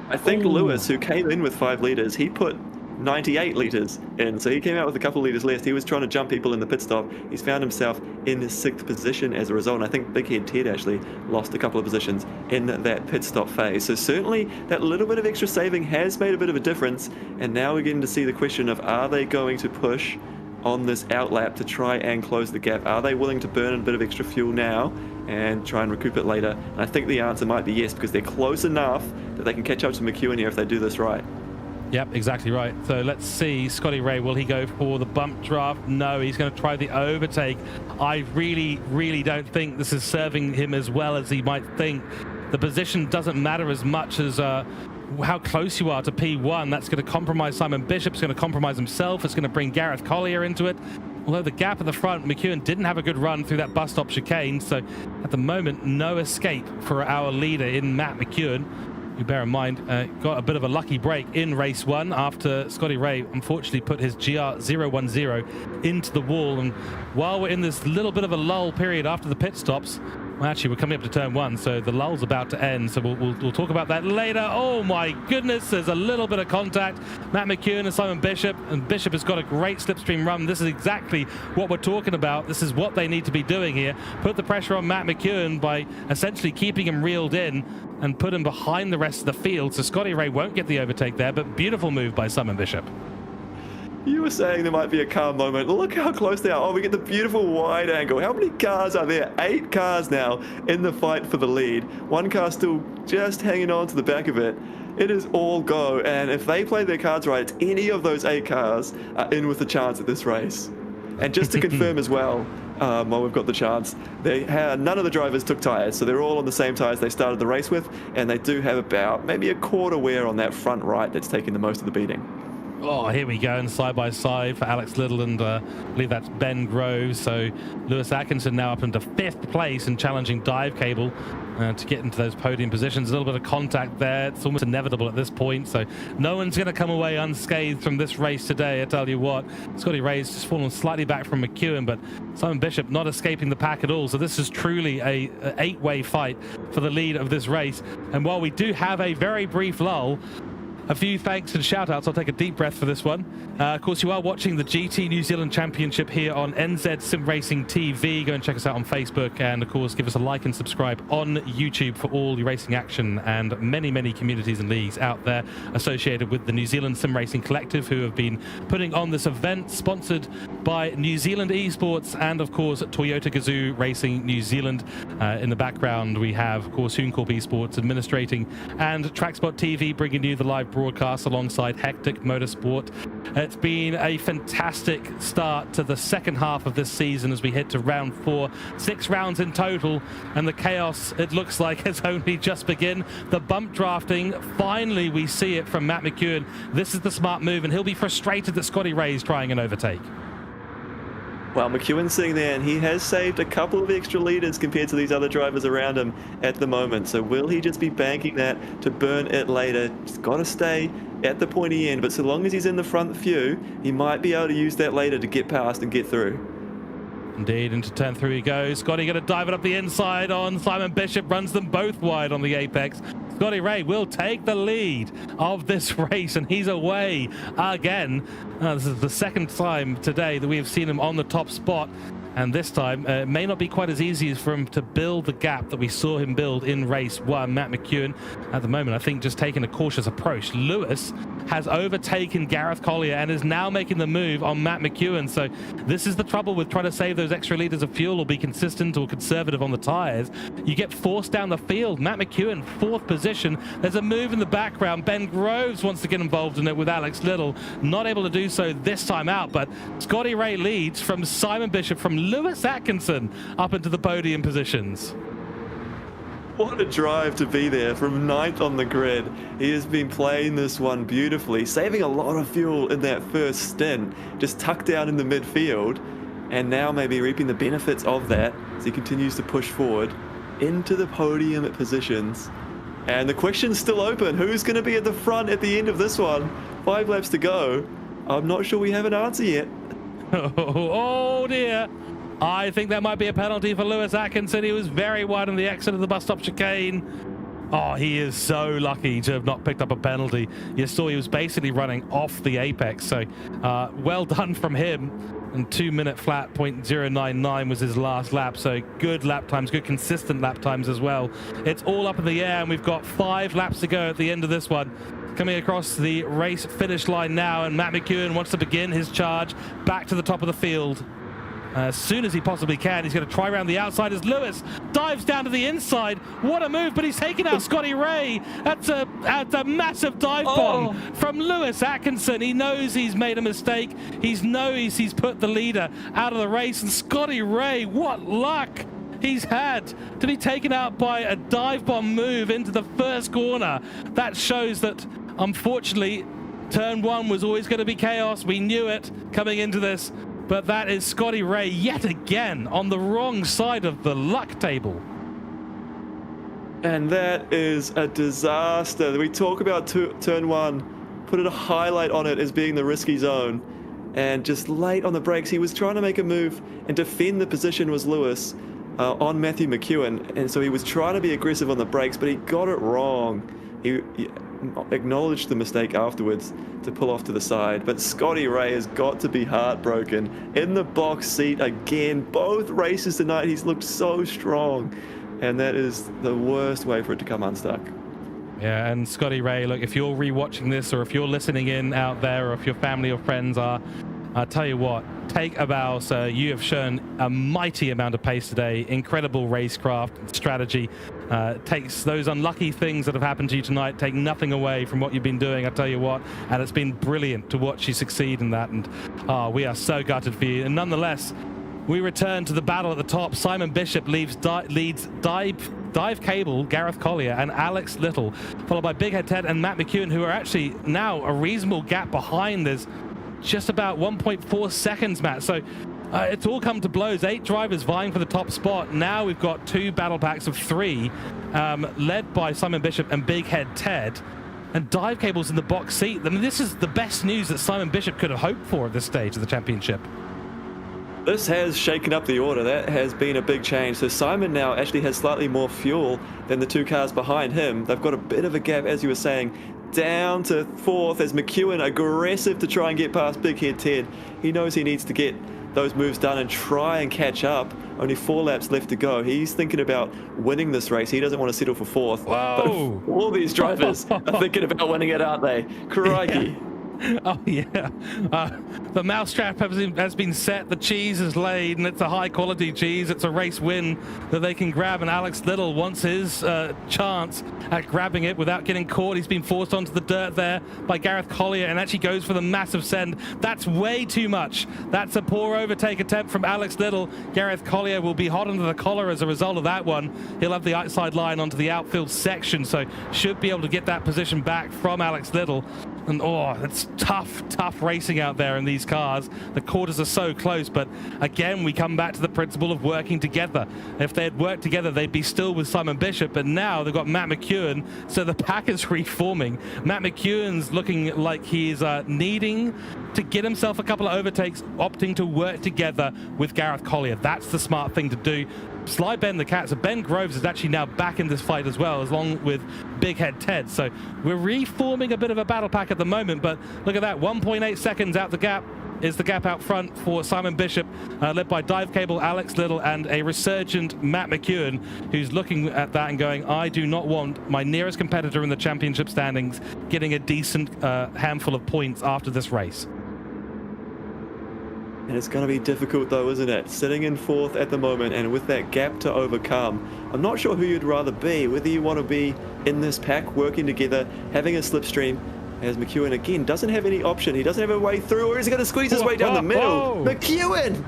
I think Lewis, who came in with 5 liters, he put 98 liters in, so he came out with a couple liters less. He was trying to jump people in the pit stop. He's found himself in the 6th position as a result, and I think Big Head Ted actually lost a couple of positions in that pit stop phase. So certainly that little bit of extra saving has made a bit of a difference, and now we're getting to see the question of, are they going to push on this outlap to try and close the gap? Are they willing to burn a bit of extra fuel now and try and recoup it later? And I think the answer might be yes, because they're close enough that they can catch up to McEwen here if they do this right. Yep, exactly right. So let's see, Scotty Ray, will he go for the bump draft? No, he's going to try the overtake. I really don't think this is serving him as well as he might think. The position doesn't matter as much as how close you are to P1. That's going to compromise Simon Bishop. It's going to compromise himself. It's going to bring Gareth Collier into it. Although the gap at the front, McEwen didn't have a good run through that bus stop chicane. So at the moment, no escape for our leader in Matt McEwen. You bear in mind, got a bit of a lucky break in race 1 after Scotty Ray unfortunately put his GR010 into the wall. And while we're in this little bit of a lull period after the pit stops, well, actually, we're coming up to turn 1, so the lull's about to end. So we'll talk about that later. Oh my goodness, there's a little bit of contact. Matt McEwen and Simon Bishop, and Bishop has got a great slipstream run. This is exactly what we're talking about. This is what they need to be doing here. Put the pressure on Matt McEwen by essentially keeping him reeled in and put him behind the rest of the field. So Scotty Ray won't get the overtake there, but beautiful move by Simon Bishop. You were saying there might be a car moment. Look how close they are. Oh, we get the beautiful wide angle. How many cars are there? 8 cars now in the fight for the lead. 1 car still just hanging on to the back of it. It is all go. And if they play their cards right, any of those 8 cars are in with a chance at this race. And just to confirm as well, while we've got the chance, none of the drivers took tyres, so they're all on the same tyres they started the race with, and they do have about maybe a quarter wear on that front right that's taking the most of the beating. Oh, here we go, and side by side for Alex Little and I believe that's Ben Groves. So Lewis Atkinson now up into 5th place and challenging Dive Cable to get into those podium positions. A little bit of contact there. It's almost inevitable at this point, so no one's going to come away unscathed from this race today, I tell you what. Scotty Ray's just fallen slightly back from McEwen, but Simon Bishop not escaping the pack at all. So this is truly a 8-way fight for the lead of this race. And while we do have a very brief lull, a few thanks and shout outs. I'll take a deep breath for this one. Of course, you are watching the GT New Zealand Championship here on NZ Sim Racing TV. Go and check us out on Facebook, and of course, give us a like and subscribe on YouTube for all your racing action, and many communities and leagues out there associated with the New Zealand Sim Racing Collective, who have been putting on this event, sponsored by New Zealand Esports and of course Toyota GAZOO Racing New Zealand. In the background, we have of course Hooncorp E-Sports administrating, and TrackSpotTV bringing you the live broadcast alongside Hectic Motorsport. It's been a fantastic start to the second half of this season as we head to round 4. 6 rounds in total, and the chaos, it looks like, has only just begun. The bump drafting, finally we see it from Matt McEwen. This is the smart move, and he'll be frustrated that Scotty Ray's trying an overtake. Well, McEwen's sitting there, and he has saved a couple of extra liters compared to these other drivers around him at the moment. So will he just be banking that to burn it later? Just got to stay at the pointy end, but so long as he's in the front few, he might be able to use that later to get past and get through. Indeed, into turn 3 he goes. Scotty going to dive it up the inside on Simon Bishop, runs them both wide on the apex. Scotty Ray will take the lead of this race, and he's away again. This is the second time today that we have seen him on the top spot. And this time, it may not be quite as easy for him to build the gap that we saw him build in race 1. Matt McEwen, at the moment, I think just taking a cautious approach. Lewis has overtaken Gareth Collier and is now making the move on Matt McEwen. So this is the trouble with trying to save those extra liters of fuel or be consistent or conservative on the tires. You get forced down the field. Matt McEwen, 4th position. There's a move in the background. Ben Groves wants to get involved in it with Alex Little. Not able to do so this time out, but Scotty Ray leads from Simon Bishop, from Lewis Atkinson up into the podium positions. What a drive to be there from 9th on the grid. He has been playing this one beautifully, saving a lot of fuel in that first stint, just tucked down in the midfield, and now maybe reaping the benefits of that as he continues to push forward into the podium positions. And the question's still open. Who's going to be at the front at the end of this one? 5 laps to go. I'm not sure we have an answer yet. Oh dear. I think that might be a penalty for Lewis Atkinson. He was very wide on the exit of the bus stop chicane. Oh, he is so lucky to have not picked up a penalty. You saw he was basically running off the apex. So well done from him. And 2-minute flat, 0.099 was his last lap. So good lap times, good consistent lap times as well. It's all up in the air, and we've got 5 laps to go at the end of this one. Coming across the race finish line now, and Matt McEwen wants to begin his charge back to the top of the field. As soon as he possibly can, he's going to try around the outside as Lewis dives down to the inside. What a move, but he's taken out Scotty Ray. That's a massive dive bomb from Lewis Atkinson. He knows he's made a mistake. He knows he's put the leader out of the race. And Scotty Ray, what luck he's had to be taken out by a dive bomb move into the first corner. That shows that, unfortunately, turn 1 was always going to be chaos. We knew it coming into this. But that is Scotty Ray yet again on the wrong side of the luck table. And that is a disaster. We talk about turn 1, put a highlight on it as being the risky zone. And just late on the brakes, he was trying to make a move and defend the position was Lewis on Matthew McEwen. And so he was trying to be aggressive on the brakes, but he got it wrong. He acknowledged the mistake afterwards to pull off to the side, but Scotty Ray has got to be heartbroken in the box seat again. Both races tonight he's looked so strong, and that is the worst way for it to come unstuck. Yeah, and Scotty Ray, look, if you're rewatching this, or if you're listening in out there, or if your family or friends are, I'll tell you what, take a bow, sir. You have shown a mighty amount of pace today. Incredible racecraft, strategy. Takes those unlucky things that have happened to you tonight, take nothing away from what you've been doing, I tell you what. And it's been brilliant to watch you succeed in that. And we are so gutted for you. And nonetheless, we return to the battle at the top. Simon Bishop leads Dive Cable, Gareth Collier, and Alex Little, followed by Big Head Ted and Matt McEwen, who are actually now a reasonable gap behind. There's just about 1.4 seconds, Matt. So it's all come to blows. 8 drivers vying for the top spot. Now we've got 2 battle packs of 3, led by Simon Bishop and Big Head Ted. And Dive Cable's in the box seat. I mean, this is the best news that Simon Bishop could have hoped for at this stage of the championship. This has shaken up the order. That has been a big change. So Simon now actually has slightly more fuel than the 2 cars behind him. They've got a bit of a gap, as you were saying, down to 4th as McEwen aggressive to try and get past Big Head Ted. He knows he needs to get those moves done and try and catch up. Only 4 laps left to go. He's thinking about winning this race. He doesn't want to settle for 4th. Whoa. But all these drivers are thinking about winning it, aren't they? Crikey. Yeah. Oh yeah, the mousetrap has been set, the cheese is laid, and it's a high quality cheese. It's a race win that they can grab, and Alex Little wants his chance at grabbing it without getting caught. He's been forced onto the dirt there by Gareth Collier and actually goes for the massive send. That's way too much. That's a poor overtake attempt from Alex Little. Gareth Collier will be hot under the collar as a result of that one. He'll have the outside line onto the outfield section, so should be able to get that position back from Alex Little. And it's tough racing out there in these cars. The quarters are so close, but again, we come back to the principle of working together. If they had worked together, they'd be still with Simon Bishop, but now they've got Matt McEwen, so the pack is reforming. Matt McEwen's looking like he's needing to get himself a couple of overtakes, opting to work together with Gareth Collier. That's the smart thing to do. Sly Ben the Cat, so Ben Groves is actually now back in this fight as well, along with Big Head Ted. So we're reforming a bit of a battle pack at the moment, but look at that, 1.8 seconds out the gap is the gap out front for Simon Bishop, led by Dive Cable, Alex Little, and a resurgent Matt McEwen, who's looking at that and going, I do not want my nearest competitor in the championship standings getting a decent handful of points after this race. And it's going to be difficult though, isn't it? Sitting in 4th at the moment and with that gap to overcome. I'm not sure who you'd rather be, whether you want to be in this pack, working together, having a slipstream, as McEwen again doesn't have any option. He doesn't have a way through, or is he going to squeeze his way down the middle? McEwen!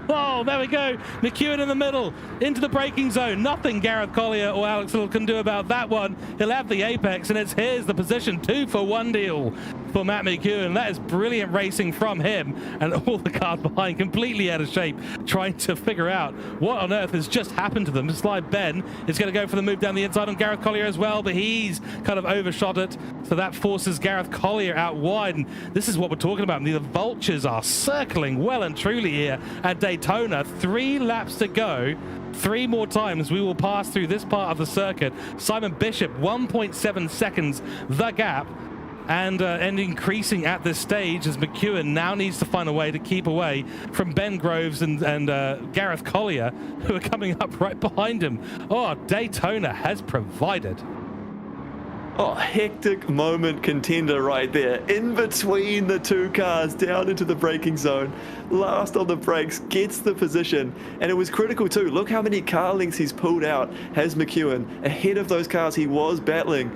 Oh, there we go. McEwen in the middle, into the braking zone. Nothing Gareth Collier or Alex Little can do about that one. He'll have the apex, and it's his, the position 2 for 1 deal. for Matt McEwen. That is brilliant racing from him, and all the cars behind completely out of shape, trying to figure out what on earth has just happened to them. Slide Ben is going to go for the move down the inside on Gareth Collier as well, but he's kind of overshot it, so that forces Gareth Collier out wide. And this is what we're talking about. The vultures are circling well and truly here at Daytona. 3 laps to go. 3 more times we will pass through this part of the circuit. Simon Bishop, 1.7 seconds the gap, and increasing at this stage as McEwen now needs to find a way to keep away from Ben Groves and Gareth Collier, who are coming up right behind him. Oh, Daytona has provided. Oh, hectic moment contender right there. In between the 2 cars, down into the braking zone. Last on the brakes, gets the position. And it was critical too. Look how many car lengths he's pulled out, has McEwen, ahead of those cars he was battling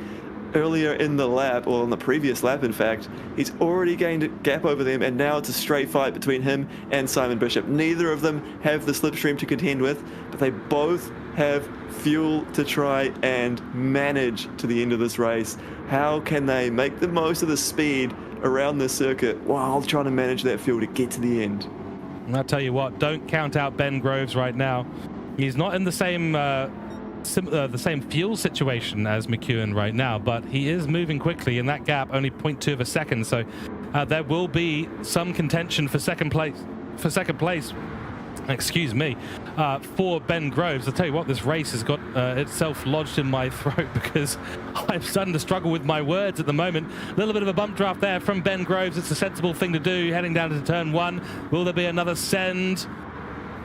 earlier in the lap, or in the previous lap in fact. He's already gained a gap over them, and now it's a straight fight between him and Simon Bishop. Neither of them have the slipstream to contend with, but they both have fuel to try and manage to the end of this race. How can they make the most of the speed around this circuit while trying to manage that fuel to get to the end? And I'll tell you what, don't count out Ben Groves right now. He's not in the same fuel situation as McEwen right now, but he is moving quickly, in that gap only 0.2 of a second, so there will be some contention for second place. Excuse me, for Ben Groves. I'll tell you what, this race has got itself lodged in my throat because I'm starting to struggle with my words at the moment. A little bit of a bump draft there from Ben Groves. It's a sensible thing to do, heading down to turn 1. Will there be another send?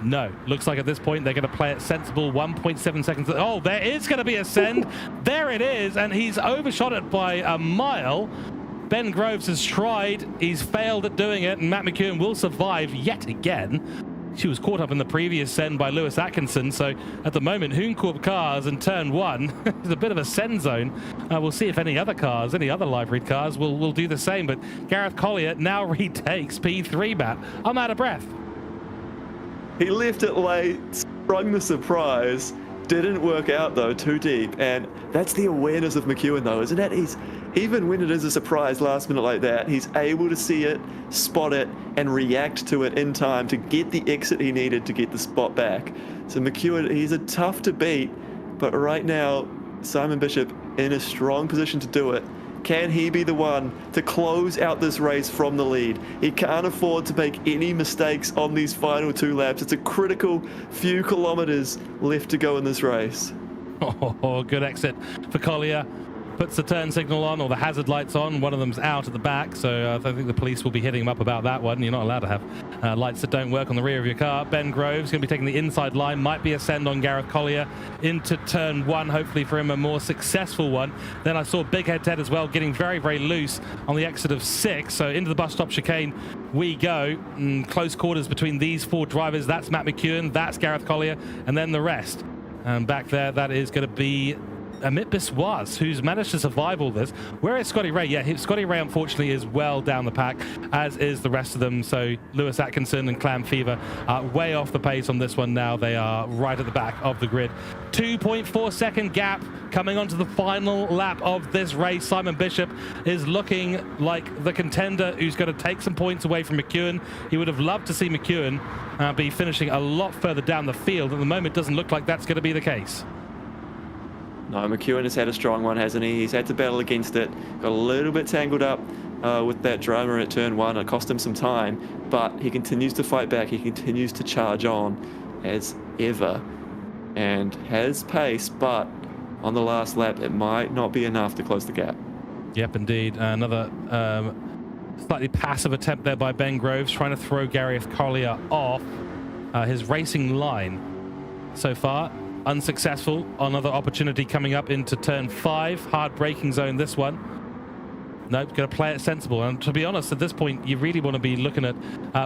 No. Looks like at this point they're going to play it sensible. 1.7 seconds. Oh, there is going to be a send. There it is, and he's overshot it by a mile. Ben Groves has tried. He's failed at doing it, and Matt McEwen will survive yet again. She was caught up in the previous send by Lewis Atkinson, so at the moment, Hooncorp cars in turn 1 is a bit of a send zone. We'll see if any other cars, any other live-read cars will do the same, but Gareth Collier now retakes P3, Matt. I'm out of breath. He left it late, sprung the surprise, didn't work out though, too deep, and that's the awareness of McEwen though, isn't it? Even when it is a surprise last minute like that, he's able to see it, spot it, and react to it in time to get the exit he needed to get the spot back. So McEwen, he's a tough to beat, but right now, Simon Bishop in a strong position to do it. Can he be the one to close out this race from the lead? He can't afford to make any mistakes on these final 2 laps. It's a critical few kilometers left to go in this race. Oh, good exit for Collier. Puts the turn signal on, or the hazard lights on. One of them's out at the back, so I think the police will be hitting him up about that one. You're not allowed to have lights that don't work on the rear of your car. Ben Groves going to be taking the inside line. Might be a send on Gareth Collier into turn 1, hopefully for him a more successful one. Then I saw Big Head Ted as well getting very, very loose on the exit of 6. So into the bus stop chicane we go. Close quarters between these 4 drivers. That's Matt McEwen, that's Gareth Collier, and then the rest. And back there, that is going to be Amit Biswas, who's managed to survive all this. Where is Scotty Ray? Yeah, Scotty Ray unfortunately is well down the pack, as is the rest of them. So Lewis Atkinson and Clam Fever are way off the pace on this one now. They are right at the back of the grid. 2.4 second gap coming onto the final lap of this race. Simon Bishop is looking like the contender who's going to take some points away from McEwen. He would have loved to see McEwen be finishing a lot further down the field. At the moment, it doesn't look like that's going to be the case. No, McEwen has had a strong one, hasn't he? He's had to battle against it. Got a little bit tangled up with that drama at turn 1. It cost him some time, but he continues to fight back. He continues to charge on as ever and has pace, but on the last lap, it might not be enough to close the gap. Yep, indeed. Another slightly passive attempt there by Ben Groves, trying to throw Gareth Collier off his racing line so far. Unsuccessful. Another opportunity coming up into turn 5. Hard braking zone, this one. Nope, going to play it sensible. And to be honest, at this point, you really want to be looking at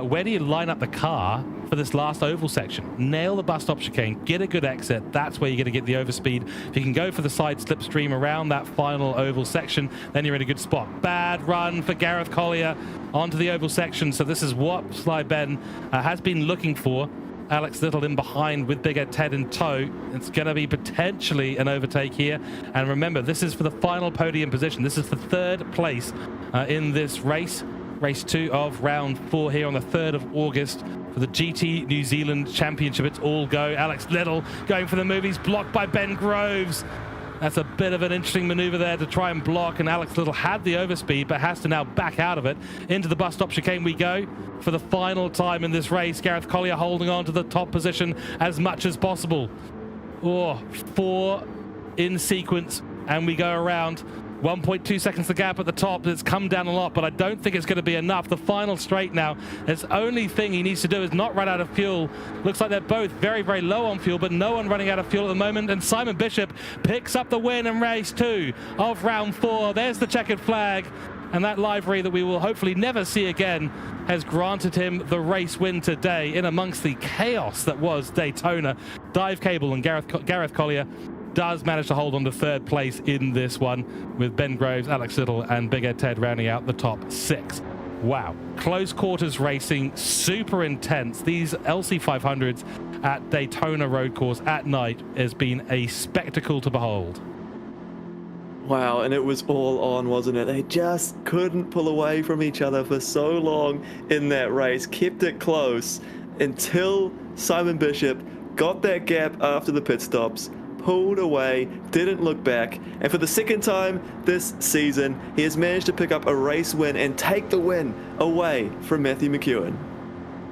where do you line up the car for this last oval section. Nail the bus stop chicane, get a good exit. That's where you're going to get the overspeed. If you can go for the side slipstream around that final oval section, then you're in a good spot. Bad run for Gareth Collier onto the oval section. So this is what Sly Ben has been looking for. Alex Little in behind with Big Ed Ted in tow. It's going to be potentially an overtake here. And remember, this is for the final podium position. This is the 3rd place in this race. Race 2 of round 4 here on the 3rd of August for the GT New Zealand Championship. It's all go. Alex Little going for the move. He's blocked by Ben Groves. That's a bit of an interesting maneuver there to try and block, and Alex Little had the overspeed but has to now back out of it. Into the bus stop chicane we go for the final time in this race. Gareth Collier holding on to the top position as much as possible. 4 in sequence, and we go around. 1.2 seconds the gap at the top. It's come down a lot, but I don't think it's going to be enough. The final straight now, his only thing he needs to do is not run out of fuel. Looks like they're both very, very low on fuel, but no one running out of fuel at the moment. And Simon Bishop picks up the win in race 2 of round 4. There's the checkered flag, and that livery that we will hopefully never see again has granted him the race win today in amongst the chaos that was Daytona. Dive Cable and Gareth Collier does manage to hold on to 3rd place in this one, with Ben Groves, Alex Little and Big Ed Ted rounding out the top 6. Wow, close quarters racing, super intense. These LC 500s at Daytona Road Course at night has been a spectacle to behold. Wow, and it was all on, wasn't it? They just couldn't pull away from each other for so long in that race, kept it close until Simon Bishop got that gap after the pit stops, pulled away, didn't look back, and for the 2nd time this season, he has managed to pick up a race win and take the win away from Matthew McEwen.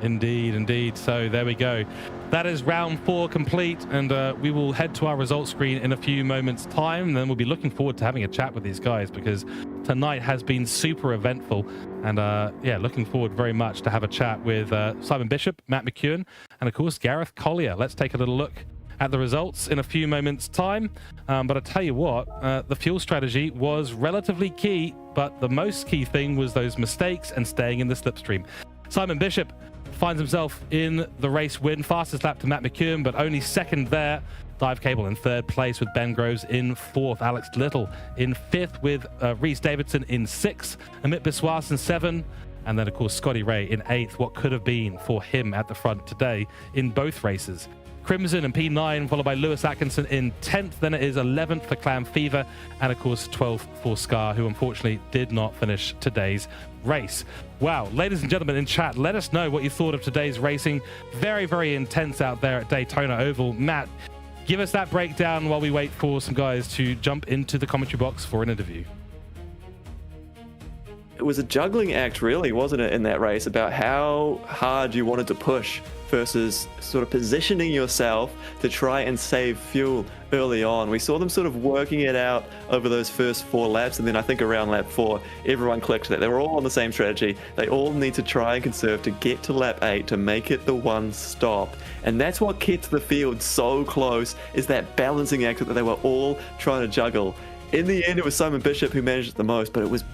Indeed, indeed. So there we go. That is round 4 complete, and we will head to our results screen in a few moments' time. Then we'll be looking forward to having a chat with these guys, because tonight has been super eventful, and yeah, looking forward very much to have a chat with Simon Bishop, Matt McEwen, and of course Gareth Collier. Let's take a little look at the results in a few moments' time. But I tell you what, the fuel strategy was relatively key, but the most key thing was those mistakes and staying in the slipstream. Simon Bishop finds himself in the race win, fastest lap to Matt McEwen, but only 2nd there. Dive Cable in 3rd place with Ben Groves in 4th. Alex Little in 5th with Reese Davidson in 6th. Amit Biswas in 7th. And then, of course, Scotty Ray in 8th. What could have been for him at the front today in both races. Crimson and P9, followed by Lewis Atkinson in 10th. Then it is 11th for Clam Fever, and of course 12th for Scar, who unfortunately did not finish today's race. Wow, ladies and gentlemen in chat, let us know what you thought of today's racing. Very, very intense out there at Daytona Oval. Matt, give us that breakdown while we wait for some guys to jump into the commentary box for an interview. It was a juggling act, really, wasn't it, in that race, about how hard you wanted to push versus sort of positioning yourself to try and save fuel early on. We saw them sort of working it out over those first 4 laps, and then I think around lap 4, everyone clicked that they were all on the same strategy. They all need to try and conserve to get to lap 8 to make it the one stop. And that's what kept the field so close, is that balancing act that they were all trying to juggle. In the end, it was Simon Bishop who managed it the most, but it was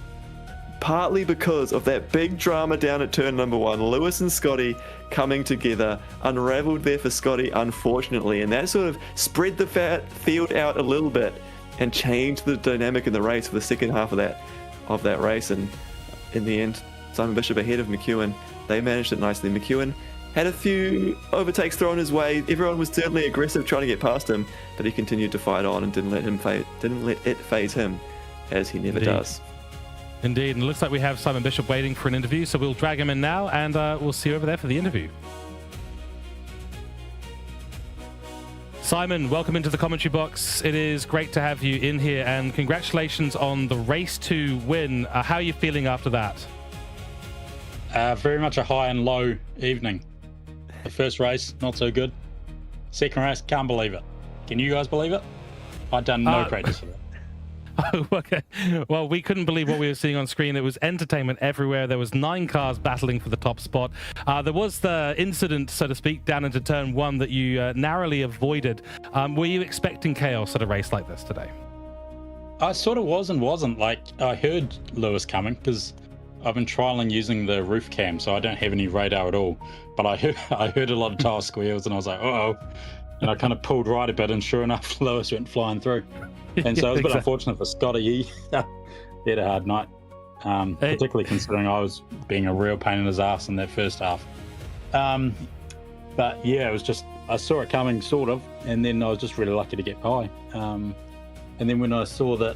partly because of that big drama down at turn number 1. Lewis and Scotty coming together, unraveled there for Scotty, unfortunately, and that sort of spread the field out a little bit and changed the dynamic in the race for the second half of that race. And in the end, Simon Bishop ahead of McEwen. They managed it nicely. McEwen had a few overtakes thrown his way. Everyone was certainly aggressive trying to get past him, but he continued to fight on and didn't let it phase him, as he never does. Indeed, and it looks like we have Simon Bishop waiting for an interview, so we'll drag him in now, and we'll see you over there for the interview. Simon, welcome into the commentary box. It is great to have you in here, and congratulations on the race 2 win. How are you feeling after that? Very much a high and low evening. The first race, not so good. Second race, can't believe it. Can you guys believe it? I've done no practice for that. Oh, okay. Well, we couldn't believe what we were seeing on screen. It was entertainment everywhere. There was 9 cars battling for the top spot. There was the incident, so to speak, down into turn 1 that you narrowly avoided. Were you expecting chaos at a race like this today? I sort of was and wasn't. Like, I heard Lewis coming because I've been trialing using the roof cam, so I don't have any radar at all. But I heard a lot of tire squeals, and I was like, uh-oh. And I kind of pulled right a bit, and sure enough, Lewis went flying through. And so it was a bit unfortunate for Scotty. He had a hard night, particularly considering I was being a real pain in his ass in that first half. But yeah, it was just, I saw it coming sort of, and then I was just really lucky to get by. And then when I saw that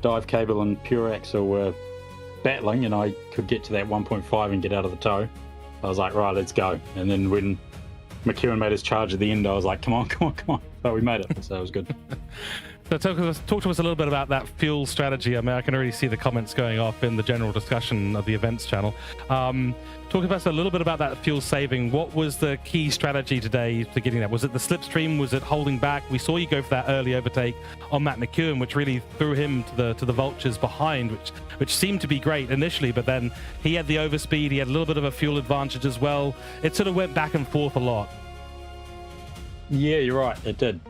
Dive Cable and Pure Axle were battling and I could get to that 1.5 and get out of the tow, I was like, right, let's go. And then when McEwen made his charge at the end, I was like, come on. But we made it, so it was good. So talk to us a little bit about that fuel strategy. I mean, I can already see the comments going off in the general discussion of the events channel. Talk to us a little bit about that fuel saving. What was the key strategy today for getting that? Was it the slipstream? Was it holding back? We saw you go for that early overtake on Matt McEwen, which really threw him to the vultures behind, which seemed to be great initially, but then he had the overspeed. He had a little bit of a fuel advantage as well. It sort of went back and forth a lot. Yeah, you're right. It did.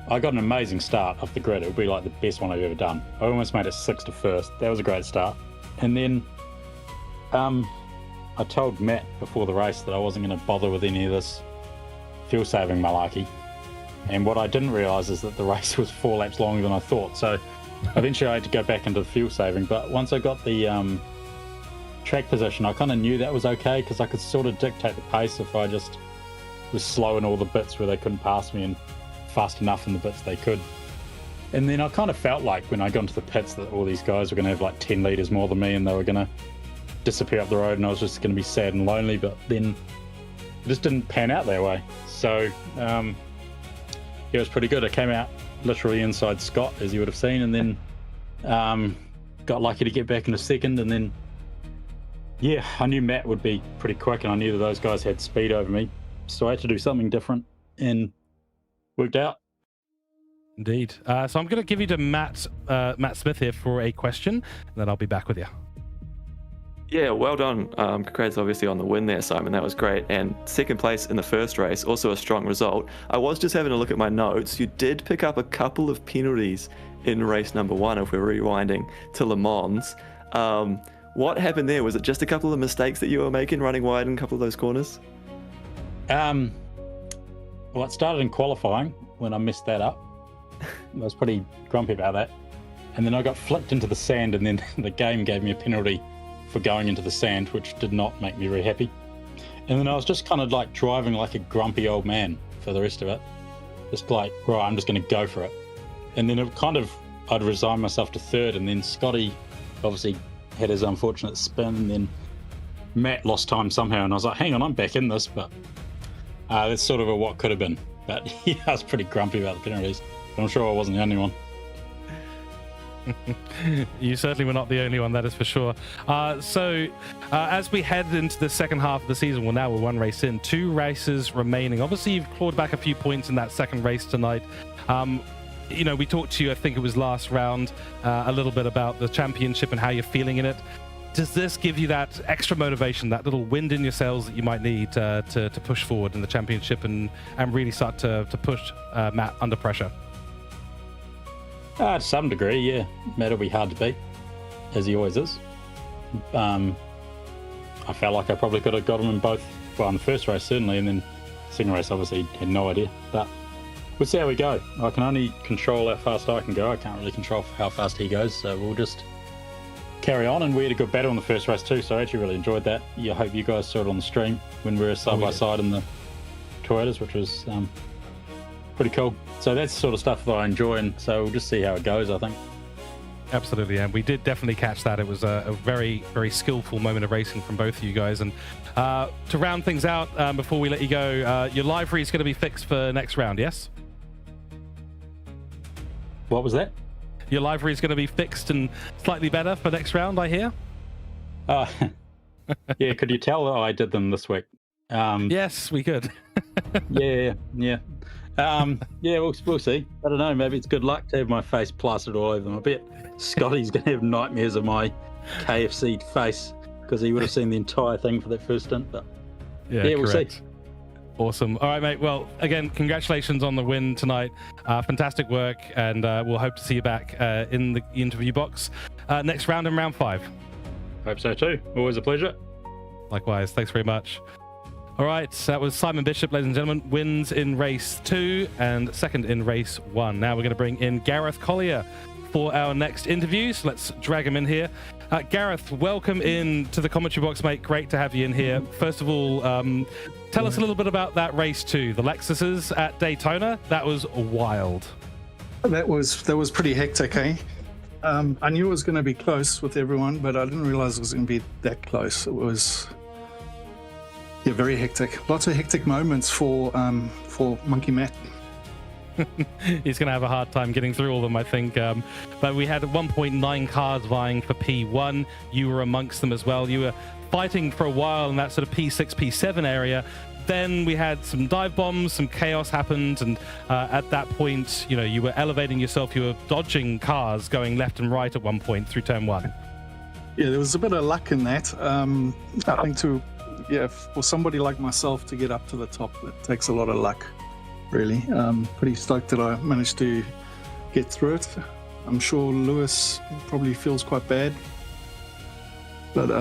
I got an amazing start off the grid. It would be like the best one I've ever done. I almost made it 6th to 1st. That was a great start. And then I told Matt before the race that I wasn't going to bother with any of this fuel saving malarkey. And what I didn't realise is that the race was 4 laps longer than I thought. So eventually I had to go back into the fuel saving. But once I got the track position, I kind of knew that was okay because I could sort of dictate the pace if I just was slow in all the bits where they couldn't pass me and fast enough in the bits they could. And then I kind of felt like when I got into the pits that all these guys were going to have like 10 litres more than me and they were going to disappear up the road and I was just going to be sad and lonely, but then it just didn't pan out that way. So it was pretty good. I came out literally inside Scott, as you would have seen, and then got lucky to get back into 2nd, and then yeah, I knew Matt would be pretty quick and I knew that those guys had speed over me, so I had to do something different and worked out. Indeed. So I'm going to give you to Matt Smith here for a question, and then I'll be back with you. Yeah, well done. Congrats obviously on the win there, Simon. That was great. And 2nd place in the first race, also a strong result. I was just having a look at my notes. You did pick up a couple of penalties in race number 1, if we're rewinding to Le Mans. What happened there? Was it just a couple of mistakes that you were making, running wide in a couple of those corners? Well, it started in qualifying when I messed that up. I was pretty grumpy about that. And then I got flicked into the sand, and then the game gave me a penalty for going into the sand, which did not make me very happy. And then I was just kind of like driving like a grumpy old man for the rest of it. Just like, right, I'm just going to go for it. And then it kind of, I'd resign myself to 3rd, and then Scotty obviously had his unfortunate spin, and then Matt lost time somehow, and I was like, hang on, I'm back in this, but that's sort of a what could have been. But yeah, I was pretty grumpy about the penalties. But I'm sure I wasn't the only one. You certainly were not the only one, that is for sure. So as we head into the second half of the season, well, now we're 1 race in, 2 races remaining. Obviously, you've clawed back a few points in that 2nd race tonight. You know, we talked to you, I think it was last round, a little bit about the championship and how you're feeling in it. Does this give you that extra motivation, that little wind in your sails that you might need to push forward in the championship and really start to push Matt under pressure? To some degree, yeah. Matt will be hard to beat, as he always is. I felt like I probably could have got him in both, well, in the first race certainly, and then the 2nd race obviously had no idea. But we'll see how we go. I can only control how fast I can go. I can't really control how fast he goes, so we'll just carry on. And we had a good battle in the first race too, so I actually really enjoyed that. I hope you guys saw it on the stream when we were side by side in the Toyotas, which was pretty cool. So that's the sort of stuff that I enjoy, and so we'll just see how it goes, I think. Absolutely, and we did definitely catch that. It was a very, very skillful moment of racing from both of you guys. And to round things out, before we let you go, your livery is going to be fixed for next round, yes? What was that? Your livery is going to be fixed and slightly better for next round, I hear? Yeah, could you tell that I did them this week? Yes, we could. Yeah. Yeah, we'll see. I don't know, maybe it's good luck to have my face plastered all over them. I bet Scotty's going to have nightmares of my KFC face because he would have seen the entire thing for that first stint. But yeah, we'll see. Awesome. All right, mate. Well, again, congratulations on the win tonight. Fantastic work, and we'll hope to see you back in the interview box next round in round 5. Hope so too. Always a pleasure. Likewise. Thanks very much. All right, that was Simon Bishop, ladies and gentlemen, wins in race 2 and 2nd in race 1. Now we're going to bring in Gareth Collier for our next interview, so let's drag him in here. Gareth, welcome in to the commentary box, mate. Great to have you in here. First of all, tell us a little bit about that race 2, the Lexuses at Daytona. That was wild. That was pretty hectic, eh? I knew it was going to be close with everyone, but I didn't realize it was going to be that close. It was very hectic. Lots of hectic moments for Monkey Matt. He's going to have a hard time getting through all of them, I think. But we had 1.9 cars vying for P1. You were amongst them as well. You were fighting for a while in that sort of P6, P7 area. Then we had some dive bombs, some chaos happened, and at that point, you were elevating yourself. You were dodging cars going left and right at one point through turn 1. Yeah, there was a bit of luck in that. I think for somebody like myself to get up to the top, it takes a lot of luck, really. Pretty stoked that I managed to get through it. I'm sure Lewis probably feels quite bad. But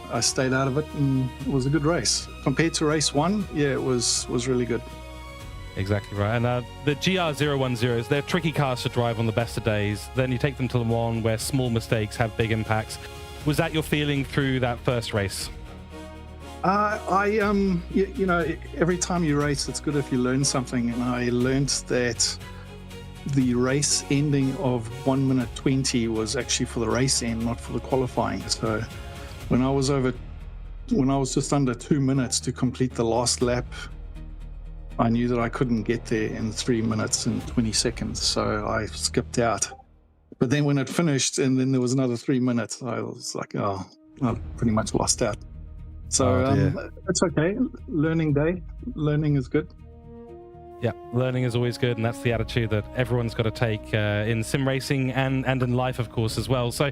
I stayed out of it, and it was a good race. Compared to race 1, it was really good. Exactly right. And the GR010s, they're tricky cars to drive on the best of days. Then you take them to Le Mans, where small mistakes have big impacts. Was that your feeling through that first race? Every time you race, it's good if you learn something. And I learned that the race ending of 1 minute 20 was actually for the race end, not for the qualifying. So when I was just under 2 minutes to complete the last lap, I knew that I couldn't get there in 3 minutes and 20 seconds, so I skipped out. But then when it finished and then there was another 3 minutes, I was like, I pretty much lost out. So it's okay. Learning day. Learning is good. Yeah, learning is always good, and that's the attitude that everyone's got to take in sim racing and in life, of course, as well. So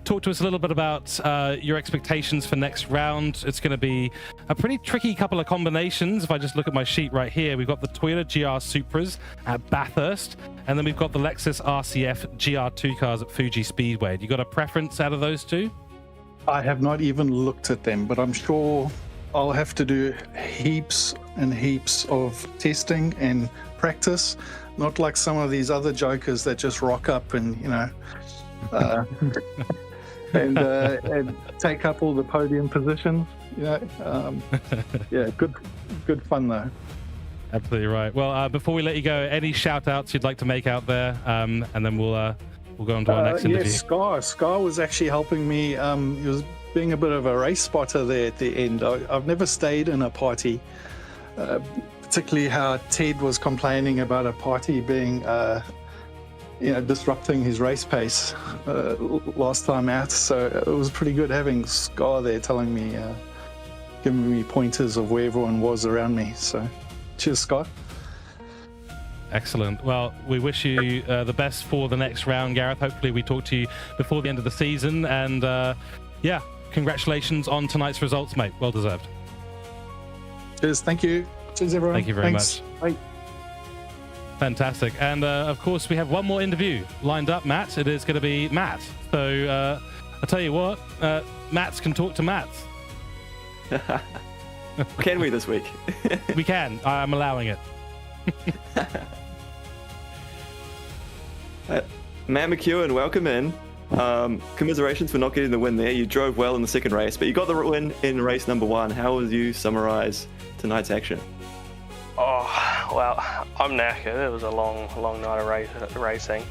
talk to us a little bit about your expectations for next round. It's going to be a pretty tricky couple of combinations. If I just look at my sheet right here, we've got the Toyota GR Supras at Bathurst, and then we've got the Lexus RCF GR2 cars at Fuji Speedway. You got a preference out of those two? I have not even looked at them, but I'm sure I'll have to do heaps and heaps of testing and practice, not like some of these other jokers that just rock up and and take up all the podium positions. Good fun though. Absolutely right. Well, before we let you go, any shout outs you'd like to make out there, and then we'll go on to our next interview. Scar was actually helping me. He was being a bit of a race spotter there at the end. I've never stayed in a party, particularly how Ted was complaining about a party being disrupting his race pace last time out. So it was pretty good having Scar there telling me, giving me pointers of where everyone was around me. So cheers, Scar. Excellent. Well, we wish you the best for the next round, Gareth. Hopefully we talk to you before the end of the season. And congratulations on tonight's results, mate. Well deserved. Cheers. Thank you. Cheers, everyone. Thank you very much. Bye. Fantastic. And of course, we have one more interview lined up, Matt. It is going to be Matt. So I'll tell you what, Matts can talk to Matts. Can we this week? We can. I'm allowing it. Matt McEwen, welcome in. Commiserations for not getting the win there. You drove well in the second race, but you got the win in race number 1. How would you summarize tonight's action? Oh, well, I'm knackered. It was a long night of racing.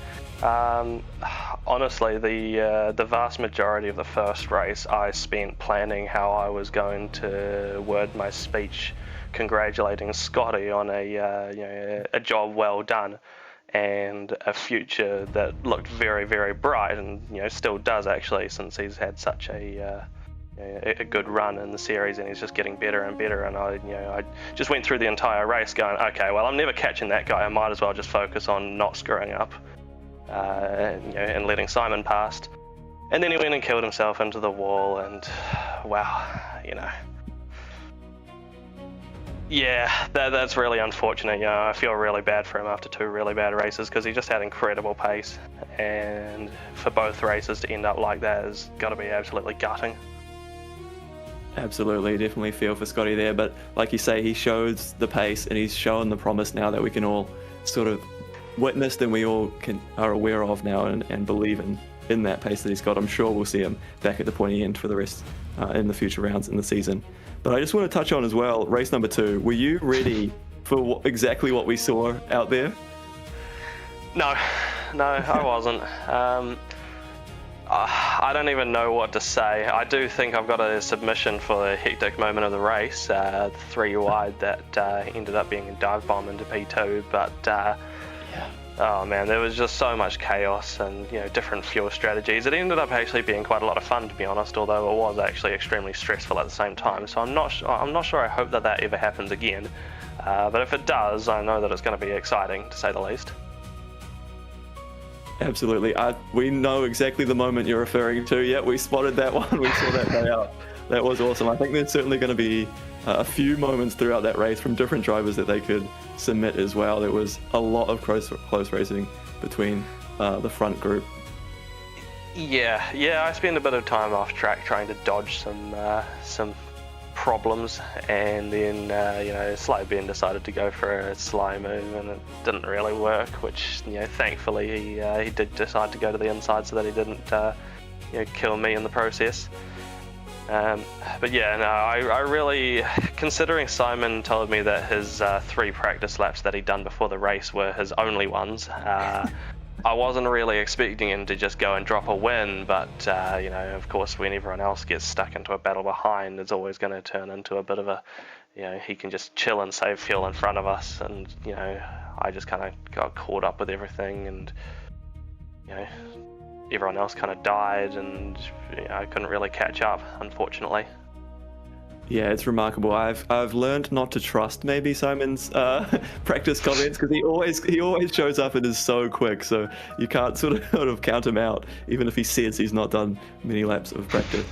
Honestly, the vast majority of the first race I spent planning how I was going to word my speech congratulating Scotty on a job well done and a future that looked very, very bright, and still does actually, since he's had such a good run in the series and he's just getting better and better. And I just went through the entire race going, okay, well, I'm never catching that guy. I might as well just focus on not screwing up and letting Simon past. And then he went and killed himself into the wall, and wow, yeah, that's really unfortunate. I feel really bad for him after 2 really bad races, because he just had incredible pace, and for both races to end up like that has got to be absolutely gutting. Absolutely, definitely feel for Scotty there, but like you say, he shows the pace and he's shown the promise now that we can all sort of witness and we all are aware of now and believe in that pace that he's got. I'm sure we'll see him back at the pointy end for the rest in the future rounds in the season. But I just want to touch on as well, race number 2. Were you ready for exactly what we saw out there? No, I wasn't. I don't even know what to say. I do think I've got a submission for a hectic moment of the race, 3 wide that ended up being a dive bomb into P2, but oh man, there was just so much chaos and different fuel strategies. It ended up actually being quite a lot of fun, to be honest, although it was actually extremely stressful at the same time. So I'm not sure. I hope that ever happens again. But if it does, I know that it's going to be exciting, to say the least. Absolutely. We know exactly the moment you're referring to. Yeah, we spotted that one. We saw that play out. That was awesome. I think there's certainly going to be a few moments throughout that race from different drivers that they could submit as well. There was a lot of close racing between the front group. Yeah, I spent a bit of time off track trying to dodge some problems, and then Sly Ben decided to go for a sly move, and it didn't really work, which thankfully he did decide to go to the inside so that he didn't kill me in the process. But yeah, no, I really, considering Simon told me that his 3 practice laps that he'd done before the race were his only ones, I wasn't really expecting him to just go and drop a win, but of course, when everyone else gets stuck into a battle behind, it's always going to turn into a bit of a, he can just chill and save fuel in front of us, and I just kind of got caught up with everything, and everyone else kind of died, and I couldn't really catch up, unfortunately. Yeah, it's remarkable. I've learned not to trust maybe Simon's practice comments, because he always shows up and is so quick, so you can't sort of count him out, even if he says he's not done many laps of practice.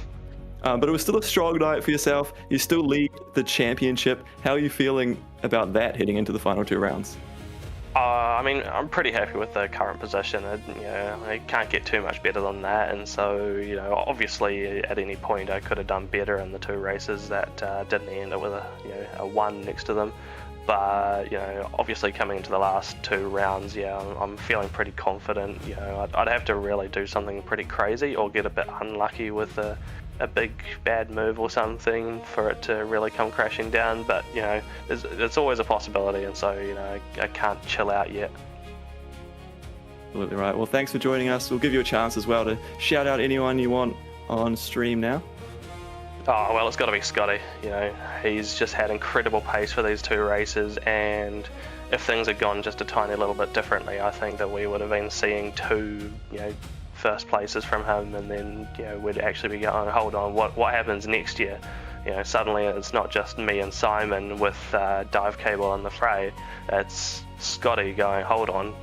But it was still a strong night for yourself. You still lead the championship. How are you feeling about that heading into the final 2 rounds? I mean, I'm pretty happy with the current position. I can't get too much better than that, and so obviously at any point I could have done better in the 2 races that didn't end up with a 1 next to them. But obviously coming into the last 2 rounds, I'm feeling pretty confident. I'd have to really do something pretty crazy or get a bit unlucky with a big bad move or something for it to really come crashing down, but it's always a possibility, and so I can't chill out yet. Absolutely right. Well, thanks for joining us. We'll give you a chance as well to shout out anyone you want on stream now. Oh well, it's got to be Scotty. He's just had incredible pace for these 2 races, and if things had gone just a tiny little bit differently, I think that we would have been seeing 2 first places from him, and then we'd actually be going, hold on, what happens next year? Suddenly it's not just me and Simon with dive cable on the fray. It's Scotty going, hold on,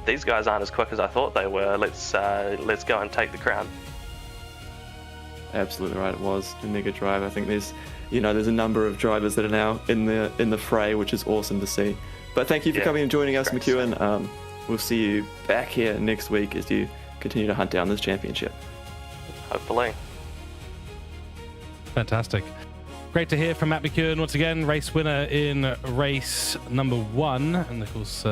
these guys aren't as quick as I thought they were. Let's go and take the crown. Absolutely right. It was a mega drive. I think there's a number of drivers that are now in the fray, which is awesome to see. But thank you for coming and joining us, McEwen. We'll see you back here next week as you continue to hunt down this championship. Hopefully. Fantastic. Great to hear from Matt McEwen once again, race winner in race number 1, and of course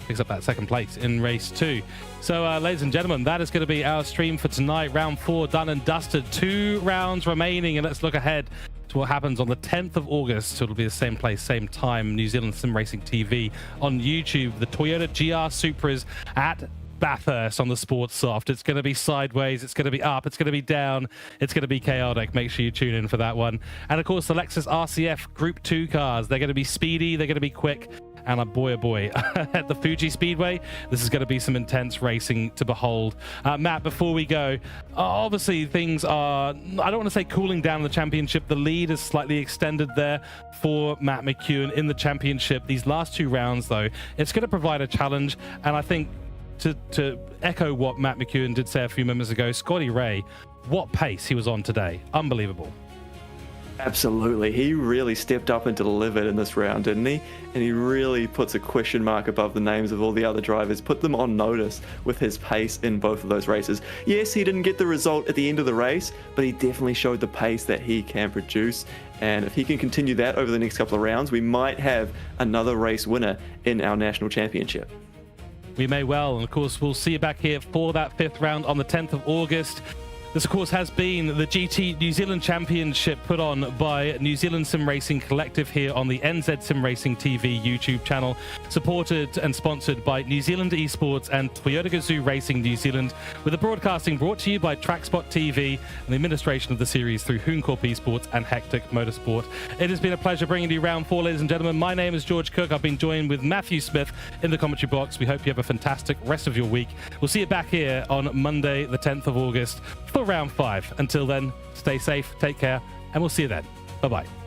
picks up that 2nd place in race 2. So ladies and gentlemen, that is going to be our stream for tonight. Round 4 done and dusted, 2 rounds remaining, and let's look ahead to what happens on the 10th of August. So it'll be the same place, same time, New Zealand Sim Racing TV on YouTube. The Toyota GR Supras at Bathurst on the Sports Soft. It's going to be sideways, it's going to be up, it's going to be down, it's going to be chaotic. Make sure you tune in for that one. And of course, the Lexus RCF Group 2 cars. They're going to be speedy, they're going to be quick, and oh boy, at the Fuji Speedway, this is going to be some intense racing to behold. Matt, before we go, obviously things are, I don't want to say cooling down in the championship. The lead is slightly extended there for Matt McEwen in the championship. These last 2 rounds, though, it's going to provide a challenge, and I think to echo what Matt McEwen did say a few moments ago, Scotty Ray, what pace he was on today. Unbelievable. Absolutely. He really stepped up and delivered in this round, didn't he? And he really puts a question mark above the names of all the other drivers, put them on notice with his pace in both of those races. Yes, he didn't get the result at the end of the race, but he definitely showed the pace that he can produce. And if he can continue that over the next couple of rounds, we might have another race winner in our national championship. We may well, and of course we'll see you back here for that 5th round on the 10th of August. This, of course, has been the GT New Zealand Championship put on by New Zealand Sim Racing Collective here on the NZ Sim Racing TV YouTube channel, supported and sponsored by New Zealand Esports and Toyota GAZOO Racing New Zealand, with the broadcasting brought to you by TrackSpotTV and the administration of the series through Hooncorp Esports and Hectic Motorsport. It has been a pleasure bringing you round 4, ladies and gentlemen. My name is George Cook. I've been joined with Matthew Smith in the commentary box. We hope you have a fantastic rest of your week. We'll see you back here on Monday, the 10th of August for round 5. Until then, stay safe, take care, and we'll see you then. Bye-bye.